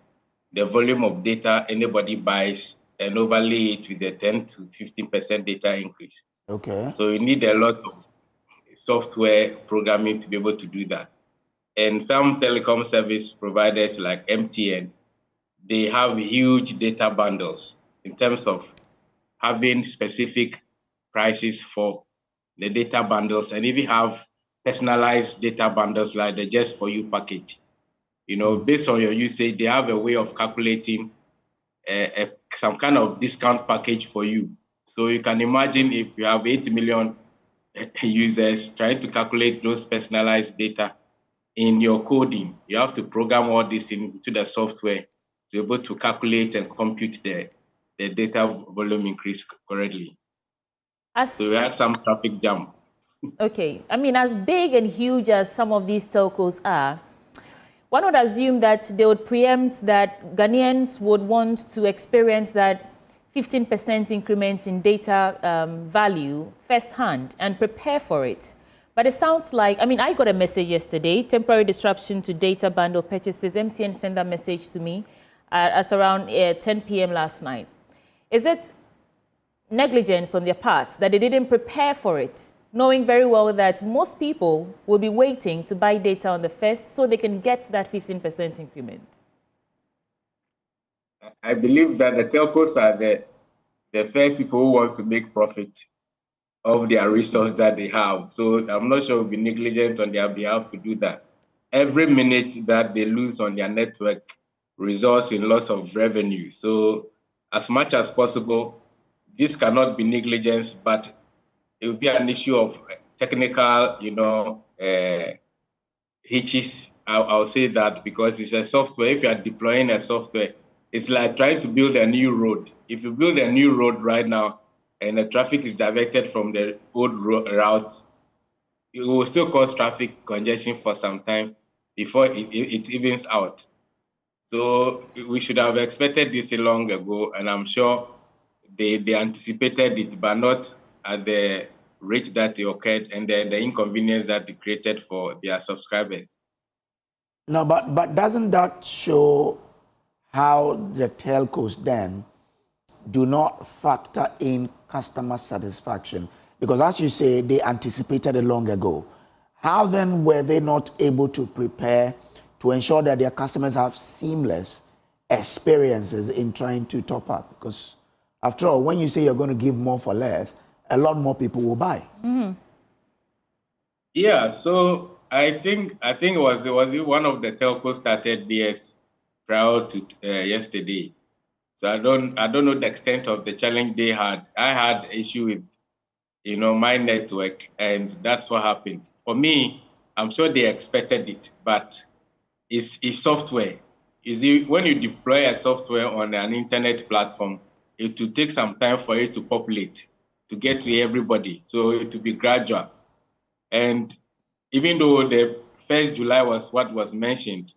the volume of data anybody buys and overlay it with the 10 to 15% data increase. Okay. So you need a lot of software programming to be able to do that. And some telecom service providers like MTN, they have huge data bundles in terms of having specific prices for the data bundles, and even have personalized data bundles like the Just For You package. Based on your usage, they have a way of calculating some kind of discount package for you. So you can imagine if you have 8 million users trying to calculate those personalized data in your coding, you have to program all this into the software to be able to calculate and compute the data volume increase correctly. So we had some traffic jam. Okay. I mean, as big and huge as some of these telcos are, one would assume that they would preempt that Ghanaians would want to experience that 15% increment in data value firsthand and prepare for it. But it sounds like, I got a message yesterday, temporary disruption to data bundle purchases. MTN sent that message to me at around 10 p.m. last night. Is it negligence on their part that they didn't prepare for it, knowing very well that most people will be waiting to buy data on the 1st so they can get that 15% increment? I believe that the telcos are the first people who want to make profit of their resource that they have. So I'm not sure it will be negligent on their behalf to do that. Every minute that they lose on their network results in loss of revenue. So as much as possible, this cannot be negligence, but it will be an issue of technical, hitches. I'll say that because it's a software. If you are deploying a software, it's like trying to build a new road. If you build a new road right now and the traffic is diverted from the old route, it will still cause traffic congestion for some time before it evens out. So we should have expected this long ago, and I'm sure they anticipated it, but not at the rate that it occurred and the inconvenience that it created for their subscribers. No, but doesn't that show how the telcos then do not factor in customer satisfaction? Because as you say, they anticipated it long ago. How then were they not able to prepare to ensure that their customers have seamless experiences in trying to top up? Because after all, when you say you're going to give more for less, a lot more people will buy. Mm-hmm. Yeah, so I think it was one of the telcos started this prior to yesterday. So I don't know the extent of the challenge they had. I had issue with my network, and that's what happened. For me, I'm sure they expected it, but it's software. When you deploy a software on an internet platform, it will take some time for it to populate, to get to everybody. So it will be gradual. And even though the 1st July was what was mentioned,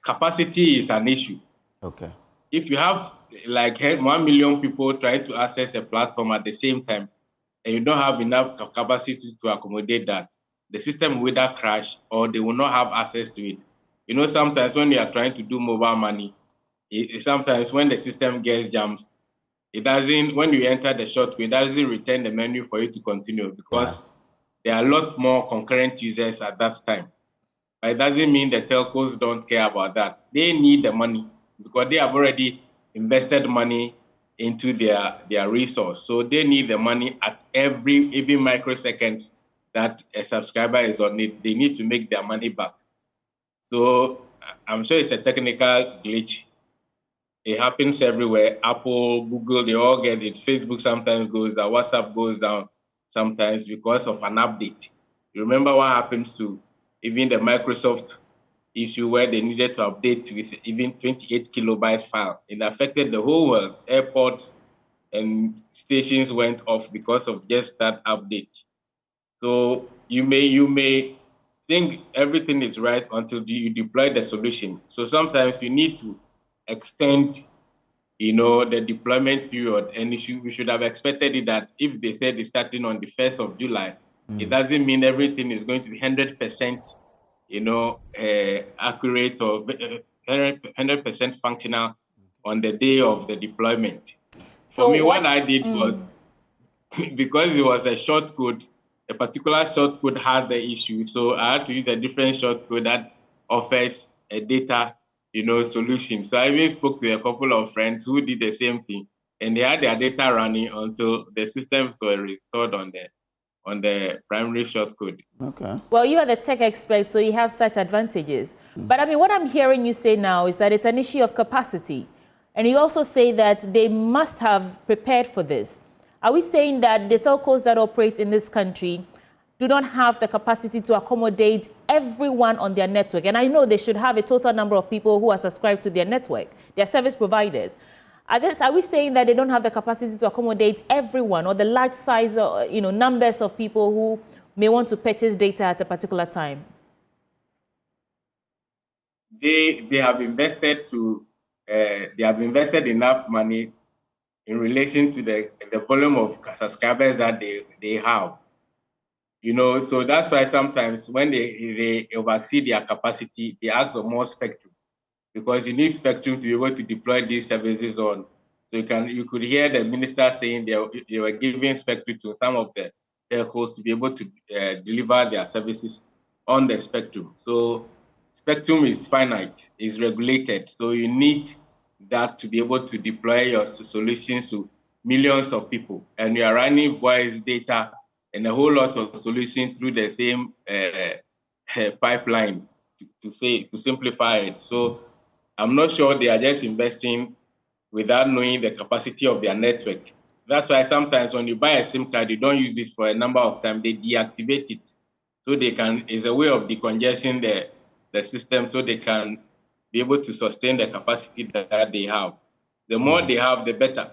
capacity is an issue. Okay. If you have like 1 million people trying to access a platform at the same time, and you don't have enough capacity to accommodate that, the system will either crash or they will not have access to it. Sometimes when you are trying to do mobile money, sometimes when the system gets jammed, it doesn't, when you enter the shortcut, it doesn't return the menu for you to continue because there are a lot more concurrent users at that time. But it doesn't mean the telcos don't care about that. They need the money because they have already invested money into their resource. So they need the money at even microseconds that a subscriber is on it. They need to make their money back. So I'm sure it's a technical glitch. It happens everywhere. Apple, Google, they all get it. Facebook sometimes goes down. WhatsApp goes down sometimes because of an update. You remember what happened to even the Microsoft issue where they needed to update with even 28 kilobyte file. It affected the whole world. Airports and stations went off because of just that update. So you may think everything is right until you deploy the solution. So sometimes you need to extend the deployment period, and we should have expected it that if they said it's starting on the 1st of July, it doesn't mean everything is going to be 100%, accurate or 100% functional on the day of the deployment. So for me, what I did was, because it was a short code, a particular short code had the issue, so I had to use a different short code that offers a data solution. So I even spoke to a couple of friends who did the same thing, and they had their data running until the systems were restored on the primary shortcode. Okay. Well, you are the tech expert, so you have such advantages. But I mean, what I'm hearing you say now is that it's an issue of capacity. And you also say that they must have prepared for this. Are we saying that the telcos that operate in this country do not have the capacity to accommodate everyone on their network? And I know they should have a total number of people who are subscribed to their network, their service providers. Are we saying that they don't have the capacity to accommodate everyone or the large size, numbers of people who may want to purchase data at a particular time? They have invested enough money in relation to the volume of subscribers that they have. So that's why sometimes when they oversee their capacity, they ask for more spectrum, because you need spectrum to be able to deploy these services on. So you could hear the minister saying they were giving spectrum to some of the telcos to be able to deliver their services on the spectrum. So spectrum is finite, is regulated. So you need that to be able to deploy your solutions to millions of people. And you are running voice, data, and a whole lot of solutions through the same pipeline to simplify it. So I'm not sure they are just investing without knowing the capacity of their network. That's why sometimes when you buy a SIM card, you don't use it for a number of times, they deactivate it. So it's a way of decongesting the system so they can be able to sustain the capacity that they have. The more they have, the better.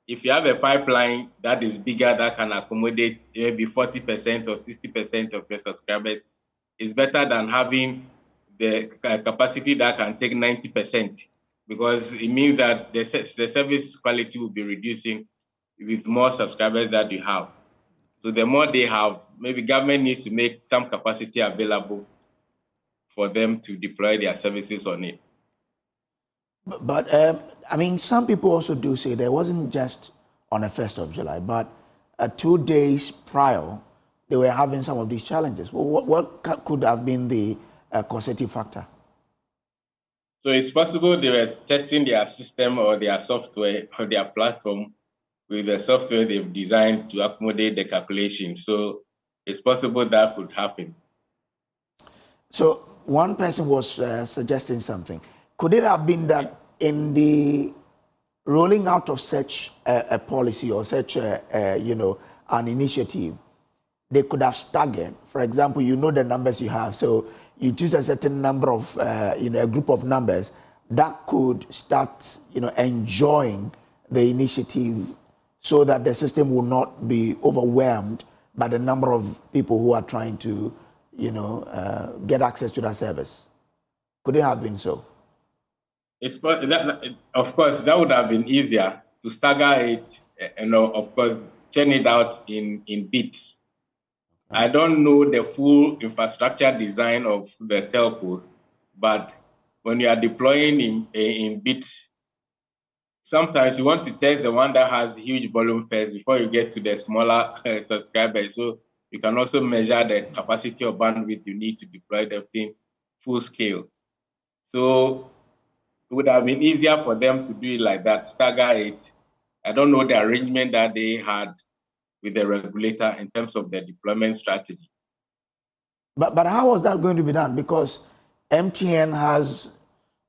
If you have a pipeline that is bigger, that can accommodate maybe 40% or 60% of your subscribers, it's better than having the capacity that can take 90%, because it means that the service quality will be reducing with more subscribers that you have. So the more they have, maybe government needs to make some capacity available for them to deploy their services on it. But I mean, some people also do say there wasn't just on the 1st of July, but 2 days prior, they were having some of these challenges. Well, what could have been the causative factor? So it's possible they were testing their system or their software or their platform with the software they've designed to accommodate the calculation. So it's possible that could happen. So one person was suggesting something. Could it have been that in the rolling out of such a policy or such an initiative, they could have staggered? For example, you know the numbers you have, so you choose a certain number of, a group of numbers that could start, enjoying the initiative, so that the system will not be overwhelmed by the number of people who are trying to, get access to that service. Could it have been so? Of course, that would have been easier to stagger it, of course, churn it out in bits. I don't know the full infrastructure design of the telcos, but when you are deploying in bits, sometimes you want to test the one that has huge volume first before you get to the smaller subscribers. So you can also measure the capacity or bandwidth you need to deploy the thing full scale. So it would have been easier for them to do it like that, stagger it. I don't know the arrangement that they had with the regulator in terms of the deployment strategy. But how was that going to be done? Because MTN has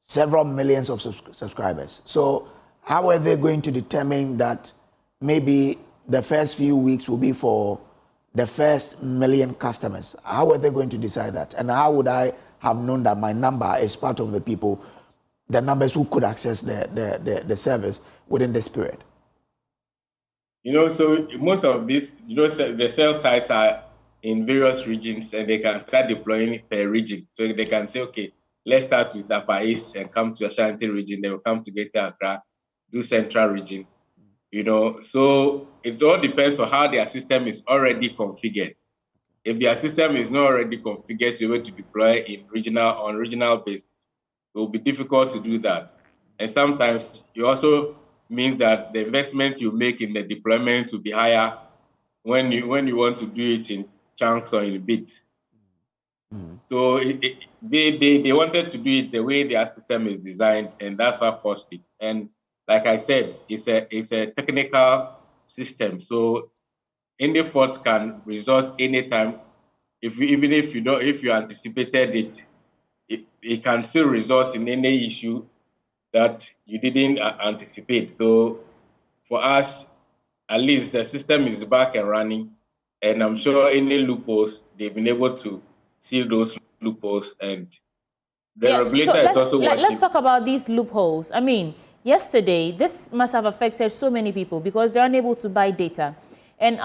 several millions of subscribers. So how are they going to determine that maybe the first few weeks will be for the first million customers? How are they going to decide that? And how would I have known that my number is part of the people, the numbers who could access the service within this period? So most of these, the cell sites are in various regions, and they can start deploying per region. So they can say, okay, let's start with Upper East and come to Ashanti region. They will come to Greater Accra, do Central region. So it all depends on how their system is already configured. If their system is not already configured to be able to deploy on regional basis, it will be difficult to do that. And sometimes it also means that the investment you make in the deployment will be higher when you want to do it in chunks or in bits. So they wanted to do it the way their system is designed, and that's what caused it. And like I said, it's a technical system. So any fault can result anytime. If you anticipated it can still result in any issue that you didn't anticipate. So for us, at least the system is back and running, and I'm sure any loopholes, they've been able to seal those loopholes, and the regulator is also watching. Let's talk about these loopholes. I mean, yesterday, this must have affected so many people because they're unable to buy data. And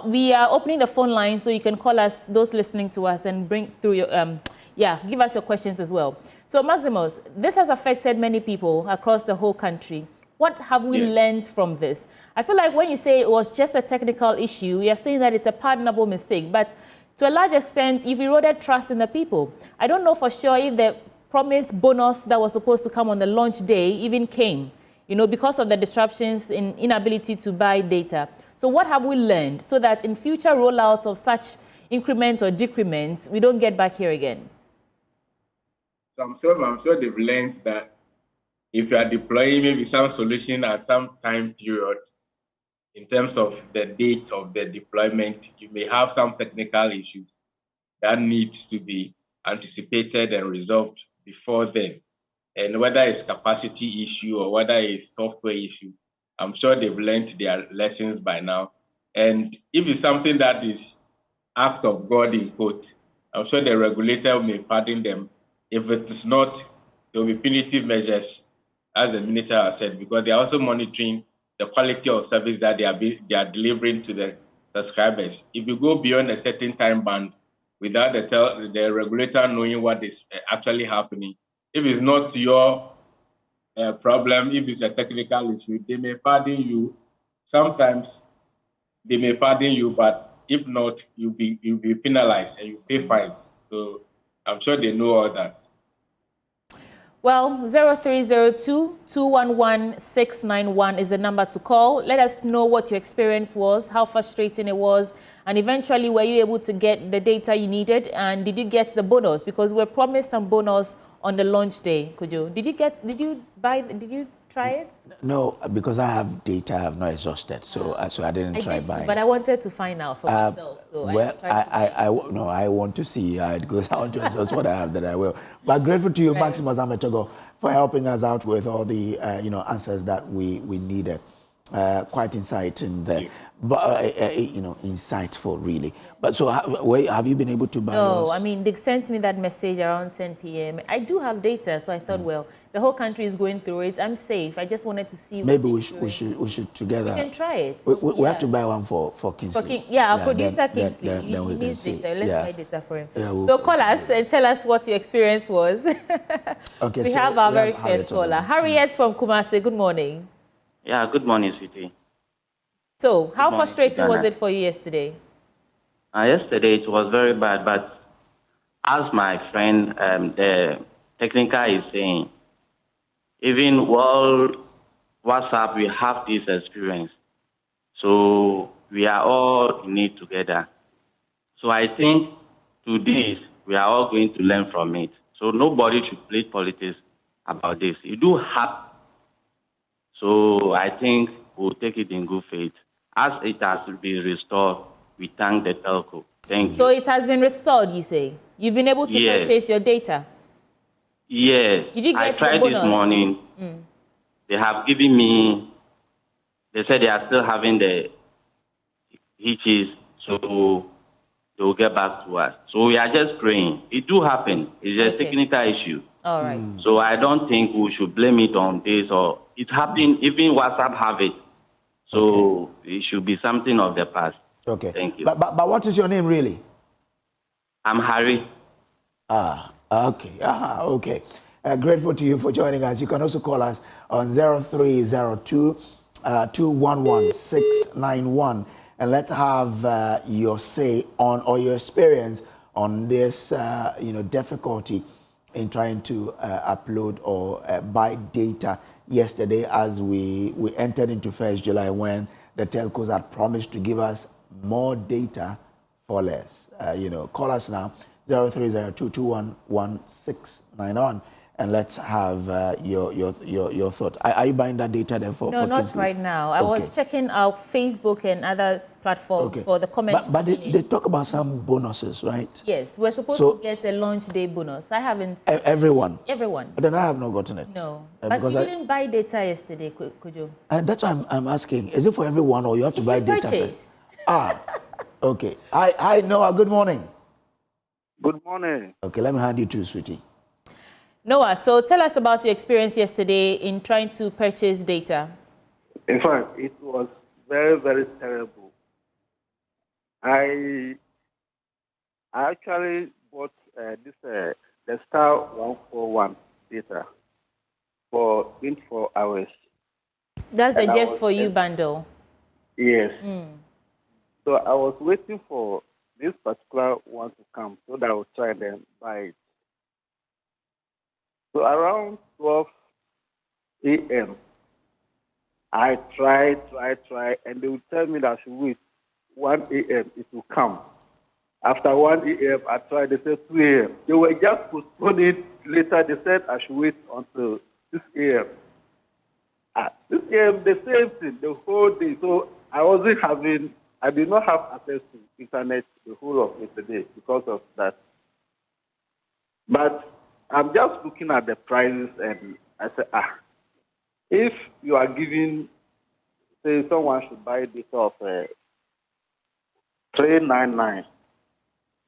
we are opening the phone line so you can call us, those listening to us, and bring through your, give us your questions as well. So Maximus, this has affected many people across the whole country. What have we learned from this? I feel like when you say it was just a technical issue, you're saying that it's a pardonable mistake, but to a large extent, you've eroded trust in the people. I don't know for sure if the promised bonus that was supposed to come on the launch day even came, because of the disruptions in inability to buy data. So what have we learned so that in future rollouts of such increments or decrements, we don't get back here again? So I'm sure they've learned that if you are deploying maybe some solution at some time period, in terms of the date of the deployment, you may have some technical issues that needs to be anticipated and resolved before then. And whether it's capacity issue or whether it's software issue, I'm sure they've learned their lessons by now. And if it's something that is act of God in quote, I'm sure the regulator may pardon them. If it is not, there will be punitive measures, as the minister has said, because they are also monitoring the quality of service that they are delivering to the subscribers. If you go beyond a certain time band without the regulator knowing what is actually happening, if it's not your problem, if it's a technical issue, they may pardon you. Sometimes they may pardon you, but if not, you'll be penalized and you pay fines. So I'm sure they know all that. Well, 0302-211-691 is the number to call. Let us know what your experience was, how frustrating it was, and eventually were you able to get the data you needed, and did you get the bonus? Because we're promised some bonus on the launch day, Kojo. Did you try it? No, because I have data I have not exhausted, so I didn't try buying. But I wanted to find out for myself. So I want to see how it goes. I want to exhaust what I have, that I will. But grateful to you, Maximus Ametogo, for helping us out with all the answers that we needed. Quite insightful there, but insightful really. But so, have you been able to buy? No, yours? I mean they sent me that message around 10 p.m. I do have data, so I thought, well, the whole country is going through it. I'm safe. I just wanted to see. Maybe we should together. We can try it. We have to buy one for Kingsley. Our producer Kingsley. He needs data. Let's buy data for him. So call us and tell us what your experience was. Okay. We have our very first caller, Harriet from Kumasi. Good morning. Yeah, good morning, sweetie. So, how frustrating was it for you yesterday? Yesterday it was very bad, but as my friend, the technical is saying, even while WhatsApp, we have this experience. So, we are all in it together. So, I think to this, we are all going to learn from it. So, nobody should play politics about this. You do have. So I think we'll take it in good faith. As it has been restored, we thank the telco. Thank you. So it has been restored, you say? You've been able to purchase your data? Yes. Did you get I tried the bonus? this morning. They have given me, they said they are still having the hitches, so they will get back to us. So we are just praying. It do happen. It's a technical issue. All right. So I don't think we should blame it on this, or it happened, even WhatsApp have it. So it should be something of the past. Okay. Thank you. But what is your name really? I'm Harry. Okay. Okay. Grateful to you for joining us. You can also call us on 0302-211-691, and let's have your say on, or your experience on this difficulty in trying to upload or buy data yesterday, as we entered into 1st July, when the telcos had promised to give us more data for less. Call us now, 0302-211-691, and let's have your thought. Are you buying that data then for not Kingsley? right now. I was checking out Facebook and other platforms for the comments. But they talk about some bonuses, right? Yes, we're supposed to get a launch day bonus. I haven't. Everyone? Everyone. But then I have not gotten it. No. But you didn't buy data yesterday, Kojo. And that's why I'm asking. Is it for everyone, or you have to buy data first? Okay. Hi, Noah. Good morning. Good morning. Okay, let me hand you to sweetie. Noah, so tell us about your experience yesterday in trying to purchase data. In fact, it was very, very terrible. I actually bought the Star 141 data for 24 hours. That's the Just For You bundle? Yes. So I was waiting for this particular one to come so that I would try and buy it. So around 12 a.m., I tried, and they would tell me that I should wait. 1 a.m., it will come. After 1 a.m., I tried, they said 2 a.m. They were just postponing it later. They said I should wait until 6 a.m. 6 a.m., the same thing, the whole day. So I did not have access to internet the whole of yesterday because of that. But I'm just looking at the prices, and I said, if you are giving, say, someone should buy this of 399,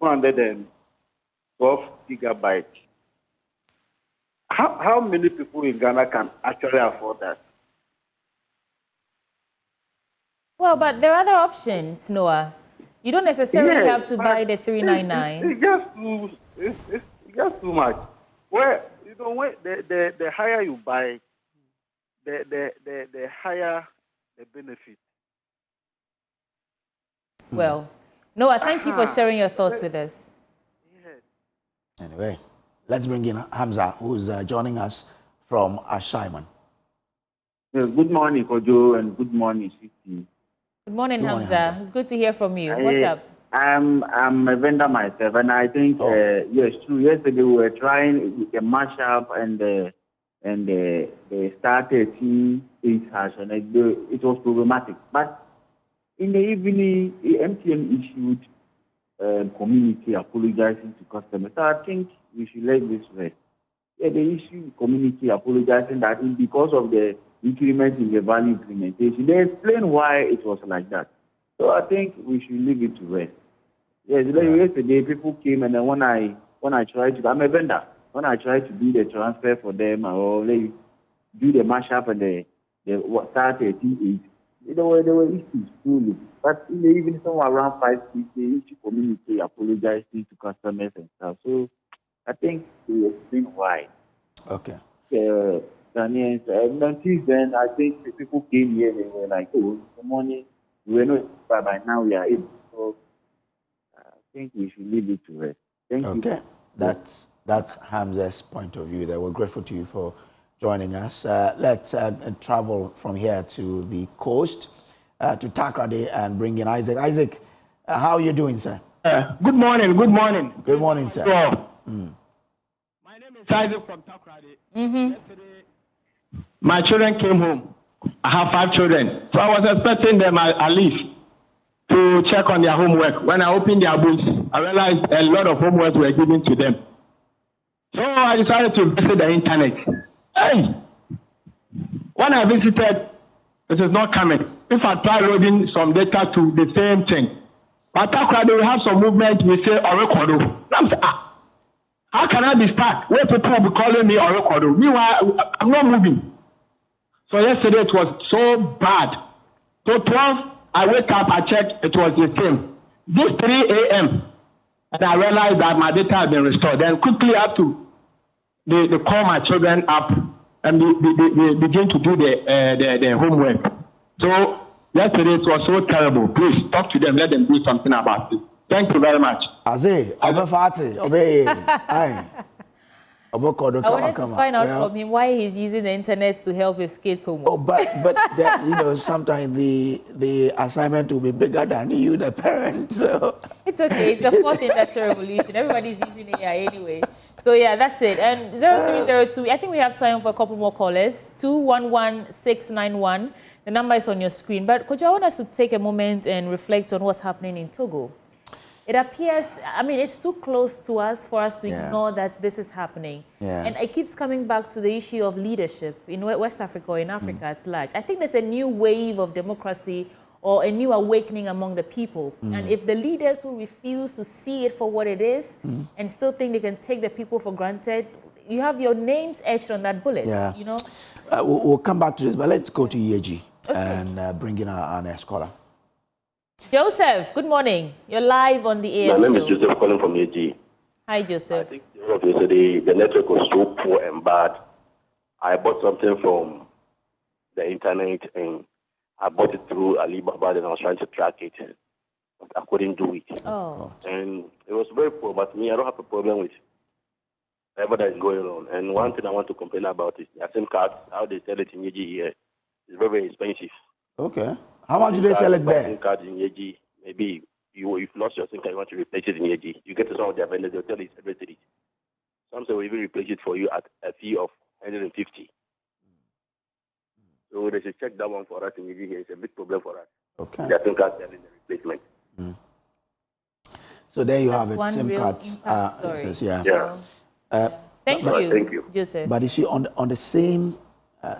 212 gigabytes. How many people in Ghana can actually afford that? Well, but there are other options, Noah. You don't necessarily have to buy the 399. It's just too much. Well, the higher you buy, the higher the benefit. Well, Noah, thank you for sharing your thoughts with us. Anyway, Let's bring in Hamza, who's joining us from Ashaiman. Yes, good morning, Kojo, and good morning, Sisi. Good morning, Hamza. It's good to hear from you. What's up? I'm a vendor myself, and I think yes, true. Yesterday we were trying with the mashup and the Star 13 hash, and it was problematic. But in the evening, the MTN issued community apologizing to customers. So I think we should let this rest. Yeah, they issued community apologizing that because of the increment in the value implementation. They explain why it was like that. So I think we should leave it to rest. Yes, yesterday people came, and then when I tried to, I'm a vendor. When I tried to do the transfer for them or do the mashup and the start 13.8, there were issues truly. But in the evening, somewhere around 5 6, they issue community apologizing to customers and stuff. So I think they explain why. Okay. And until then, I think the people came here, they were like, oh, the morning, we were not, but by now we are able. So I think we should leave it to rest. Thank you. Okay. That's Hamza's point of view there. We're grateful to you for joining us. Let's travel from here to the coast, to Takrady, and bring in Isaac. Isaac, how are you doing, sir? Good morning. Good morning. Good morning, sir. My name is Isaac from Takrady. Yesterday, my children came home. I have 5 children. So I was expecting them at least to check on their homework. When I opened their books, I realized a lot of homework were given to them. So I decided to visit the internet. Hey! When I visited, it is not coming. If I try loading some data to the same thing, but Takrady, we have some movement, we say Orekodo. I'm saying, how can I be stuck where people will be calling me Orekodo? Meanwhile, I'm not moving. So yesterday it was so bad. So 12, I wake up, I check, it was the same. This 3 a.m., and I realized that my data had been restored. Then quickly I have to they call my children up and they begin to do the homework. So yesterday it was so terrible. Please talk to them, let them do something about it. Thank you very much. Aze, obey. I wanted to find out from him why he's using the internet to help his kids homework. Oh, but sometimes the assignment will be bigger than you, the parent. So. It's okay. It's the 4th industrial revolution. Everybody's using AI anyway. So yeah, that's it. And 0302, I think we have time for a couple more callers. 211691. The number is on your screen. But could you want us to take a moment and reflect on what's happening in Togo? It appears, I mean, it's too close to us for us to ignore that this is happening. And it keeps coming back to the issue of leadership in West Africa or in Africa at large. I think there's a new wave of democracy or a new awakening among the people. And if the leaders who refuse to see it for what it is and still think they can take the people for granted, you have your names etched on that bullet, you know? We'll come back to this, but let's go to Yeji and bring in our next caller. Joseph, good morning. You're live on the AM My name show. is Joseph calling from AG. Hi, Joseph. I think yesterday the network was so poor and bad. I bought something from the internet and I bought it through Alibaba and I was trying to track it. But I couldn't do it. Oh. And it was very poor, but me, I don't have a problem with whatever that is going on. And one thing I want to complain about is the SIM cards, how they sell it in AG here. It's very, very expensive. Okay. How much do they sell it there? SIM card in AG, maybe you've lost your SIM card, you want to replace it in AG. You get to some of their vendors, they'll tell you it's everything. Some say will even replace it for you at a fee of 150. So they should check that one for us in AG here. It's a big problem for us. Okay. Their SIM card selling the replacement. So there you have it. One SIM real cards. impact story. Thank you, Joseph. But you see, on the same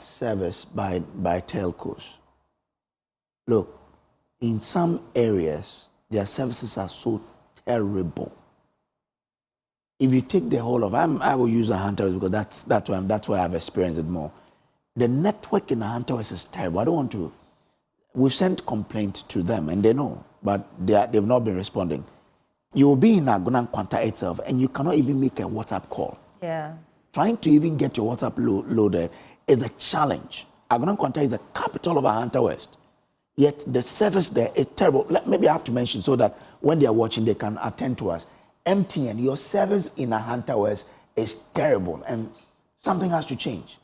service by Telcos, look, in some areas, their services are so terrible. If you take the whole of, I will use a Hunter because that's where I've experienced it more. The network in Hunter is terrible. I don't want to. We've sent complaints to them and they know, but they've not been responding. You will be in Agunan Quanta itself and you cannot even make a WhatsApp call. Yeah. Trying to even get your WhatsApp loaded is a challenge. Agunan Quanta is the capital of Ahanta West. Yet the service there is terrible. Maybe I have to mention so that when they are watching, they can attend to us. MTN, your service in Ahanta West is terrible, and something has to change.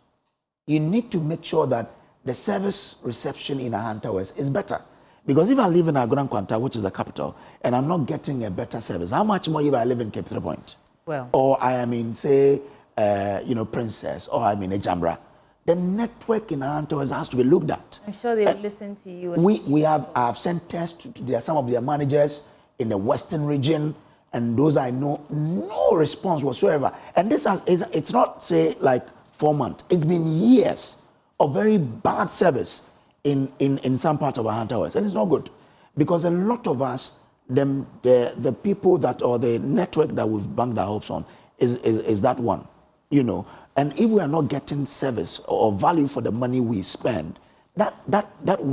You need to make sure that the service reception in Ahanta West is better. Because if I live in Agran Kwanta, which is the capital, and I'm not getting a better service, how much more if I live in Cape 3 Point? Well. Or I am in, say, Princess, or I'm in Ejambra. The network in Ahanta West has to be looked at. I'm sure they will listen to you. I've sent tests to some of their managers in the Western region, and those I know, no response whatsoever. And it's not, say, like 4 months. It's been years of very bad service in some parts of Ahanta West. And it's not good. Because a lot of us, the people that, or the network that we've banked our hopes on is that one, you know. And if we are not getting service or value for the money we spend, that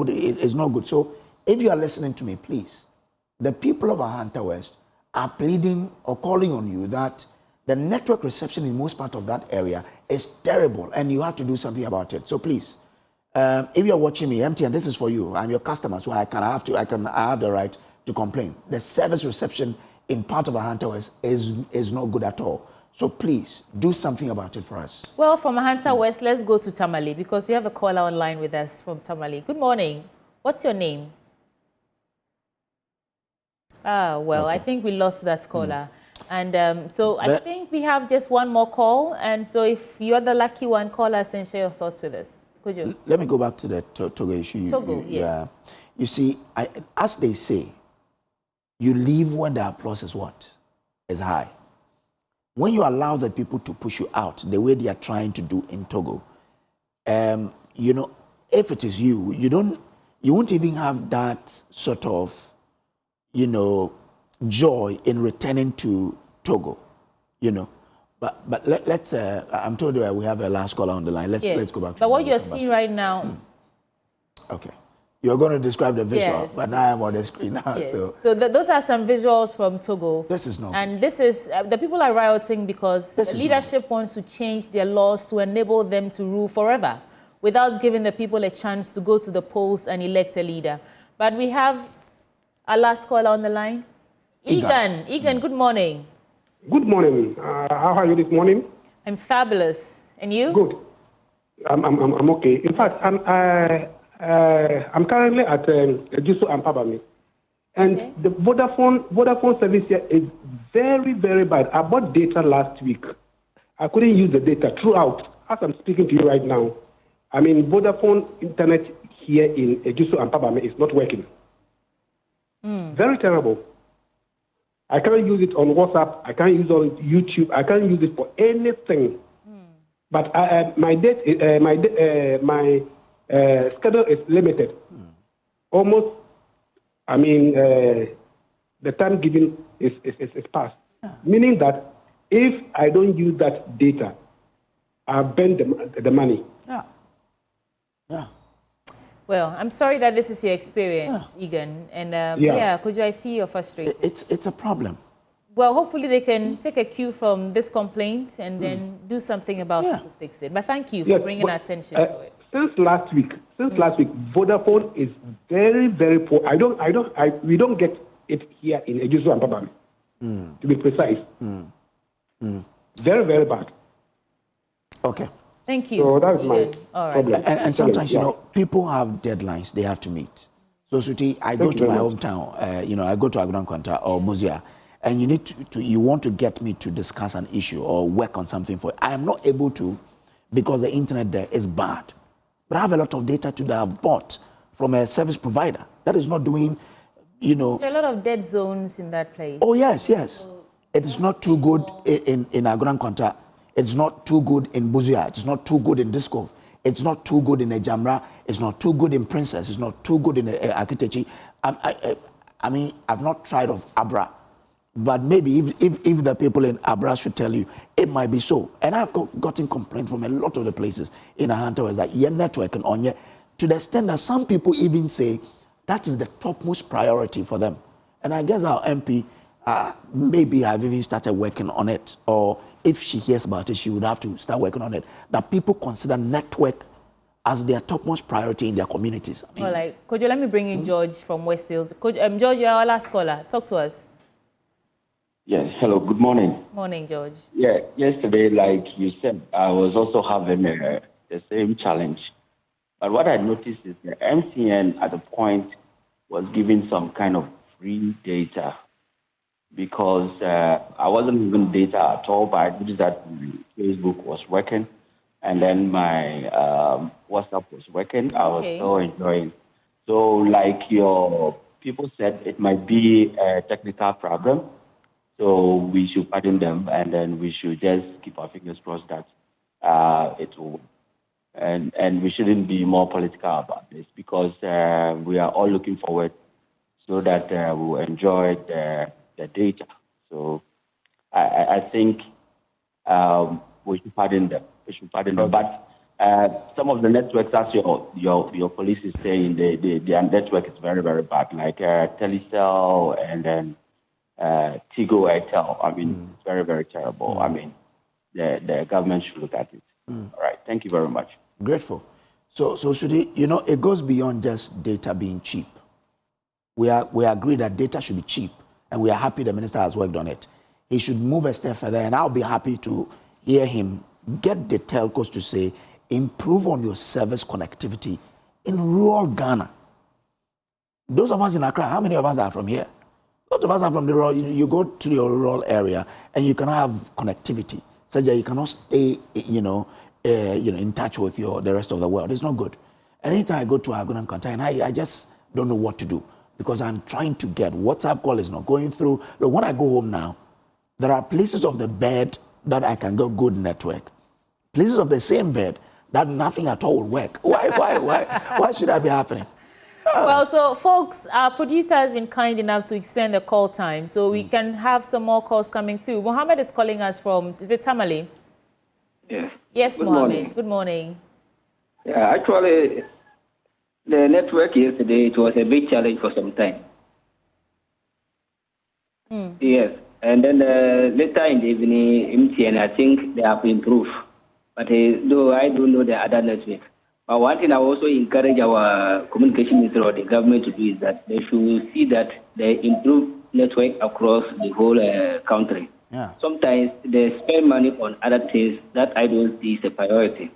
is not good. So if you are listening to me, please, the people of Ahanta West are pleading or calling on you that the network reception in most part of that area is terrible, and you have to do something about it. So please, if you're watching me, MTN, this is for you. I'm your customer, so I have the right to complain. The service reception in part of Ahanta West is not good at all. So please, do something about it for us. Well, from Ahanta West, let's go to Tamale, because we have a caller online with us from Tamale. Good morning. What's your name? Well, okay. I think we lost that caller. And so I think we have just one more call. And so if you're the lucky one, call us and share your thoughts with us. Could you? Let me go back to the Togo issue. Togo, yes. You see, as they say, you leave when the applause is what? Is high. When you allow the people to push you out the way they are trying to do in Togo, you know, if it is you won't even have that sort of, you know, joy in returning to Togo, you know. But let's. I'm told we have a last caller on the line. Let's go back to. But what you're seeing right now. Okay, you're going to describe the visual, but now I'm on the screen now. Yes. So those are some visuals from Togo. This is not. And this is the people are rioting because the leadership wants to change their laws to enable them to rule forever, without giving the people a chance to go to the polls and elect a leader. But we have our last caller on the line. Egan, good morning. Good morning. How are you this morning? I'm fabulous. And you? Good. I'm okay. In fact, I'm currently at Juso and Pabami. And the Vodafone service here is very, very bad. I bought data last week. I couldn't use the data throughout. As I'm speaking to you right now, I mean, Vodafone internet here in Juso and Pabami is not working. Very terrible. I can't use it on WhatsApp. I can't use it on YouTube. I can't use it for anything. But my schedule is limited. Almost, I mean, the time given is past. Meaning that if I don't use that data, I burn the money. Yeah. Well, I'm sorry that this is your experience, Egan. And could I see your frustration? It's a problem. Well, hopefully they can take a cue from this complaint and then do something about it to fix it. But thank you for bringing attention to it. Since last week, Vodafone is very, very poor. We don't get it here in Ejuso and Pabami, to be precise. Very, very bad. Okay. Thank you. So that's my problem. And sometimes, you know, people have deadlines they have to meet. So, Suti, I go to my hometown, I go to Agran Kwanta or Buzia, and you need you want to get me to discuss an issue or work on something for it. I am not able to because the internet there is bad. But I have a lot of data that I've bought from a service provider that is not doing, There are a lot of dead zones in that place. Oh, yes. So it is not too good in Agran Kwanta. It's not too good in Buzia. It's not too good in Discov. It's not too good in Ejamra. It's not too good in Princess. It's not too good in Akitechi. I mean, I've not tried of Abra. But maybe if the people in Abra should tell you, it might be so. And I've gotten complaints from a lot of the places in Ahanta West that your network and on to the extent that some people even say that is the topmost priority for them. And I guess our MP, maybe I've even started working on it, or if she hears about it, she would have to start working on it, that people consider network as their topmost priority in their communities. I mean, Kojo, let me bring in George from West Hills. George, you're our last caller. Talk to us. Yes, hello, good morning. Morning, George. Yeah, yesterday, like you said, I was also having the same challenge. But what I noticed is the MTN at the point was giving some kind of free data because I wasn't even data at all, but I noticed that my Facebook was working and then my WhatsApp was working. I was still enjoying. So, like your people said, it might be a technical problem. So we should pardon them, and then we should just keep our fingers crossed that it will. And we shouldn't be more political about this because we are all looking forward so that we'll enjoy the data. So I think we should pardon them. We should pardon them. But some of the networks, as your police is saying, their network is very, very bad, like Telecel and then Tigo Airtel. I mean, it's very, very terrible. I mean, the government should look at it. All right. Thank you very much. Grateful. So Shudi, it goes beyond just data being cheap. We agree that data should be cheap, and we are happy the minister has worked on it. He should move a step further, and I'll be happy to hear him get the telcos to say, improve on your service connectivity in rural Ghana. Those of us in Accra, how many of us are from here? A lot of us are from the rural. You go to your rural area, and you cannot have connectivity, such that you cannot stay, in touch with the rest of the world. It's not good. Anytime I go to Agun and Kanta, I just don't know what to do because I'm trying to get WhatsApp call is not going through. But when I go home now, there are places of the bed that I can get good network. Places of the same bed that nothing at all will work. Why should that be happening? Well, so folks, our producer has been kind enough to extend the call time so we can have some more calls coming through. Mohammed is calling us from, is it Tamale? Yes. Yes, Good Mohammed. morning. Good morning. Yeah, actually, the network yesterday, it was a big challenge for some time. Yes. And then later in the evening, MTN, I think they have improved. But though I don't know the other network. But one thing I also encourage our communication minister or the government to do is that they should see that they improve network across the whole country. Yeah. Sometimes they spend money on other things that I don't see is a priority.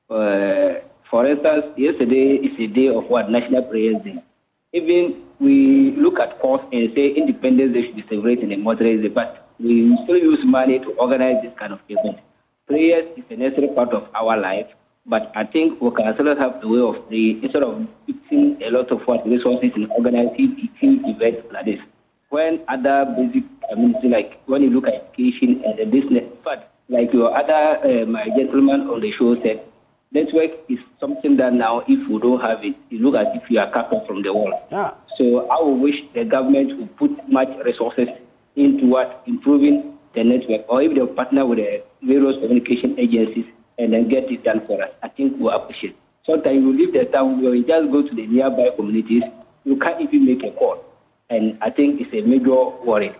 For instance, yesterday is a day of National Prayers Day. Even we look at cost and say Independence Day should be celebrated in a moderate day, but we still use money to organize this kind of event. Prayers is a necessary part of our life, but I think we can still have a way of praying instead of putting a lot of resources in organizing events like this. When other basic community, like when you look at education and the business, but like your other, my gentleman on the show said, network is something that now, if we don't have it, you look as if you are cut off from the world. Yeah. So I would wish the government would put much resources into improving the network, or if they partner with the various communication agencies and then get it done for us. I think we'll appreciate. Sometimes you leave the town where you just go to the nearby communities, you can't even make a call. And I think it's a major worry.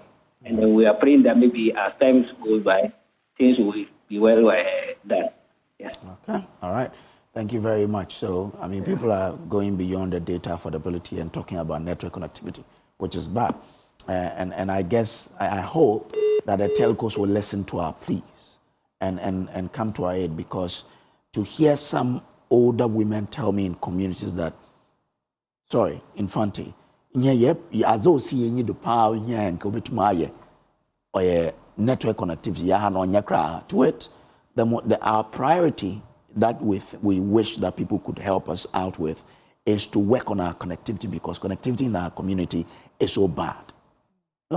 And then we are praying that maybe as time goes by, things will be well done. Yeah. Okay. All right. Thank you very much. So, I mean, people are going beyond the data affordability and talking about network connectivity, which is bad. And I guess, I hope that the telcos will listen to our pleas and come to our aid, because to hear some older women tell me in communities that, sorry, Infante, as though seeing the power and or network connectivity, to it, our priority that we wish that people could help us out with is to work on our connectivity, because connectivity in our community is so bad.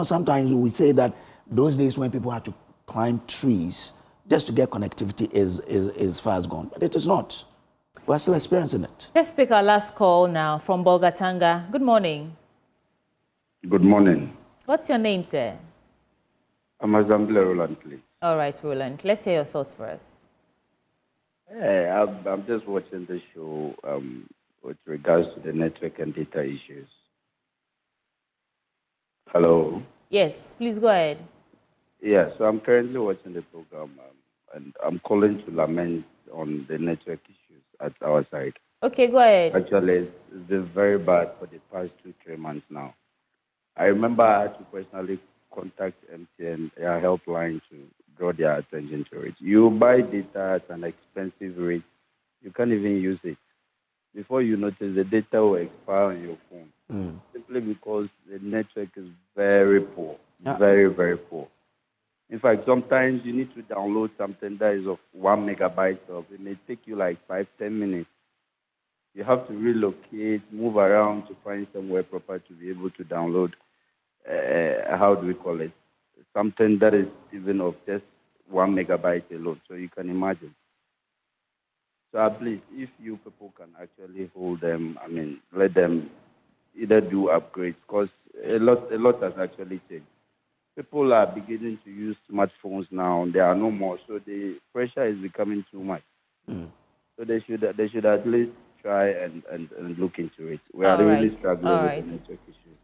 Sometimes we say that those days when people had to climb trees just to get connectivity is fast gone, but it is not. We're still experiencing it. Let's pick our last call now from Bolgatanga. Good morning. Good morning. What's your name, sir? I'm Assembly Roland, please. All right, Roland. Let's hear your thoughts for us. Hey, I'm just watching the show with regards to the network and data issues. Hello? Yes, please go ahead. Yeah, so I'm currently watching the program and I'm calling to lament on the network issues at our side. Okay, go ahead. Actually, it's been very bad for the past 2-3 months now. I remember I had to personally contact MTN, their helpline, to draw their attention to it. You buy data at an expensive rate, you can't even use it. Before you notice, the data will expire on your phone, simply because the network is very poor, very, very poor. In fact, sometimes you need to download something that is of 1 megabyte of, it may take you like 5-10 minutes. You have to relocate, move around to find somewhere proper to be able to download, how do we call it, something that is even of just 1 megabyte alone. So you can imagine. So at least if you people can actually hold them, I mean, let them either do upgrades, because a lot has actually changed. People are beginning to use smartphones now, and there are no more. So the pressure is becoming too much. So they should at least try and look into it. We are really struggling with the network issues.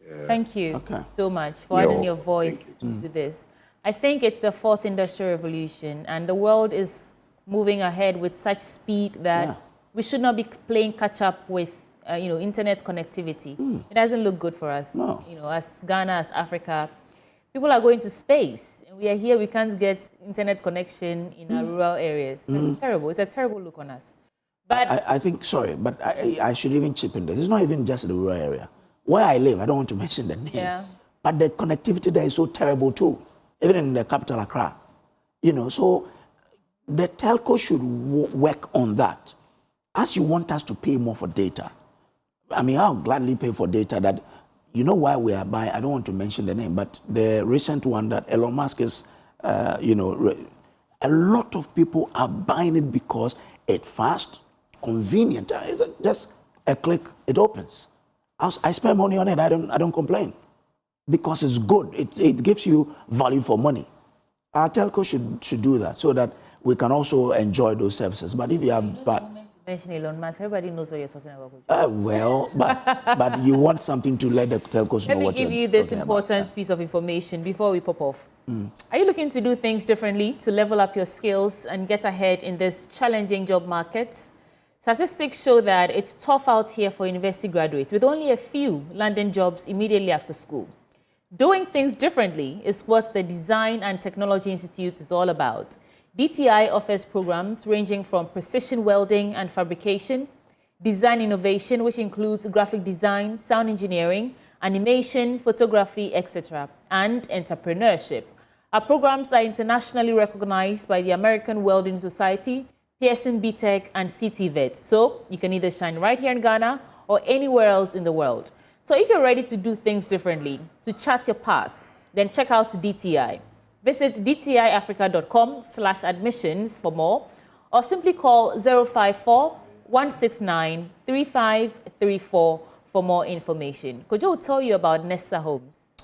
Yeah. Thank you so much for adding your voice to this. I think it's the fourth industrial revolution, and the world is moving ahead with such speed that we should not be playing catch up with internet connectivity. It doesn't look good for us. As Ghana, as Africa, people are going to space, and we are here. We can't get internet connection in our rural areas. That's terrible. It's a terrible look on us. But I think, sorry, but I should even chip in this. It's not even just the rural area. Where I live, I don't want to mention the name, but the connectivity there is so terrible too, even in the capital Accra. So the telco should work on that. As you want us to pay more for data, I mean, I'll gladly pay for data that, why we are buying, I don't want to mention the name, but the recent one that Elon Musk is, a lot of people are buying it because it's fast, convenient. It's just a click, it opens. I spend money on it, I don't complain, because it's good. It gives you value for money. Our telco should do that so that we can also enjoy those services. But if you have mention Elon Musk, everybody knows what you're talking about. But you want something to let the telcos know what you're talking about. Let me give you this important piece of information before we pop off. Are you looking to do things differently to level up your skills and get ahead in this challenging job market? Statistics show that it's tough out here for university graduates, with only a few landing jobs immediately after school. Doing things differently is what the Design and Technology Institute is all about. DTI offers programs ranging from precision welding and fabrication, design innovation, which includes graphic design, sound engineering, animation, photography, etc., and entrepreneurship. Our programs are internationally recognized by the American Welding Society, Pearson BTech, and CTVET. So you can either shine right here in Ghana or anywhere else in the world. So if you're ready to do things differently, to chart your path, then check out DTI. Visit dtiafrica.com/admissions for more, or simply call 054-169-3534 for more information. Kojo will tell you about Nesta Homes.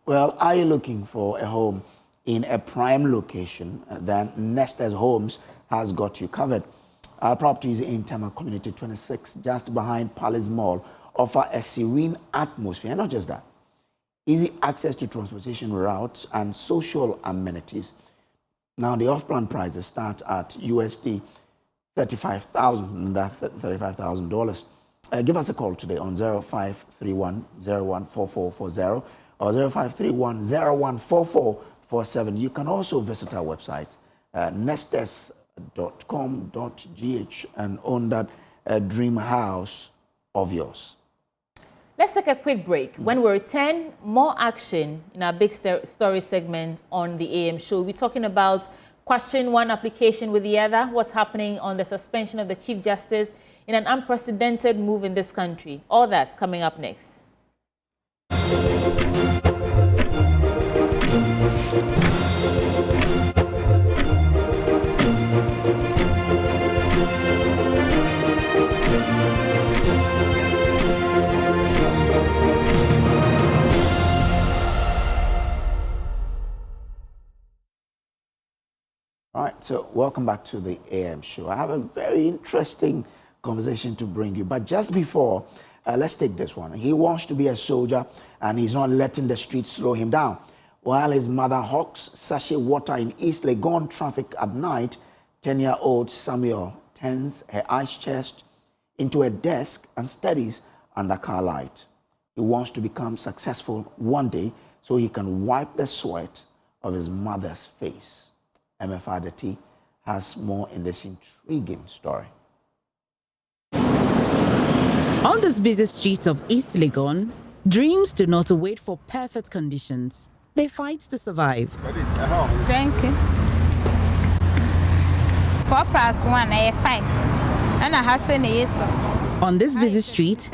Well, are you looking for a home in a prime location? Then Nesta's Homes has got you covered. Our properties in Tema Community 26, just behind Palace Mall, offer a serene atmosphere. And not just that, easy access to transportation routes and social amenities. Now, the off-plan prices start at USD $35,000. Give us a call today on 0531-014440 or 0531-014447. You can also visit our website, nestes.com.gh, and own that dream house of yours. Let's take a quick break. When we return, more action in our big story segment on the AM show. We're talking about question one application with the other, what's happening on the suspension of the Chief Justice in an unprecedented move in this country. All that's coming up next. All right, so welcome back to the AM show. I have a very interesting conversation to bring you, but just before, let's take this one. He wants to be a soldier, and he's not letting the streets slow him down. While his mother hawks sachet water in East Legon traffic at night, 10-year-old Samuel turns her ice chest into a desk and studies under car light. He wants to become successful one day, so he can wipe the sweat of his mother's face. MFR Adeti has more in this intriguing story. On this busy streets of East Legon, dreams do not wait for perfect conditions. They fight to survive. Thank you. 4 + 1 is 5. And I have seen Jesus. On this busy street,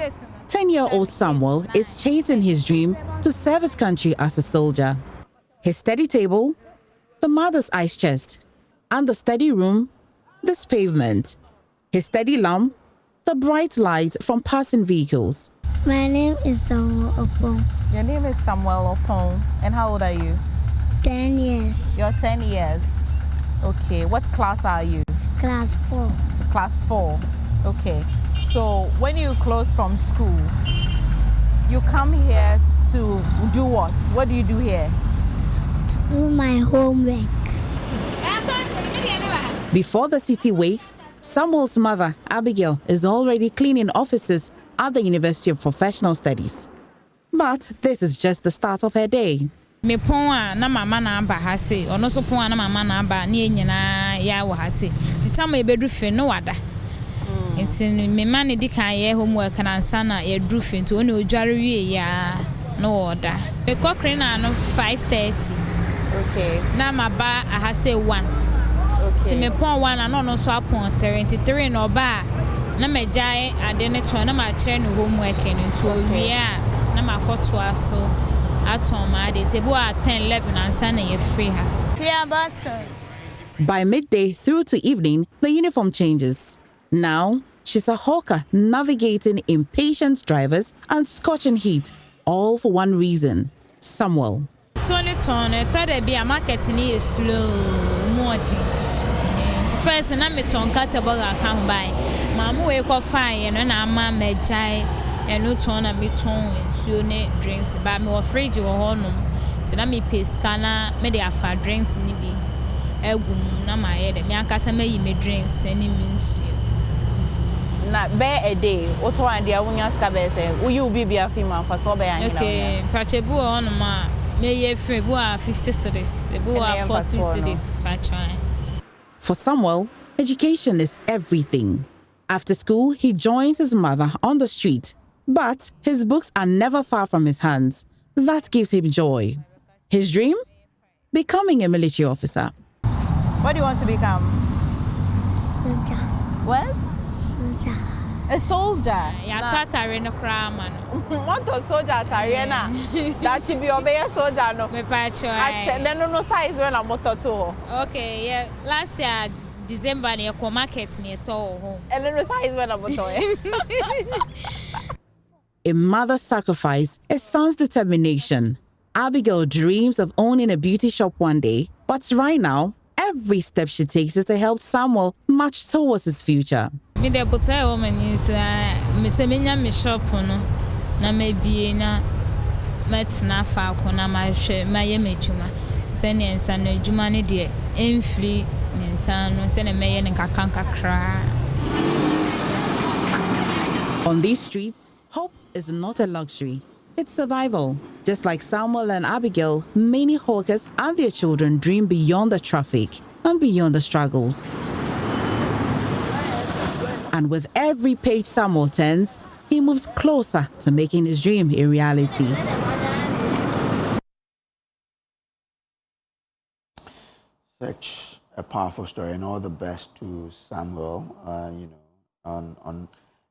10-year-old Samuel is chasing his dream to serve his country as a soldier. His study table, the mother's ice chest, and the study room, this pavement. His study lamp, the bright lights from passing vehicles. My name is Samuel Opong. Your name is Samuel Opong. And how old are you? 10 years. You're 10 years. Okay. What class are you? Class 4. Class 4. Okay. So when you close from school, you come here to do what? What do you do here? Do my homework. Before the city wakes, Samuel's mother, Abigail, is already cleaning offices at the University of Professional Studies. But this is just the start of her day. Me pon na mama na aba ha se ono so pon na mama na aba na enyina ya wo ha se titama ebedu fe no wada nti me ma ne di kan ye homework na ansa na ye dru fe nti oni odware wie ya no wada me kokre na no 5:30. Okay. Na maba ha se 1. Okay. Ti me pon 1 na no so apon 23 na oba na me jai ade ne to na ma kire no homework ni nti owie a na makoto aso By midday through to evening, the uniform changes. Now, she's a hawker navigating impatient drivers and scorching heat, all for one reason: Samuel. First, I'm a ton catable account by Mamma wake up fine and I'm a jai and no ton and me ton drinks by me afraid you or home. So let me pay scanner, maybe I for drinks nibi. Na my head, me ankasa me drinks any means. Na bear a day, auto and the Awunya Scabe say, will you be a female for so bear? Okay, Pachebu on ma, may ye free boa 50 cities, a boa 40 cities, Patchine. For Samuel, education is everything. After school, he joins his mother on the street. But his books are never far from his hands. That gives him joy. His dream? Becoming a military officer. What do you want to become? Soldier. What? Soldier. A soldier? Yeah, Tarena Kraman. What a soldier, Tarena? That should be obey a soldier, no? Me pacho. I no size when I'm motor too. Okay, yeah. Last year, December, near market near Toho home. And then the size when I'm motor. A mother's sacrifice, a son's determination. Abigail dreams of owning a beauty shop one day, but right now, every step she takes is to help Samuel march towards his future. Me de buta woman is me se menya me shop no na me bie na metna fa ko na ma hwe ma ye mejuma se ne nsa na adwuma ne de emfiri ne nsa no se ne meye ne kakra. On these streets, hope is not a luxury. It's survival. Just like Samuel and Abigail, many hawkers and their children dream beyond the traffic and beyond the struggles. And with every page Samuel turns, he moves closer to making his dream a reality. Such a powerful story, and all the best to Samuel,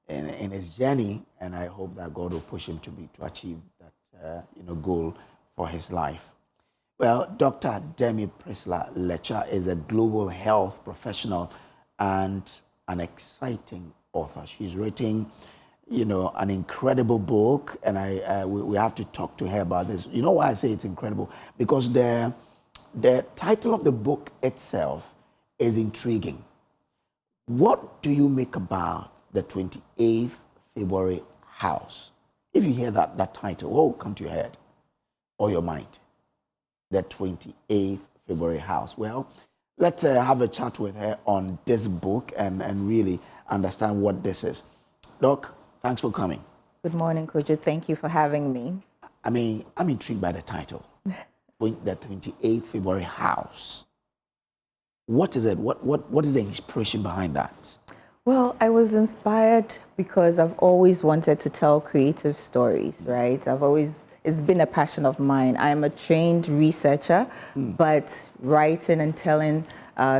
in his journey, and I hope that God will push him to achieve that goal for his life. Well, Dr. Demi Priscilla-Letcher is a global health professional and an exciting author. She's written, an incredible book, and we have to talk to her about this. You know why I say it's incredible? Because the title of the book itself is intriguing. What do you make about the 28th February House? If you hear that title, what will come to your head or your mind? The 28th February House. Well, let's have a chat with her on this book and really understand what this is. Doc, thanks for coming. Good morning, Kojo. Thank you for having me. I mean, I'm intrigued by the title, the 28th February House. What is it? What is the inspiration behind that? Well, I was inspired because I've always wanted to tell creative stories, right? It's been a passion of mine. I'm a trained researcher, but writing and telling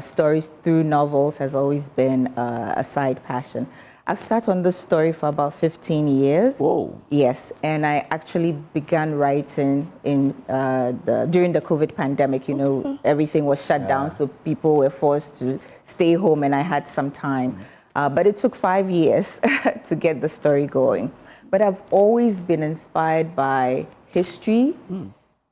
stories through novels has always been a side passion. I've sat on this story for about 15 years. Whoa. Yes, and I actually began writing in during the COVID pandemic. You know, everything was shut down, so people were forced to stay home, and I had some time. But it took 5 years to get the story going. But I've always been inspired by history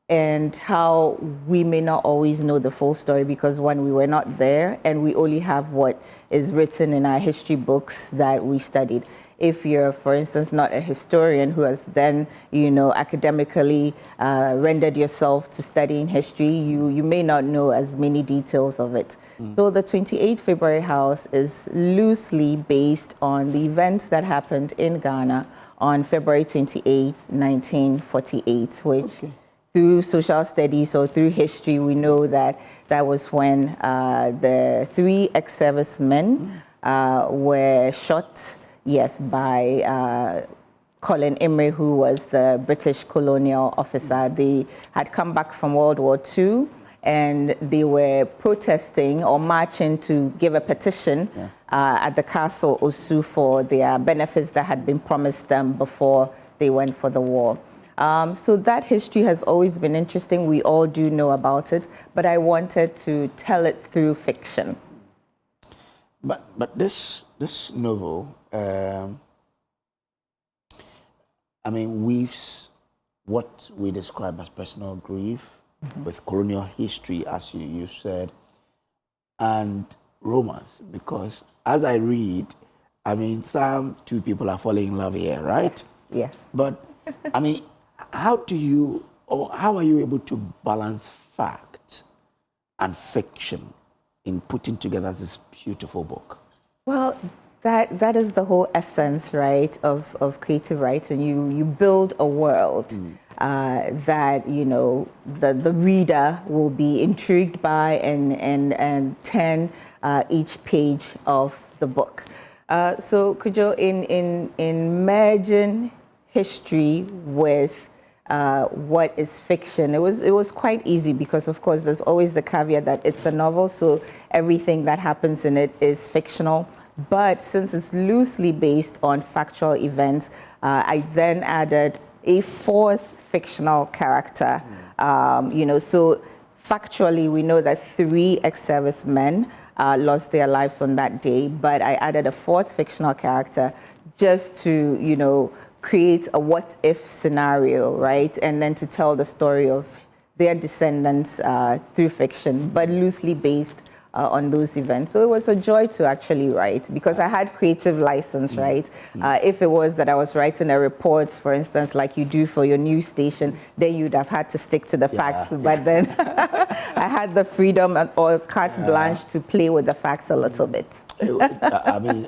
and how we may not always know the full story because, one, we were not there, and we only have what is written in our history books that we studied. If you're, for instance, not a historian who has then, you know, academically rendered yourself to studying history, you may not know as many details of it. So the 28th February House is loosely based on the events that happened in Ghana on February 28, 1948, which through social studies or through history, we know that that was when the 3 ex-servicemen were shot, yes, by Colin Imrie, who was the British colonial officer. They had come back from World War II, and they were protesting or marching to give a petition at the Castle Osu for their benefits that had been promised them before they went for the war. So that history has always been interesting. We all do know about it, but I wanted to tell it through fiction. But this novel, I mean, weaves what we describe as personal grief with colonial history, as you said, and romance. Because as I read, I mean, some 2 people are falling in love here, right? Yes. But I mean, how are you able to balance fact and fiction in putting together this beautiful book? Well, that is the whole essence, right, of creative writing. You build a world that, you know, the reader will be intrigued by and turn each page of the book. So, Kojo, in merging history with what is fiction, it was quite easy because, of course, there's always the caveat that it's a novel, so everything that happens in it is fictional. But since it's loosely based on factual events, I then added a 4th fictional character. You know, so factually, we know that 3 ex-servicemen lost their lives on that day, but I added a 4th fictional character just to, you know, create a what-if scenario, right? And then to tell the story of their descendants through fiction, but loosely based on those events. So it was a joy to actually write because I had creative license, right? If it was that I was writing a report, for instance, like you do for your news station, then you'd have had to stick to the facts. But then I had the freedom or carte blanche to play with the facts a little bit. I mean,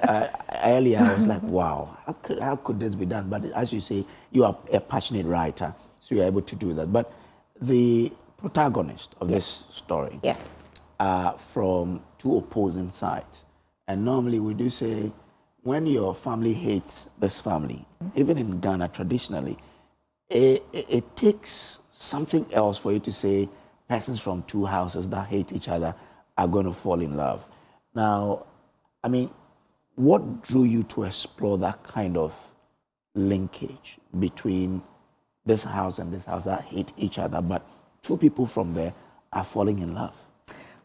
earlier I was like, wow, how could this be done? But as you say, you are a passionate writer, so you're able to do that. But the protagonist of this story, are from 2 opposing sides. And normally we do say, when your family hates this family, even in Ghana traditionally, it takes something else for you to say persons from 2 houses that hate each other are going to fall in love. Now, I mean, what drew you to explore that kind of linkage between this house and this house that hate each other, but 2 people from there are falling in love?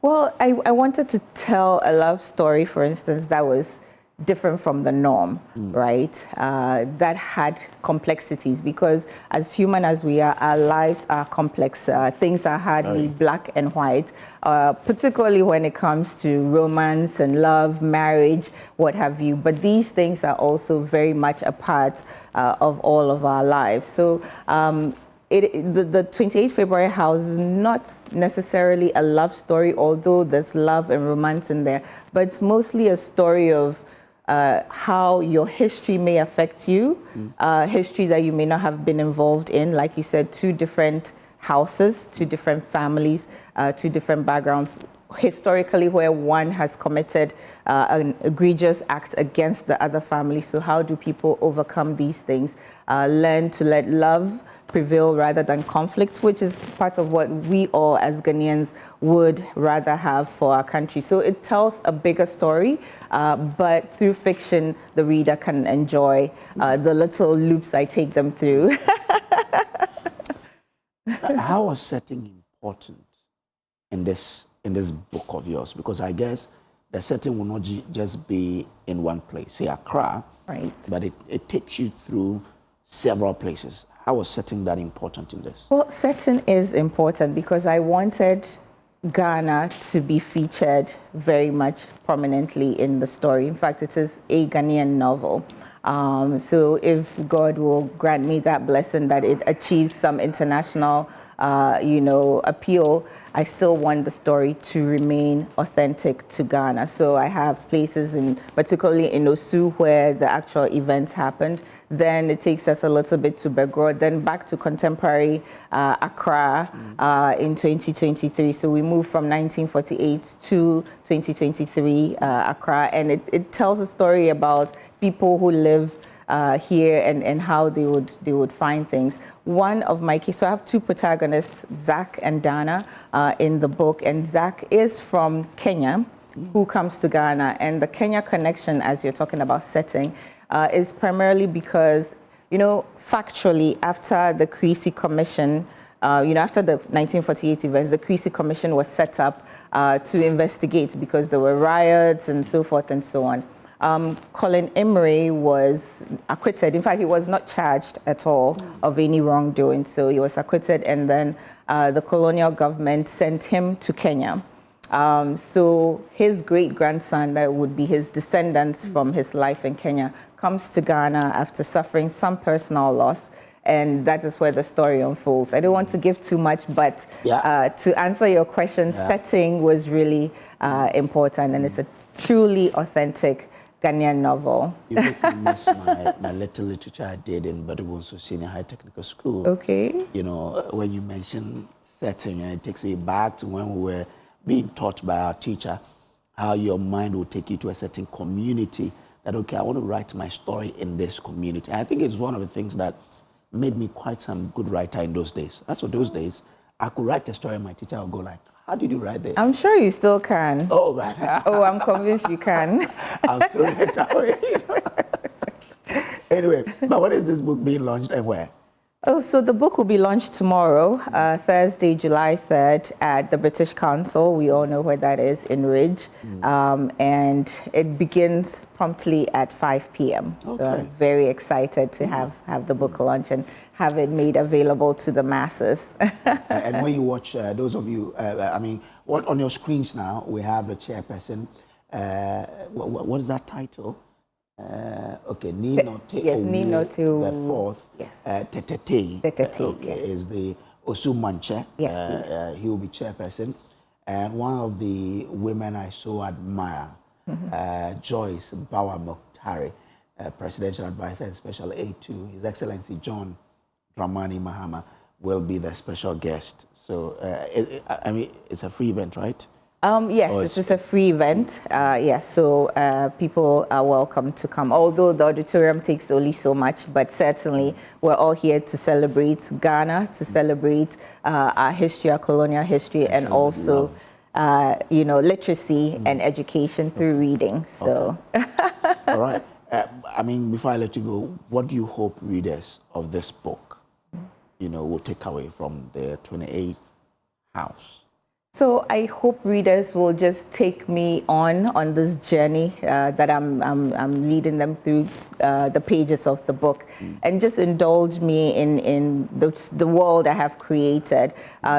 Well, I wanted to tell a love story, for instance, that was different from the norm, right? That had complexities because as human as we are, our lives are complex. Things are hardly black and white, particularly when it comes to romance and love, marriage, what have you. But these things are also very much a part of all of our lives. So the 28th February House is not necessarily a love story, although there's love and romance in there, but it's mostly a story of how your history may affect you, history that you may not have been involved in. Like you said, 2 different houses, 2 different families, 2 different backgrounds, historically where one has committed an egregious act against the other family. So how do people overcome these things? Learn to let love prevail rather than conflict, which is part of what we all as Ghanaians would rather have for our country. So it tells a bigger story, but through fiction, the reader can enjoy the little loops I take them through. How is setting important in this book of yours? Because I guess the setting will not just be in one place, say Accra, right? But it takes you through several places. How is setting that important in this? Well, setting is important because I wanted Ghana to be featured very much prominently in the story. In fact, it is a Ghanaian novel. So if God will grant me that blessing that it achieves some international appeal, I still want the story to remain authentic to Ghana. So I have places particularly in Osu where the actual events happened. Then it takes us a little bit to Begro, then back to contemporary Accra in 2023. So we moved from 1948 to 2023 Accra, and it tells a story about people who live here and how they would find things. One of my kids, so I have 2 protagonists, Zach and Dana, in the book, and Zach is from Kenya, who comes to Ghana, and the Kenya connection, as you're talking about setting, is primarily because, factually, after the Creasy Commission, after the 1948 events, the Creasy Commission was set up to investigate because there were riots and so forth and so on. Colin Emery was acquitted. In fact, he was not charged at all of any wrongdoing, so he was acquitted, and then the colonial government sent him to Kenya. So his great-grandson, that would be his descendants from his life in Kenya, comes to Ghana after suffering some personal loss, and that is where the story unfolds. I don't want to give too much, but to answer your question, setting was really important, and it's a truly authentic Ghanaian novel. You make me miss my little literature I did in Badawunso Senior High Technical School. Okay. When you mention setting, and it takes me back to when we were being taught by our teacher how your mind will take you to a certain community that, okay, I want to write my story in this community. And I think it's one of the things that made me quite some good writer in those days. That's what those days, I could write a story and my teacher would go like, how did you write this? I'm sure you still can. Oh, right. Oh, I'm convinced you can. I'm still that way. Anyway, but when is this book being launched and where? Oh, so the book will be launched tomorrow, Thursday, July 3rd, at the British Council. We all know where that is, in Ridge. And it begins promptly at 5 p.m. Okay. So I'm very excited to have the book launch and have it made available to the masses. And when you watch, those of you, what on your screens now, we have the chairperson. What is that title? Nino Te the fourth. Yes. Tetete. Is the Osu Manche. Yes, please. He will be chairperson. And one of the women I so admire, Joyce Bawa Mokhtari, Presidential Advisor and Special Aide to His Excellency John Dramani Mahama, will be the special guest. So, it's a free event, right? Yes, it's a free event. Yes, so people are welcome to come. Although the auditorium takes only so much, but certainly we're all here to celebrate Ghana, to celebrate our history, our colonial history, and also, literacy and education through reading. So, all right. Before I let you go, what do you hope readers of this book, will take away from the 28th house? So I hope readers will just take me on this journey that I'm leading them through the pages of the book, and just indulge me in the world I have created.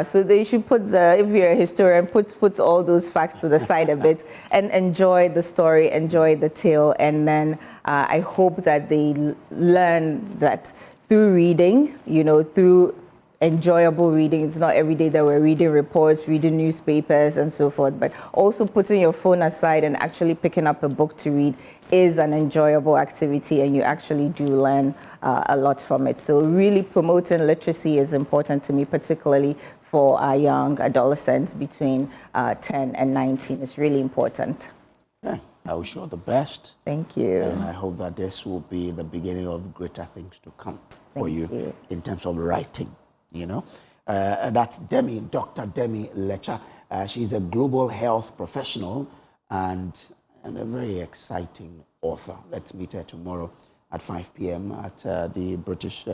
So they should if you're a historian, puts all those facts to the side a bit and enjoy the story, enjoy the tale, and then I hope that they learn that through reading, through enjoyable reading. It's not every day that we're reading reports, reading newspapers and so forth, but also putting your phone aside and actually picking up a book to read is an enjoyable activity, and you actually do learn a lot from it. So really promoting literacy is important to me, particularly for our young adolescents between 10 and 19. It's really important. Yeah, I wish you all the best. Thank you. And I hope that this will be the beginning of greater things to come for you in terms of writing, you know. That's Demi, Dr. Demi Lecha. She's a global health professional and a very exciting author. Let's meet her tomorrow at 5 p.m. at the British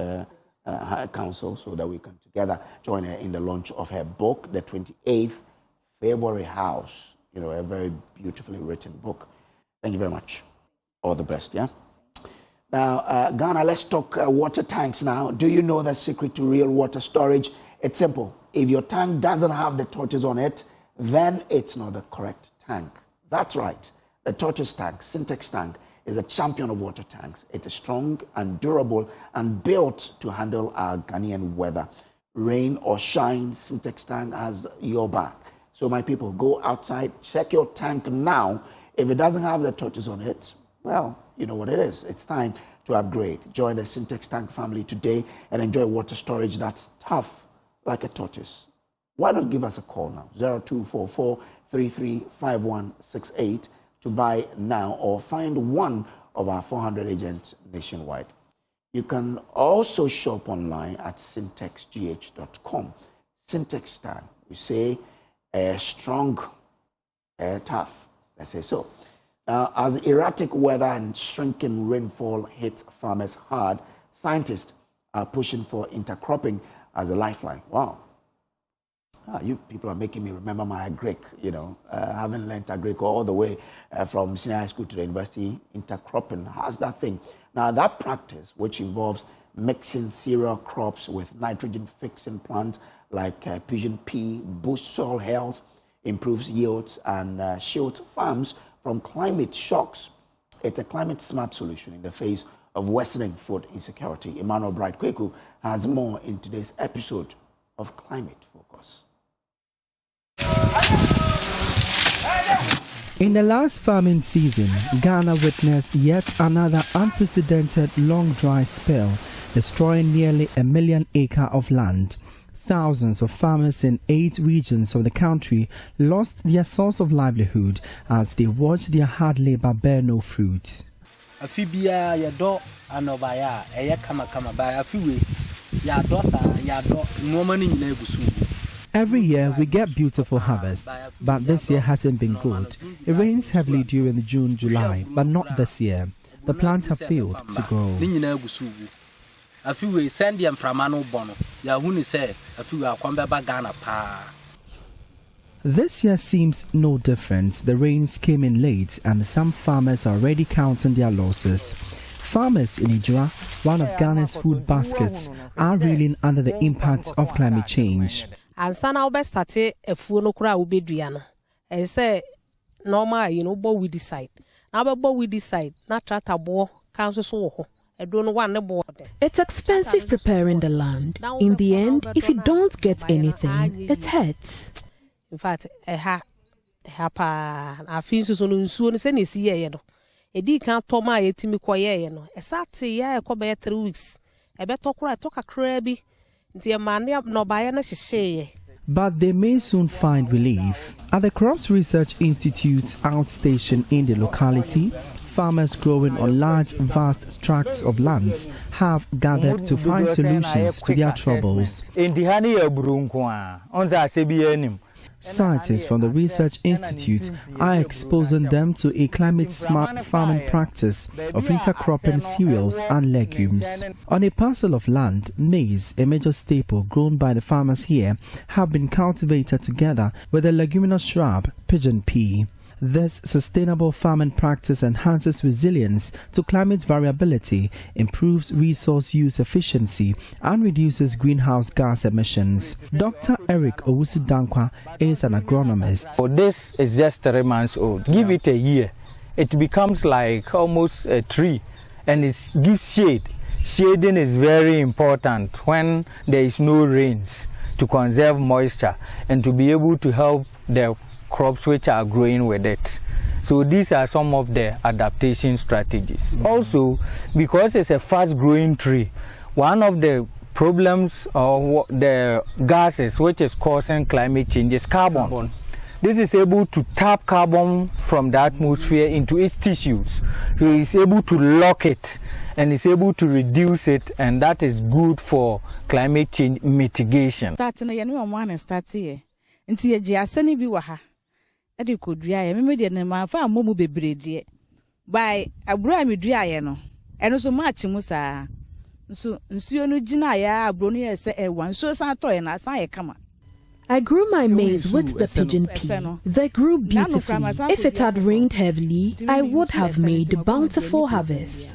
Council so that we can together join her in the launch of her book, The 28th February House. You know, a very beautifully written book. Thank you very much. All the best, yeah? Now, Ghana, let's talk water tanks now. Do you know the secret to real water storage? It's simple. If your tank doesn't have the tortoise on it, then it's not the correct tank. That's right. The tortoise tank, Syntex tank, is a champion of water tanks. It is strong and durable and built to handle our Ghanaian weather. Rain or shine, Syntex tank has your back. So my people, go outside, check your tank now. If it doesn't have the tortoise on it, well, you know what it is. It's time to upgrade. Join the Syntex tank family today and enjoy water storage that's tough like a tortoise. Why not give us a call now? 0244-335168 to buy now or find one of our 400 agents nationwide. You can also shop online at syntexgh.com. Syntex tank, we say strong, tough, let's say so. Now, as erratic weather and shrinking rainfall hit farmers hard, scientists are pushing for intercropping as a lifeline. Wow. You people are making me remember my agric, you know, having learned agric all the way from senior high school to the university. Intercropping, how's that thing? Now, that practice, which involves mixing cereal crops with nitrogen-fixing plants like pigeon pea, boosts soil health, improves yields, and shields farms from climate shocks. It's a climate-smart solution in the face of worsening food insecurity. Emmanuel Bright Kweku has more in today's episode of Climate Focus. In the last farming season, Ghana witnessed yet another unprecedented long dry spell, destroying nearly 1 million acres of land. Thousands of farmers in 8 regions of the country lost their source of livelihood as they watched their hard labor bear no fruit. Every year we get beautiful harvests, but this year hasn't been good. It rains heavily during June, July, but not this year. The plants have failed to grow. This year seems no different. The rains came in late and some farmers are already counting their losses. Farmers in Ijua, one of Ghana's food baskets, are reeling under the impact of climate change. And sana obe start a funo kura ube duano. I say normal, you know, bo we decide. Now bo we decide. Not trata bo council so. I don't know what the It's expensive preparing the land. In the end, if you don't get anything, it hurts. In fact, I feel so soon as any see ye no. A D can't tell my etimi quiet no. A sat ya come 3 weeks. I bet talk a crabby. Dear man, no buy she. But they may soon find relief. At the Crops Research Institute's outstation in the locality, farmers growing on large, vast tracts of lands have gathered to find solutions to their troubles. Scientists from the Research Institute are exposing them to a climate-smart farming practice of intercropping cereals and legumes. On a parcel of land, maize, a major staple grown by the farmers here, have been cultivated together with a leguminous shrub, pigeon pea. This sustainable farming practice enhances resilience to climate variability, improves resource use efficiency, and reduces greenhouse gas emissions. Dr. Eric Owusu-Dankwa is an agronomist. So this is just 3 months old. Give it a year, it becomes like almost a tree, and it gives shade. Shading is very important when there is no rains to conserve moisture and to be able to help the crops which are growing with it. So these are some of the adaptation strategies. Also, because it's a fast-growing tree, one of the problems or the gases which is causing climate change is carbon. This is able to tap carbon from the atmosphere into its tissues. So it's able to lock it and it's able to reduce it, and that is good for climate change mitigation. Starting again, we want to start here. Until you just send me waha. Adi could dry. I remember the name of our momu be bread. By a brand dry, no, and also much musa. So you know, Jinaya, Brony, say one so toy and I say, come on. I grew my maize with the pigeon pea. They grew beautifully. If it had rained heavily, I would have made a bountiful harvest.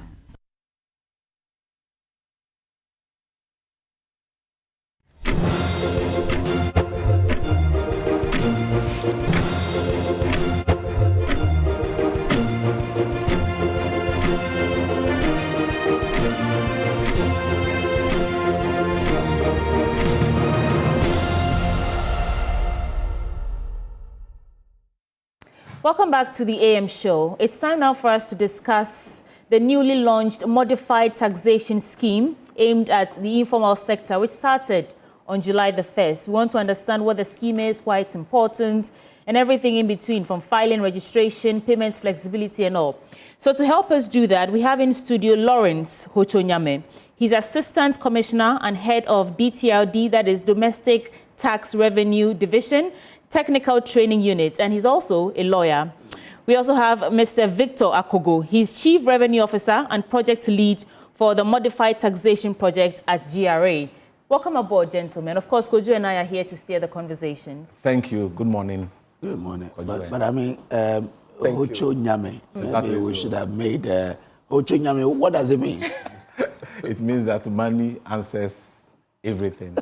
Welcome back to the AM show. It's time now for us to discuss the newly launched modified taxation scheme aimed at the informal sector, which started on July the 1st. We want to understand what the scheme is, why it's important, and everything in between, from filing, registration, payments, flexibility, and all. So to help us do that, we have in studio Lawrence Hochonyame. He's Assistant Commissioner and Head of DTRD, that is Domestic Tax Revenue Division, Technical Training Unit, and he's also a lawyer. We also have Mr. Victor Akogo. He's Chief Revenue Officer and Project Lead for the Modified Taxation Project at GRA. Welcome aboard, gentlemen. Of course, Kojo and I are here to steer the conversations. Thank you. Good morning. Good morning. But I mean, Hochonyame. Maybe we should have made Hochonyame. What does it mean? It means that money answers everything.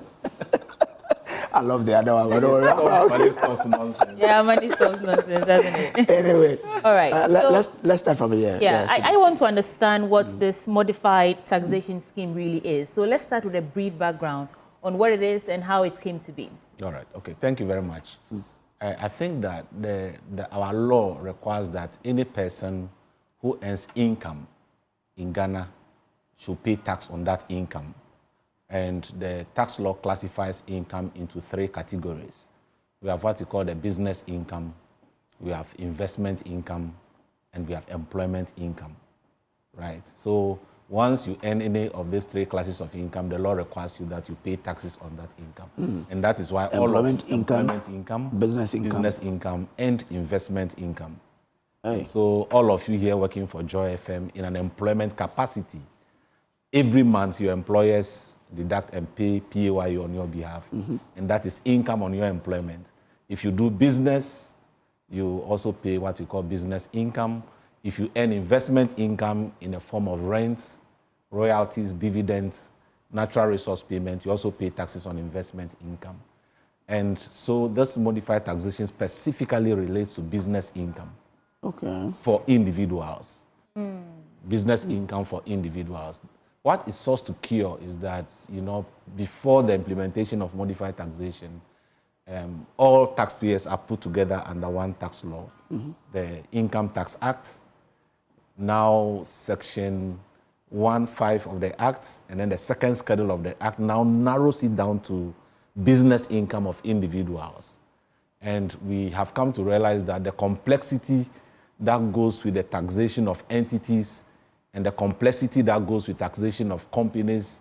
I love the other one. Money stops nonsense. Yeah, money stops nonsense, doesn't it? Anyway. All right. Let's start from here. Yeah, I want to understand what this modified taxation scheme really is. So let's start with a brief background on what it is and how it came to be. All right. Okay. Thank you very much. I think that our law requires that any person who earns income in Ghana should pay tax on that income. And the tax law classifies income into 3 categories. We have what we call the business income, we have investment income, and we have employment income, right? So once you earn any of these 3 classes of income, the law requires you that you pay taxes on that income. And that is why all of employment income, business income, and investment income. And so all of you here working for Joy FM in an employment capacity, every month your employers deduct and pay PAYE on your behalf, and that is income on your employment. If you do business, you also pay what we call business income. If you earn investment income in the form of rents, royalties, dividends, natural resource payment, you also pay taxes on investment income. And so this modified taxation specifically relates to business income for individuals. Business income for individuals. What it sought to cure is that, before the implementation of modified taxation, all taxpayers are put together under one tax law, the Income Tax Act, now Section 1(5) of the Act, and then the second schedule of the Act now narrows it down to business income of individuals. And we have come to realize that the complexity that goes with the taxation of entities and the complexity that goes with taxation of companies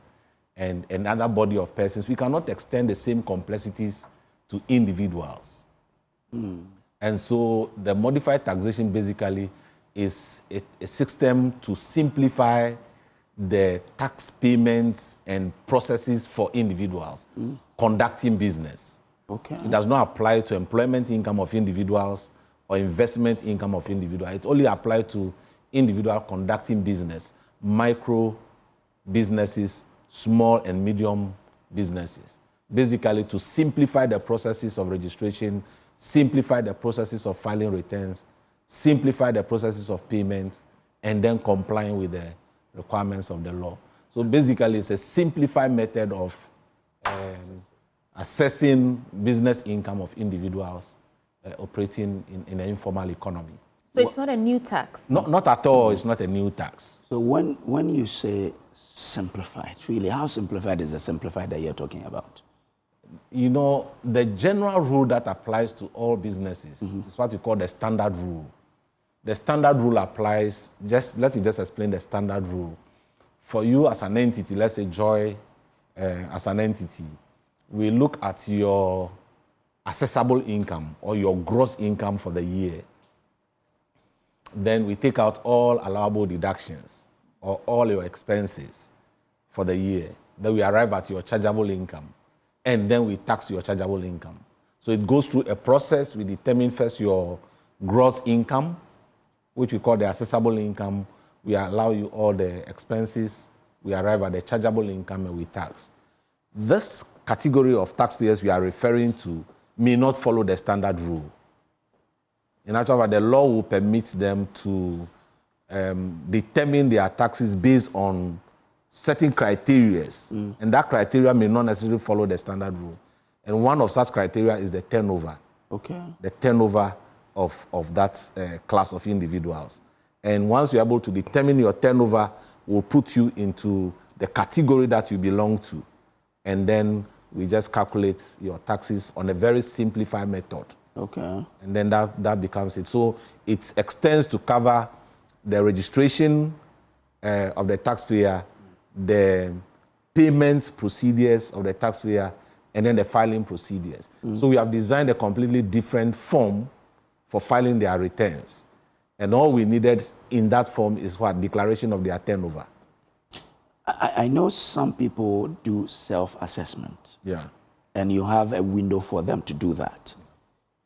and another body of persons, we cannot extend the same complexities to individuals. And so the modified taxation basically is a system to simplify the tax payments and processes for individuals conducting business. It does not apply to employment income of individuals or investment income of individuals. It only applies to individual conducting business, micro businesses, small and medium businesses. Basically to simplify the processes of registration, simplify the processes of filing returns, simplify the processes of payments, and then complying with the requirements of the law. So basically, it's a simplified method of assessing business income of individuals operating in the informal economy. So it's not a new tax? Not at all. It's not a new tax. So when you say simplified, really, how simplified is the simplified that you're talking about? You know, the general rule that applies to all businesses is what we call the standard rule. The standard rule applies, let me just explain the standard rule. For you as an entity, let's say Joy as an entity, we look at your accessible income or your gross income for the year. Then we take out all allowable deductions or all your expenses for the year. Then we arrive at your chargeable income. And then we tax your chargeable income. So it goes through a process. We determine first your gross income, which we call the accessible income. We allow you all the expenses. We arrive at the chargeable income and we tax. This category of taxpayers we are referring to may not follow the standard rule. In actual fact, the law will permit them to determine their taxes based on certain criteria, and that criteria may not necessarily follow the standard rule. And one of such criteria is the turnover. Okay. The turnover of that class of individuals. And once you're able to determine your turnover, we'll put you into the category that you belong to. And then we just calculate your taxes on a very simplified method. Okay. And then that becomes it. So it extends to cover the registration of the taxpayer, the payment procedures of the taxpayer, and then the filing procedures. So we have designed a completely different form for filing their returns. And all we needed in that form is what? Declaration of their turnover. I know some people do self-assessment. Yeah. And you have a window for them to do that.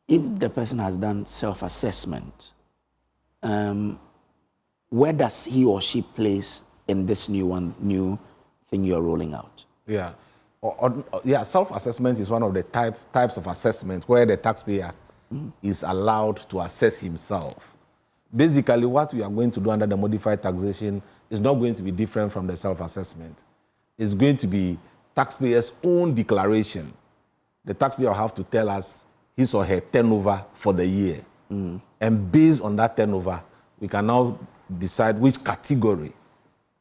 If the person has done self-assessment, where does he or she place in this new thing you're rolling out? Yeah. Self-assessment is one of the types of assessment where the taxpayer is allowed to assess himself. Basically, what we are going to do under the modified taxation is not going to be different from the self-assessment. It's going to be taxpayer's own declaration. The taxpayer will have to tell us his or her turnover for the year. And based on that turnover, we can now decide which category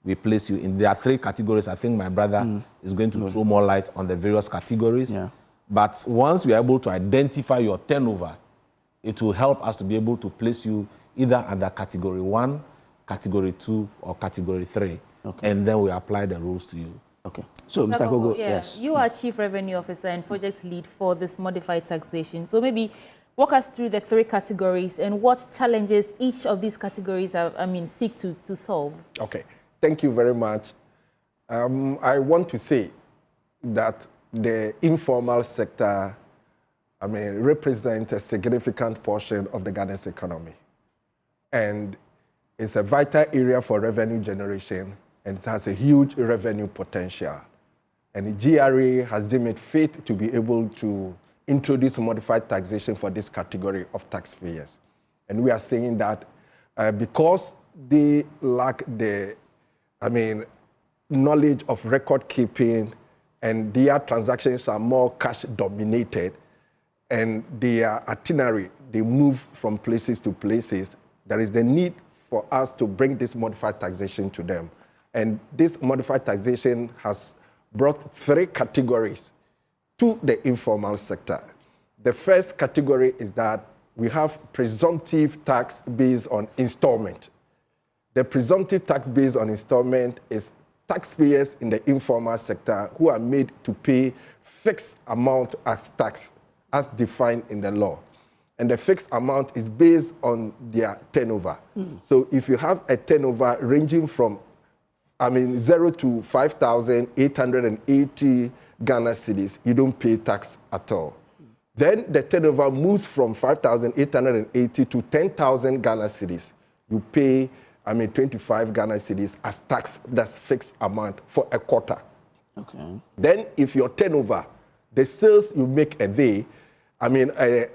we place you in. There are 3 categories. I think my brother is going to throw more light on the various categories. Yeah. But once we are able to identify your turnover, it will help us to be able to place you either under category 1, category 2, or category 3. Okay. And then we apply the rules to you. Okay. So, Mr. Kogo, yes. You are Chief Revenue Officer and Project Lead for this modified taxation. So maybe walk us through the 3 categories and what challenges each of these categories seek to solve. Okay. Thank you very much. I want to say that the informal sector, represents a significant portion of the Ghana's economy. And it's a vital area for revenue generation, and it has a huge revenue potential. And the GRA has deemed it fit to be able to introduce modified taxation for this category of taxpayers. And we are saying that because they lack the knowledge of record keeping, and their transactions are more cash dominated, and their itinerary, they move from places to places, there is the need for us to bring this modified taxation to them. And this modified taxation has brought 3 categories to the informal sector. The first category is that we have presumptive tax based on installment. The presumptive tax based on installment is taxpayers in the informal sector who are made to pay fixed amount as tax as defined in the law. And the fixed amount is based on their turnover. So if you have a turnover ranging from 0 to 5,880 Ghana cedis, you don't pay tax at all. Then the turnover moves from 5,880 to 10,000 Ghana cedis. You pay 25 Ghana cedis as tax, that's fixed amount for a quarter. Okay. Then if your turnover, the sales you make a day,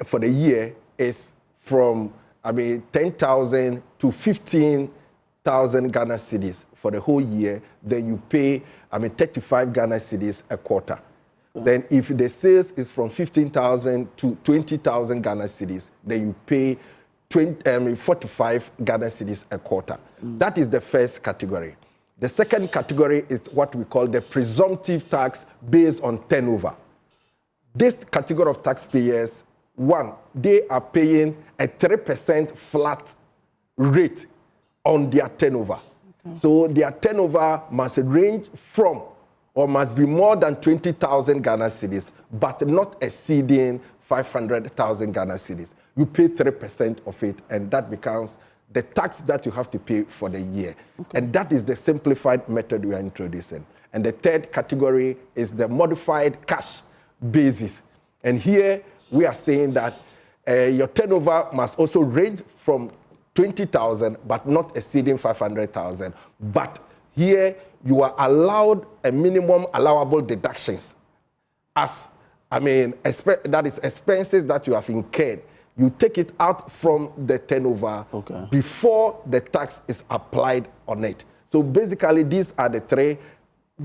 for the year is from 10,000 to 15,000 50,000 Ghana cedis for the whole year, then you pay, 35 Ghana cedis a quarter. Then if the sales is from 15,000 to 20,000 Ghana cedis, then you pay 45 Ghana cedis a quarter. That is the first category. The second category is what we call the presumptive tax based on turnover. This category of taxpayers, one, they are paying a 3% flat rate on their turnover. So their turnover must range from or must be more than 20,000 Ghana cedis, but not exceeding 500,000 Ghana cedis. You pay 3% of it, and that becomes the tax that you have to pay for the year. And that is the simplified method we are introducing. And the third category is the modified cash basis. And here we are saying that your turnover must also range from 20,000, but not exceeding 500,000. But here you are allowed a minimum allowable deductions as, that is expenses that you have incurred. You take it out from the turnover before the tax is applied on it. So basically, these are the three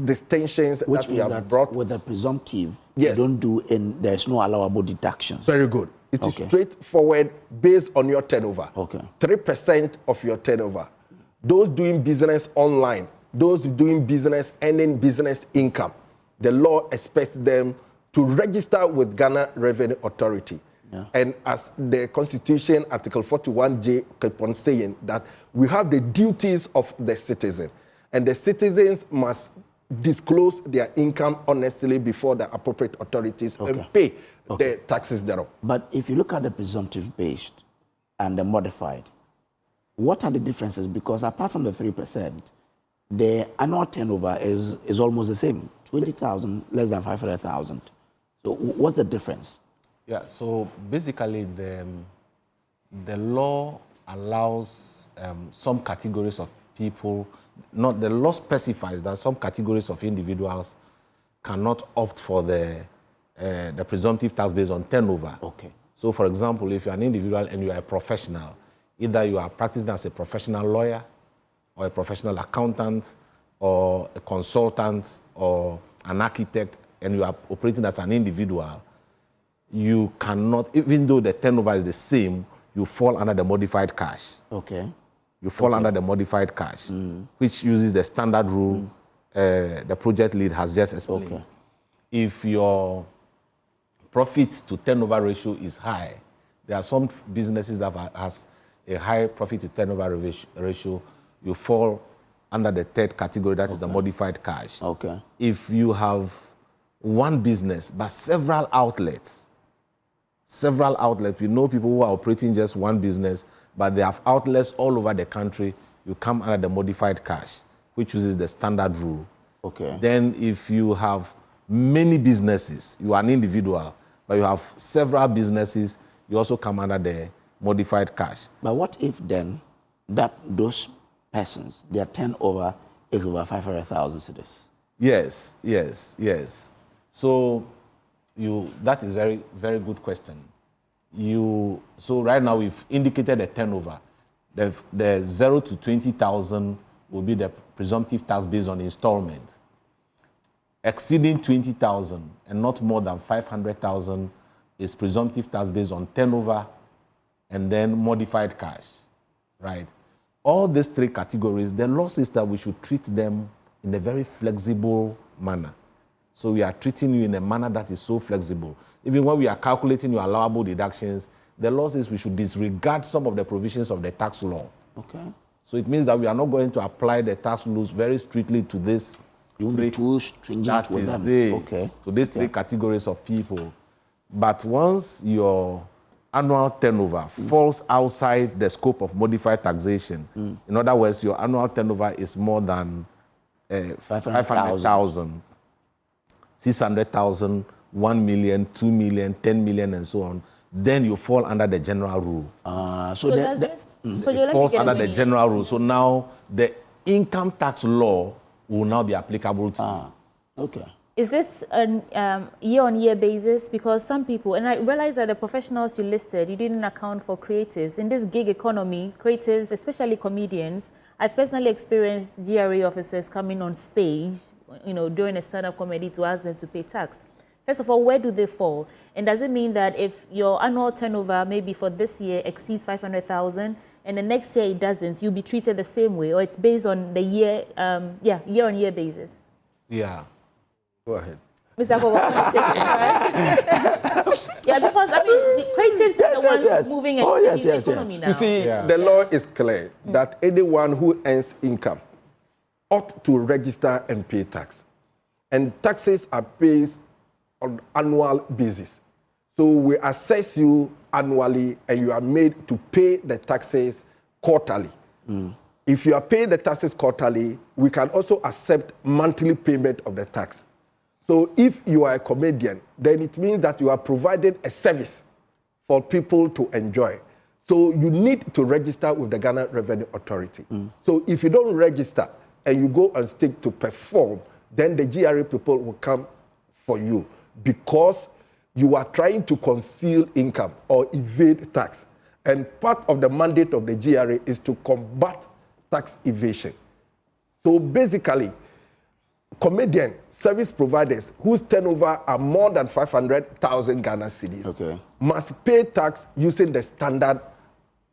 distinctions that we have brought. With the presumptive, you don't do, there's no allowable deductions. Very good. It is straightforward based on your turnover. 3% of your turnover. Those doing business online, those doing business, earning business income, the law expects them to register with Ghana Revenue Authority. And as the Constitution, Article 41J, keep on saying that we have the duties of the citizen. And the citizens must disclose their income honestly before the appropriate authorities and pay the taxes thereof. But if you look at the presumptive based and the modified, what are the differences? Because apart from the 3%, the annual turnover is almost the same, 20,000, less than 500,000. So what's the difference? Yeah, so basically the law allows some categories of people, the law specifies that some categories of individuals cannot opt for the presumptive tax based on turnover. So for example, if you're an individual and you are a professional, either you are practicing as a professional lawyer or a professional accountant or a consultant or an architect, and you are operating as an individual, you cannot, even though the turnover is the same, you fall under the modified cash. You fall under the modified cash, which uses the standard rule the project lead has just explained. If your profit to turnover ratio is high, there are some businesses that has a high profit to turnover ratio, you fall under the third category, that is the modified cash. If you have one business but several outlets, we know people who are operating just one business, but they have outlets all over the country, you come under the modified cash, which uses the standard rule. Then if you have many businesses, you are an individual, but you have several businesses, you also come under the modified cash. But what if then that those persons, their turnover is over 500,000 cedis? Yes. So that is very, very good question. So right now we've indicated the turnover. The 0 to 20,000 will be the presumptive tax based on installment. Exceeding 20,000 and not more than 500,000 is presumptive tax based on turnover and then modified cash, right? All these three categories, the law says that we should treat them in a very flexible manner. So we are treating you in a manner that is so flexible. Even when we are calculating your allowable deductions, the law says we should disregard some of the provisions of the tax law. So it means that we are not going to apply the tax laws very strictly to this. You will be too stringent with them. So these three categories of people. But once your annual turnover falls outside the scope of modified taxation, in other words, your annual turnover is more than 500,000, 600,000, 1 million, 2 million, 10 million, and so on, then you fall under the general rule. It falls under the general rule. So now the income tax law will now be applicable to you. Is this a year-on-year basis? Because some people, and I realize that the professionals you listed, you didn't account for creatives. In this gig economy, creatives, especially comedians, I've personally experienced GRA officers coming on stage, during a stand-up comedy to ask them to pay tax. First of all, where do they fall? And does it mean that if your annual turnover maybe for this year exceeds 500,000 and the next year it doesn't, you'll be treated the same way, or it's based on the year-on-year basis? Yeah. Go ahead. Mr. Kogo, yeah, because I mean, the creatives are the ones moving the economy now. You see, the law is clear that anyone who earns income ought to register and pay tax. And taxes are paid on annual basis. So we assess you annually and you are made to pay the taxes quarterly. If you are paying the taxes quarterly, we can also accept monthly payment of the tax. So if you are a comedian, then it means that you are providing a service for people to enjoy. So you need to register with the Ghana Revenue Authority. So if you don't register and you go on stage to perform, then the GRA people will come for you because you are trying to conceal income or evade tax. And part of the mandate of the GRA is to combat tax evasion. So basically, comedian service providers whose turnover are more than 500,000 Ghana cedis must pay tax using the standard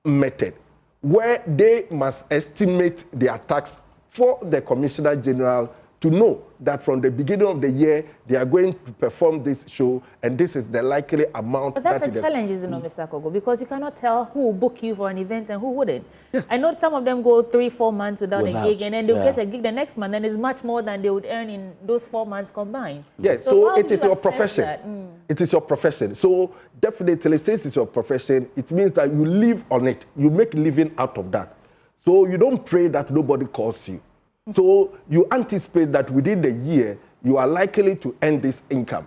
method, where they must estimate their tax for the Commissioner General to know that from the beginning of the year, they are going to perform this show, and this is the likely amount. But that's a challenge, isn't it, Mr. Kogo? Because you cannot tell who will book you for an event and who wouldn't. Yes. I know some of them go 3-4 months without a gig, and then they'll get a gig the next month, and it's much more than they would earn in those 4 months combined. Yes, so it is your profession. It is your profession. So definitely, since it's your profession, it means that you live on it. You make living out of that. So you don't pray that nobody calls you. So you anticipate that within the year, you are likely to earn this income.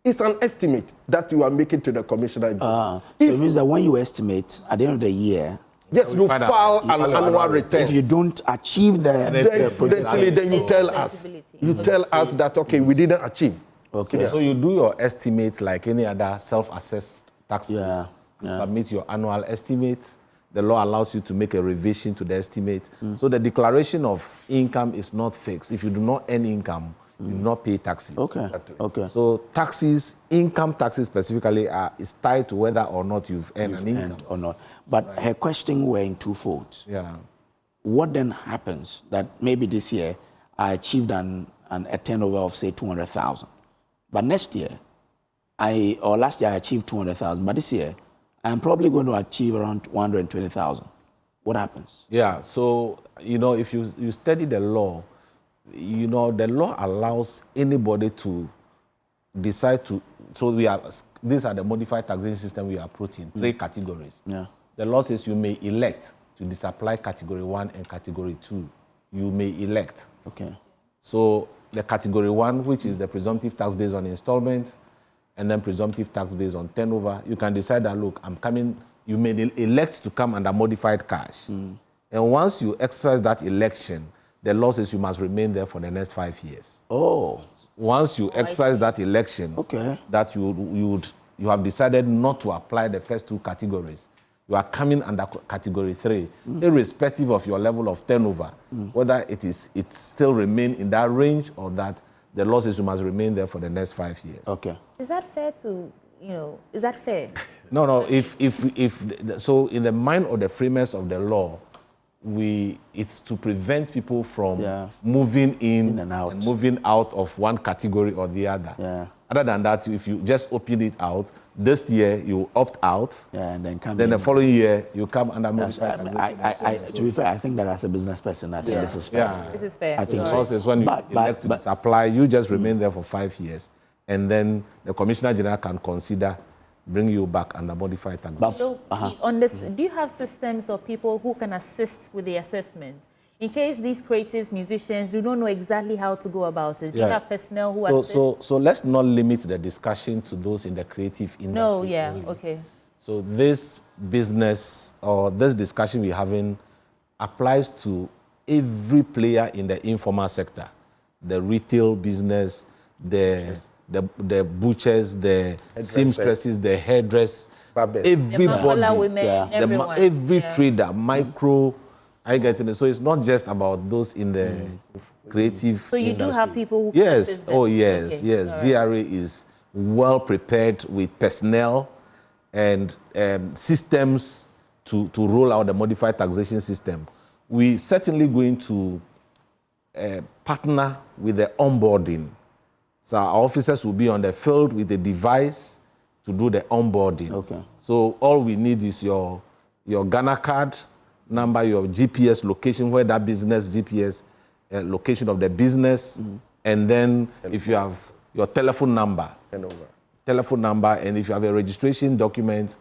It's an estimate that you are making to the Commissioner. So it means that when you estimate at the end of the year, yes, you file an annual return. If you don't achieve then you tell us. You tell us that, okay, we didn't achieve. Okay. So you do your estimate like any other self-assessed taxpayer. You submit your annual estimate. The law allows you to make a revision to the estimate. So the declaration of income is not fixed. If you do not earn income, you do not pay taxes. Okay. So taxes, income taxes specifically, is tied to whether or not you've earned an income. Or not. But her question were in two folds. Yeah. What then happens that maybe this year I achieved a turnover of, say, 200,000. But next year, or last year I achieved 200,000. But this year, I'm probably going to achieve around 120,000. What happens? Yeah, so, if you study the law, the law allows anybody to decide to, these are the modified taxation system we are approaching, 3 categories. Yeah. The law says you may elect to disapply category 1 and category 2. You may elect. Okay. So the category 1, which is the presumptive tax based on installment, and then presumptive tax based on turnover, you can decide that, look, I'm coming, you may elect to come under modified cash. And once you exercise that election, the law says you must remain there for the next 5 years. Once you exercise that election, that you have decided not to apply the first 2 categories, you are coming under category 3, irrespective of your level of turnover, whether it still remain in that range or that the law says you must remain there for the next 5 years. Okay. Is that fair to, is that fair? No. So in the mind of the framers of the law, it's to prevent people from moving in and out, and moving out of one category or the other. Yeah. Other than that, if you just open it out, this year you opt out, and then the following year you come under modified taxation. To be fair, I think that as a business person, I think this is fair. Yeah. This is fair. I think so. When you elect to supply, you just remain there for 5 years, and then the Commissioner General can consider bring you back under modified taxation. So, on this, do you have systems or people who can assist with the assessment? In case these creatives, musicians, do not know exactly how to go about it, do you have personnel who assist? So let's not limit the discussion to those in the creative industry. No, okay. So this business or this discussion we're having applies to every player in the informal sector, the retail business, the butchers, the seamstresses, the hairdressers, everybody, every trader, micro, I get it. So it's not just about those in the creative. So you industry. do have people who Yes. assist them. Oh yes, Okay. yes. All right. GRA is well prepared with personnel and systems to roll out the modified taxation system. We certainly going to partner with the onboarding. So our officers will be on the field with a device to do the onboarding. Okay. So all we need is your Ghana card number, your GPS location, where that business GPS location of the business, and then if you have your telephone number, and if you have a registration document,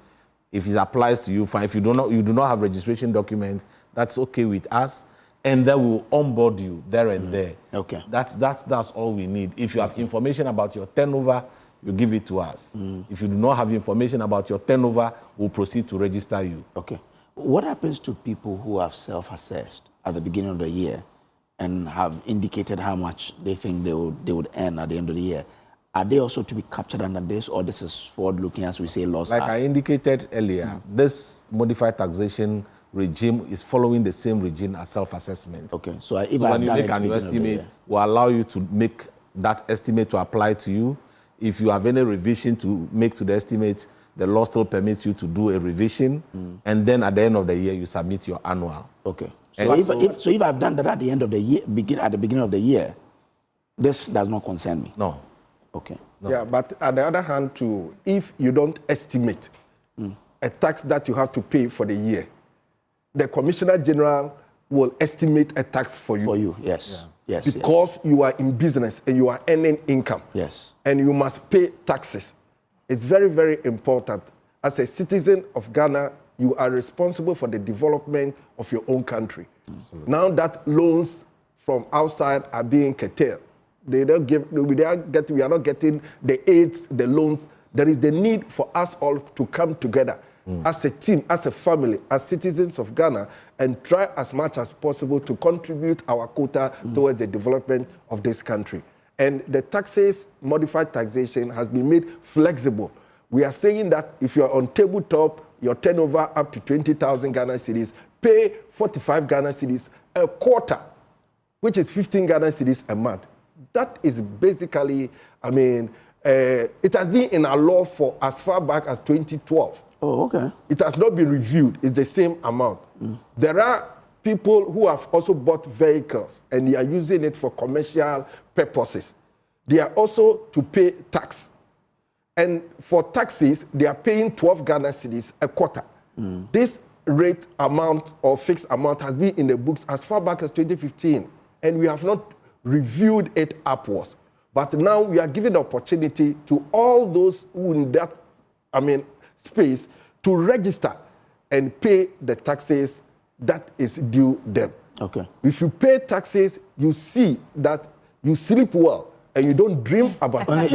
if it applies to you, fine. If you do not have registration document, that's okay with us, and then we'll onboard you there and there. Okay. That's all we need. If you have information about your turnover, you give it to us. If you do not have information about your turnover, we'll proceed to register you. Okay. What happens to people who have self-assessed at the beginning of the year and have indicated how much they think they would earn at the end of the year? Are they also to be captured under this, or this is forward-looking, as we say, loss? Like I indicated earlier, this modified taxation regime is following the same regime as self-assessment. Okay. So if when you make an estimate, we'll allow you to make that estimate to apply to you. If you have any revision to make to the estimate, the law still permits you to do a revision, and then at the end of the year, you submit your annual. Okay. So if I've done that at the end of the year, at the beginning of the year, this does not concern me. No. Okay. No. Yeah, but on the other hand, too, if you don't estimate a tax that you have to pay for the year, the Commissioner General will estimate a tax for you. For you, yes. Yeah. Yes. Because you are in business and you are earning income. Yes. And you must pay taxes. It's very, very important. As a citizen of Ghana, you are responsible for the development of your own country. Absolutely. Now that loans from outside are being curtailed, we are not getting the aids, the loans. There is the need for us all to come together as a team, as a family, as citizens of Ghana, and try as much as possible to contribute our quota towards the development of this country. And the taxes, modified taxation, has been made flexible. We are saying that if you're on tabletop, your turnover up to 20,000 Ghana cedis, pay 45 Ghana cedis a quarter, which is 15 Ghana cedis a month. That is basically, it has been in our law for as far back as 2012. Oh, okay. It has not been reviewed. It's the same amount. There are people who have also bought vehicles and they are using it for commercial purposes. They are also to pay tax. And for taxes, they are paying 12 Ghana cedis a quarter. This rate amount or fixed amount has been in the books as far back as 2015, and we have not reviewed it upwards. But now we are giving the opportunity to all those who in that, space to register and pay the taxes that is due them. Okay. If you pay taxes, you see that you sleep well and you don't dream about only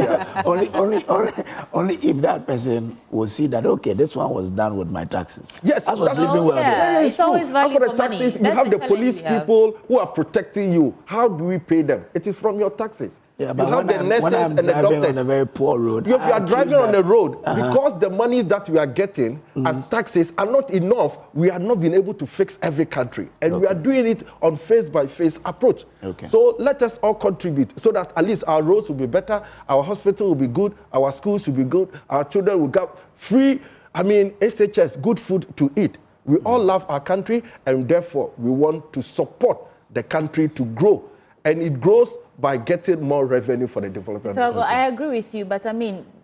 if that person will see that, okay, this one was done with my taxes. Yes, I was sleeping well. Yeah, it's always value after for the taxes, money. you have the police people who are protecting you. How do we pay them? It is from your taxes. Yeah, you but have the nurses and the doctors. On a very poor road. If you are driving on the road, because the monies that we are getting as taxes are not enough, we are not being able to fix every country. And we are doing it on face-by-face approach. Okay. So let us all contribute so that at least our roads will be better, our hospital will be good, our schools will be good, our children will get free, SHS, good food to eat. We all love our country, and therefore we want to support the country to grow. And it grows by getting more revenue for the development. So I agree with you, but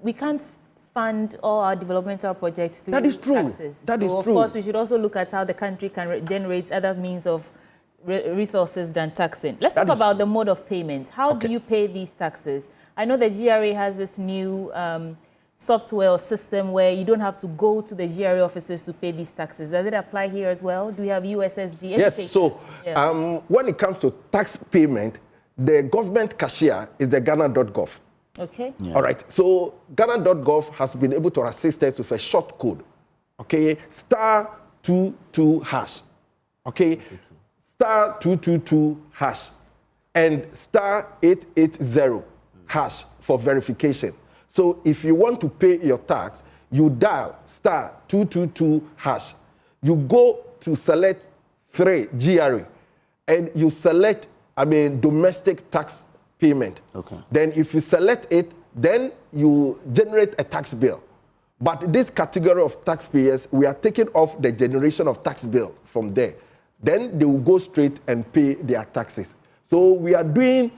we can't fund all our developmental projects through taxes. That is true. Of course, we should also look at how the country can generate other means of resources than taxing. Let's talk about the mode of payment. How do you pay these taxes? I know the GRA has this new software or system where you don't have to go to the GRA offices to pay these taxes. Does it apply here as well? Do we have USSD? Yes, so when it comes to tax payment, the government cashier is the Ghana.gov. Okay. Yeah. All right. So Ghana.gov has been able to assist us with a short code. Okay. *22# hash. Okay. *222# hash. And *880# hash for verification. So if you want to pay your tax, you dial *222# hash. You go to select 3, GRA, and you select, domestic tax payment. Okay. Then if you select it, then you generate a tax bill. But this category of taxpayers, we are taking off the generation of tax bill from there. Then they will go straight and pay their taxes. So we are doing,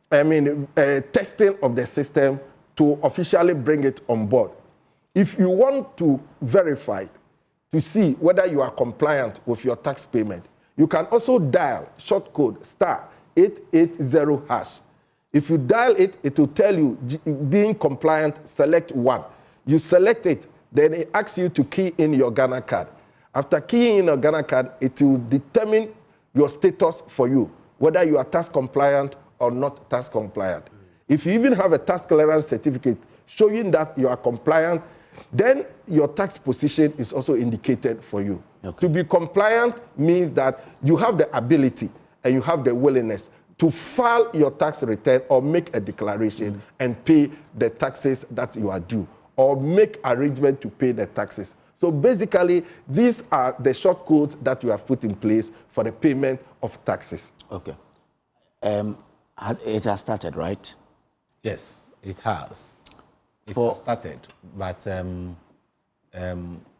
testing of the system to officially bring it on board. If you want to verify, to see whether you are compliant with your tax payment, you can also dial short code *880#. If you dial it, it will tell you, being compliant, select 1. You select it, then it asks you to key in your Ghana card. After keying in your Ghana card, it will determine your status for you, whether you are tax compliant or not tax compliant. If you even have a tax clearance certificate showing that you are compliant, then your tax position is also indicated for you. Okay. To be compliant means that you have the ability and you have the willingness to file your tax return or make a declaration and pay the taxes that you are due, or make arrangement to pay the taxes. So basically, these are the short codes that we have put in place for the payment of taxes. Okay. It has started, right? Yes, it has. It has started, but the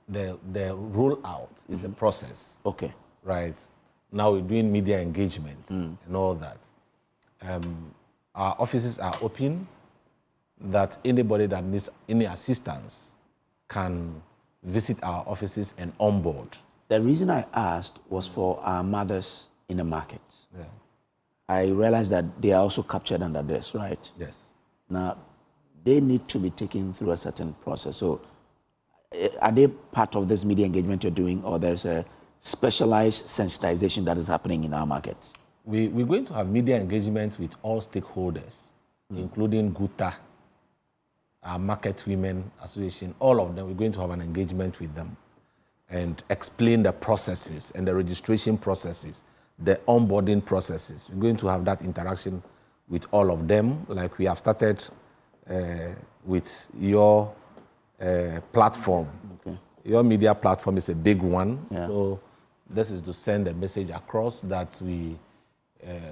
rollout is a process. Okay. Right. Now we're doing media engagement and all that. Our offices are open, that anybody that needs any assistance can visit our offices and onboard. The reason I asked was for our mothers in the market. Yeah. I realized that they are also captured under this, right? Yes. Now, they need to be taken through a certain process. So, are they part of this media engagement you're doing, or there's a specialized sensitization that is happening in our markets? We're going to have media engagement with all stakeholders, including GUTA, our Market Women Association, all of them. We're going to have an engagement with them and explain the processes and the registration processes, the onboarding processes. We're going to have that interaction with all of them, like we have started with your platform. Okay. Your media platform is a big one. Yeah. So this is to send a message across that we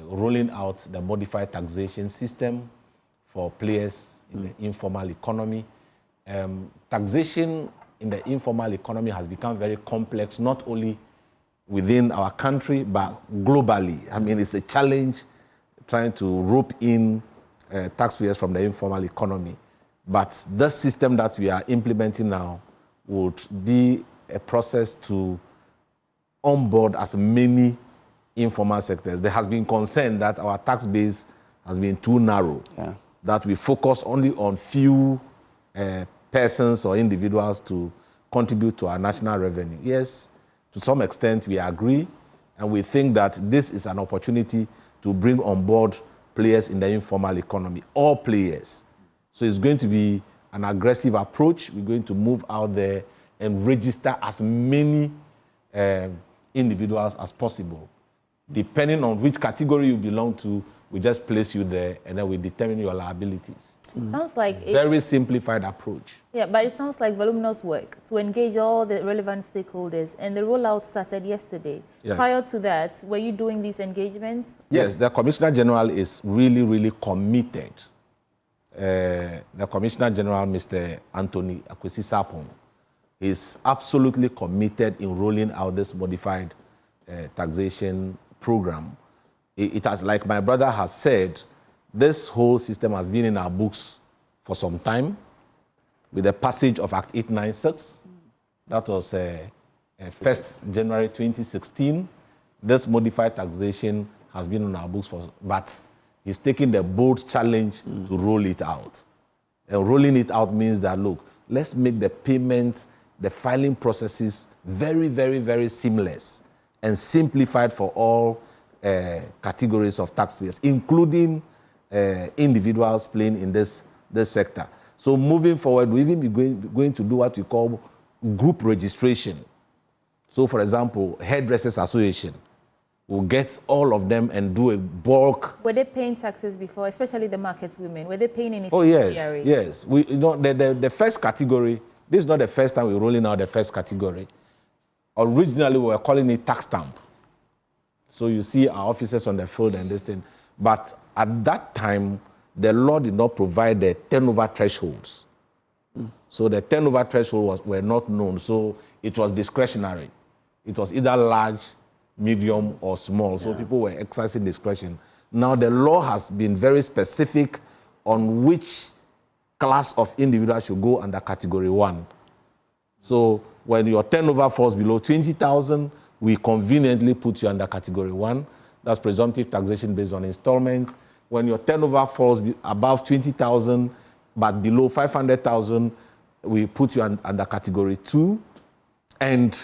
rolling out the modified taxation system for players in the informal economy. Taxation in the informal economy has become very complex, not only within our country, but globally. I mean, it's a challenge trying to rope in taxpayers from the informal economy. But the system that we are implementing now would be a process to onboard as many informal sectors. There has been concern that our tax base has been too narrow, that we focus only on few persons or individuals to contribute to our national revenue. Yes, to some extent we agree, and we think that this is an opportunity to bring on board players in the informal economy, all players. So it's going to be an aggressive approach. We're going to move out there and register as many individuals as possible. Depending on which category you belong to, we just place you there and then we determine your liabilities. Sounds like very simplified approach. Yeah, but it sounds like voluminous work to engage all the relevant stakeholders, and the rollout started yesterday. Yes. Prior to that, were you doing these engagements? Yes, the Commissioner General is really, really committed. The Commissioner General, Mr. Anthony Akwesi-Sarpong, is absolutely committed in rolling out this modified taxation program. It has, like my brother has said, this whole system has been in our books for some time with the passage of Act 896. That was 1st January 2016. This modified taxation has been on our books but he's taking the bold challenge to roll it out. And rolling it out means that, look, let's make the payments, the filing processes very, very, very seamless and simplified for all categories of taxpayers, including individuals playing in this sector. So moving forward, we'll even be going to do what we call group registration. So, for example, Hairdressers Association will get all of them and do a bulk. Were they paying taxes before, especially the market women? Were they paying anything? Oh, yes, yes. The first category, this is not the first time we're rolling out the first category. Originally, we were calling it tax stamp. So you see our officers on the field and this thing. But at that time, the law did not provide the turnover thresholds. So the turnover threshold were not known. So it was discretionary. It was either large, medium, or small. So people were exercising discretion. Now the law has been very specific on which class of individual should go under category 1. So when your turnover falls below 20,000, we conveniently put you under category 1. That's presumptive taxation based on installment. When your turnover falls above 20,000, but below 500,000, we put you under category 2 and,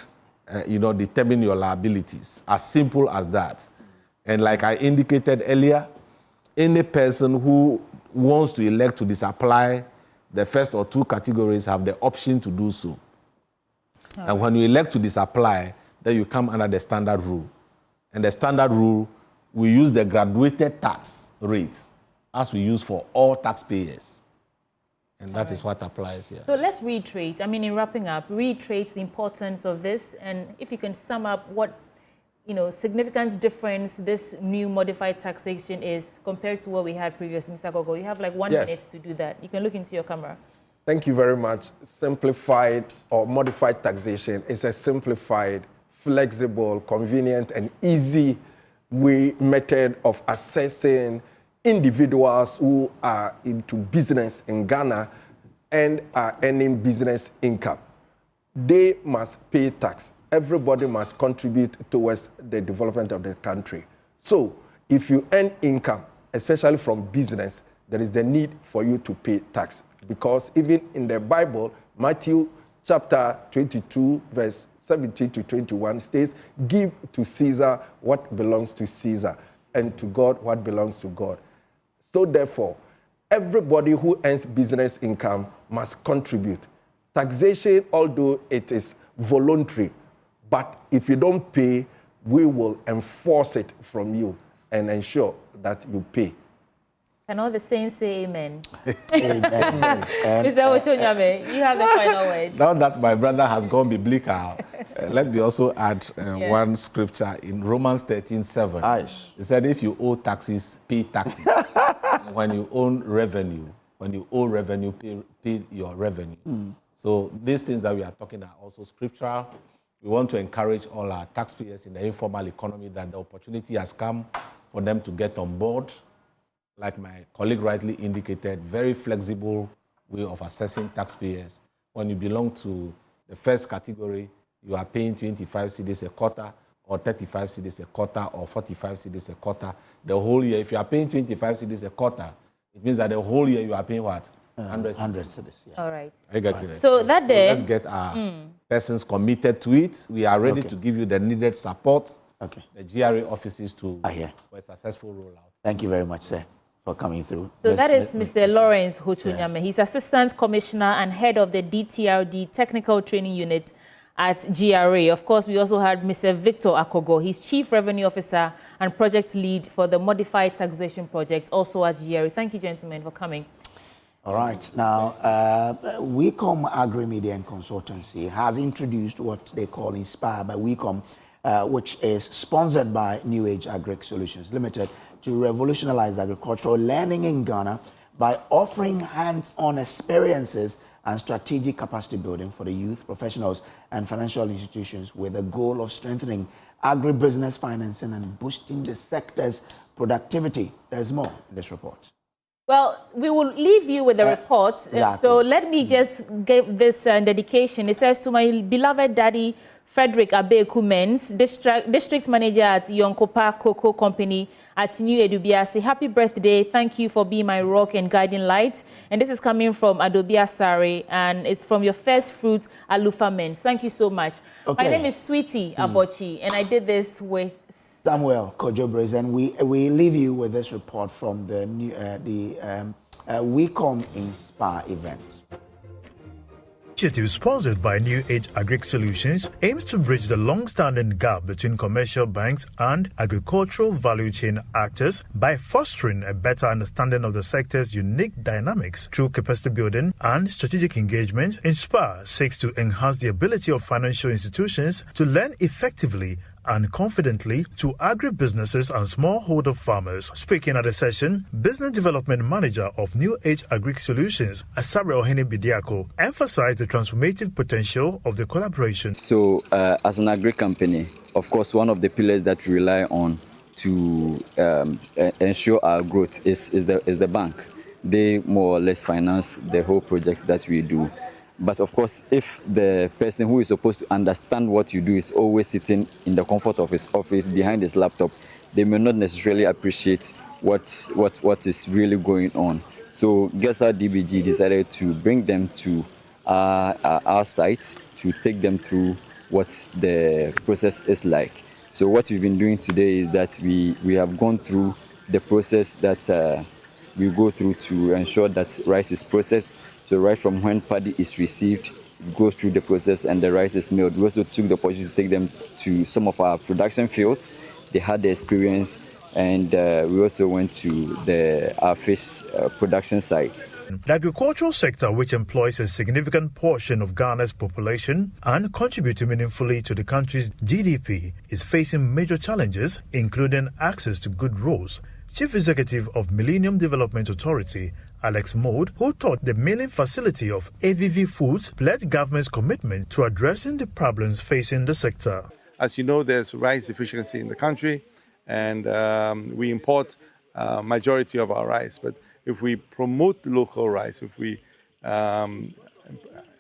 determine your liabilities. As simple as that. And like I indicated earlier, any person who wants to elect to disapply the first or 2 categories have the option to do so. And when you elect to disapply, then you come under the standard rule. And the standard rule, we use the graduated tax rate as we use for all taxpayers. And that is what applies here. So let's reiterate, in wrapping up, reiterate the importance of this. And if you can sum up what, significant difference this new modified taxation is compared to what we had previously, Mr. Gogo. You have like 1 minute to do that. You can look into your camera. Thank you very much. Simplified or modified taxation is a simplified, flexible, convenient, and easy method of assessing individuals who are into business in Ghana and are earning business income. They must pay tax. Everybody must contribute towards the development of the country. So if you earn income, especially from business, there is the need for you to pay tax. Because even in the Bible, Matthew chapter 22, verse 17 to 21 states, give to Caesar what belongs to Caesar, and to God what belongs to God. So therefore, everybody who earns business income must contribute. Taxation, although it is voluntary, but if you don't pay, we will enforce it from you and ensure that you pay. Can all the saints say amen? Amen. Mr. Ochonyame, you have the final word. Now that my brother has gone biblical, let me also add one scripture in Romans 13:7. It said, if you owe taxes, pay taxes. When you owe revenue, pay your revenue. So these things that we are talking are also scriptural. We want to encourage all our taxpayers in the informal economy that the opportunity has come for them to get on board. Like my colleague rightly indicated, very flexible way of assessing taxpayers. When you belong to the first category, you are paying 25 cedis a quarter, or 35 cedis a quarter, or 45 cedis a quarter. The whole year, if you are paying 25 cedis a quarter, it means that the whole year you are paying what? 100 cedis. All right. I get it. So that day, let's get our persons committed to it. We are ready to give you the needed support. The GRA offices for a successful rollout. Thank you very much, sir, for coming through. So that is Mr. Lawrence Ochonyame. He's Assistant Commissioner and Head of the DTRD Technical Training Unit at GRA. Of course, we also had Mr. Victor Akogo. He's Chief Revenue Officer and Project Lead for the Modified Taxation Project, also at GRA. Thank you, gentlemen, for coming. All right. Now, WECOM Agri-Media and Consultancy has introduced what they call Inspire by WECOM, which is sponsored by New Age Agri Solutions Limited, to revolutionize agricultural learning in Ghana by offering hands-on experiences and strategic capacity building for the youth, professionals, and financial institutions with the goal of strengthening agribusiness financing and boosting the sector's productivity. There's more in this report. Well, we will leave you with the report. Exactly. So let me just give this dedication. It says, to my beloved daddy, Frederick Abeku-Mens, District Manager at Yonkopa Cocoa Company at New Edubiasi. Happy birthday. Thank you for being my rock and guiding light. And this is coming from Adobia Sari, and it's from your first fruit, Alufa Mens. Thank you so much. My name is Sweetie Abochi, and I did this with Samuel Kojo-Brace, and we leave you with this report from the WECOM Inspire event. Initiative sponsored by New Age Agri Solutions aims to bridge the long-standing gap between commercial banks and agricultural value chain actors by fostering a better understanding of the sector's unique dynamics through capacity building and strategic engagement. Inspire seeks to enhance the ability of financial institutions to learn effectively and confidently to agribusinesses and smallholder farmers. Speaking at the session, Business Development Manager of New Age Agri Solutions, Asare Ohene Bidiako, emphasized the transformative potential of the collaboration. So, as an agri company, of course, one of the pillars that we rely on to ensure our growth is the bank. They more or less finance the whole projects that we do. But of course, if the person who is supposed to understand what you do is always sitting in the comfort of his office behind his laptop, they may not necessarily appreciate what is really going on. So GESA DBG decided to bring them to our site to take them through what the process is like. So what we've been doing today is that we have gone through the process that we go through to ensure that rice is processed. So right from when paddy is received, it goes through the process and the rice is milled. We also took the opportunity to take them to some of our production fields. They had the experience, and we also went to our fish production site. The agricultural sector, which employs a significant portion of Ghana's population and contributes meaningfully to the country's GDP, is facing major challenges, including access to good roads. Chief Executive of Millennium Development Authority, Alex Mode, who taught the milling facility of AVV Foods, pledged government's commitment to addressing the problems facing the sector. As you know, there's rice deficiency in the country, and we import majority of our rice. But if we promote local rice, if we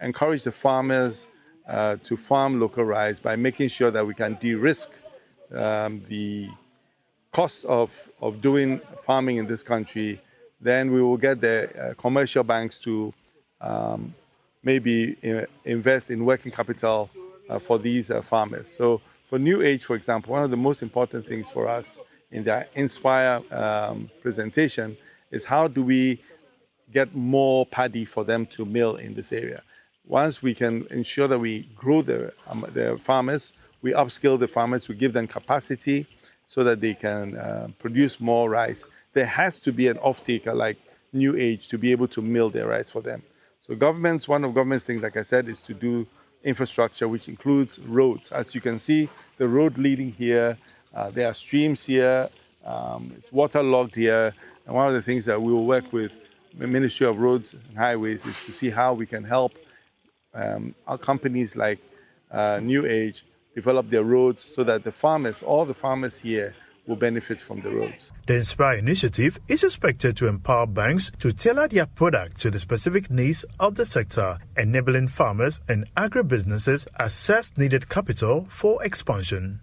encourage the farmers to farm local rice by making sure that we can de-risk the cost of doing farming in this country, then we will get the commercial banks to maybe invest in working capital for these farmers. So for New Age, for example, one of the most important things for us in the Inspire presentation is how do we get more paddy for them to mill in this area. Once we can ensure that we grow the farmers, we upskill the farmers, we give them capacity so that they can produce more rice. There has to be an off-taker like New Age to be able to mill their rice for them. So one of government's things, like I said, is to do infrastructure, which includes roads. As you can see, the road leading here, there are streams here, it's waterlogged here. And one of the things that we will work with the Ministry of Roads and Highways is to see how we can help our companies like New Age develop their roads so that all the farmers here will benefit from the roads. The Inspire initiative is expected to empower banks to tailor their product to the specific needs of the sector, enabling farmers and agribusinesses access needed capital for expansion.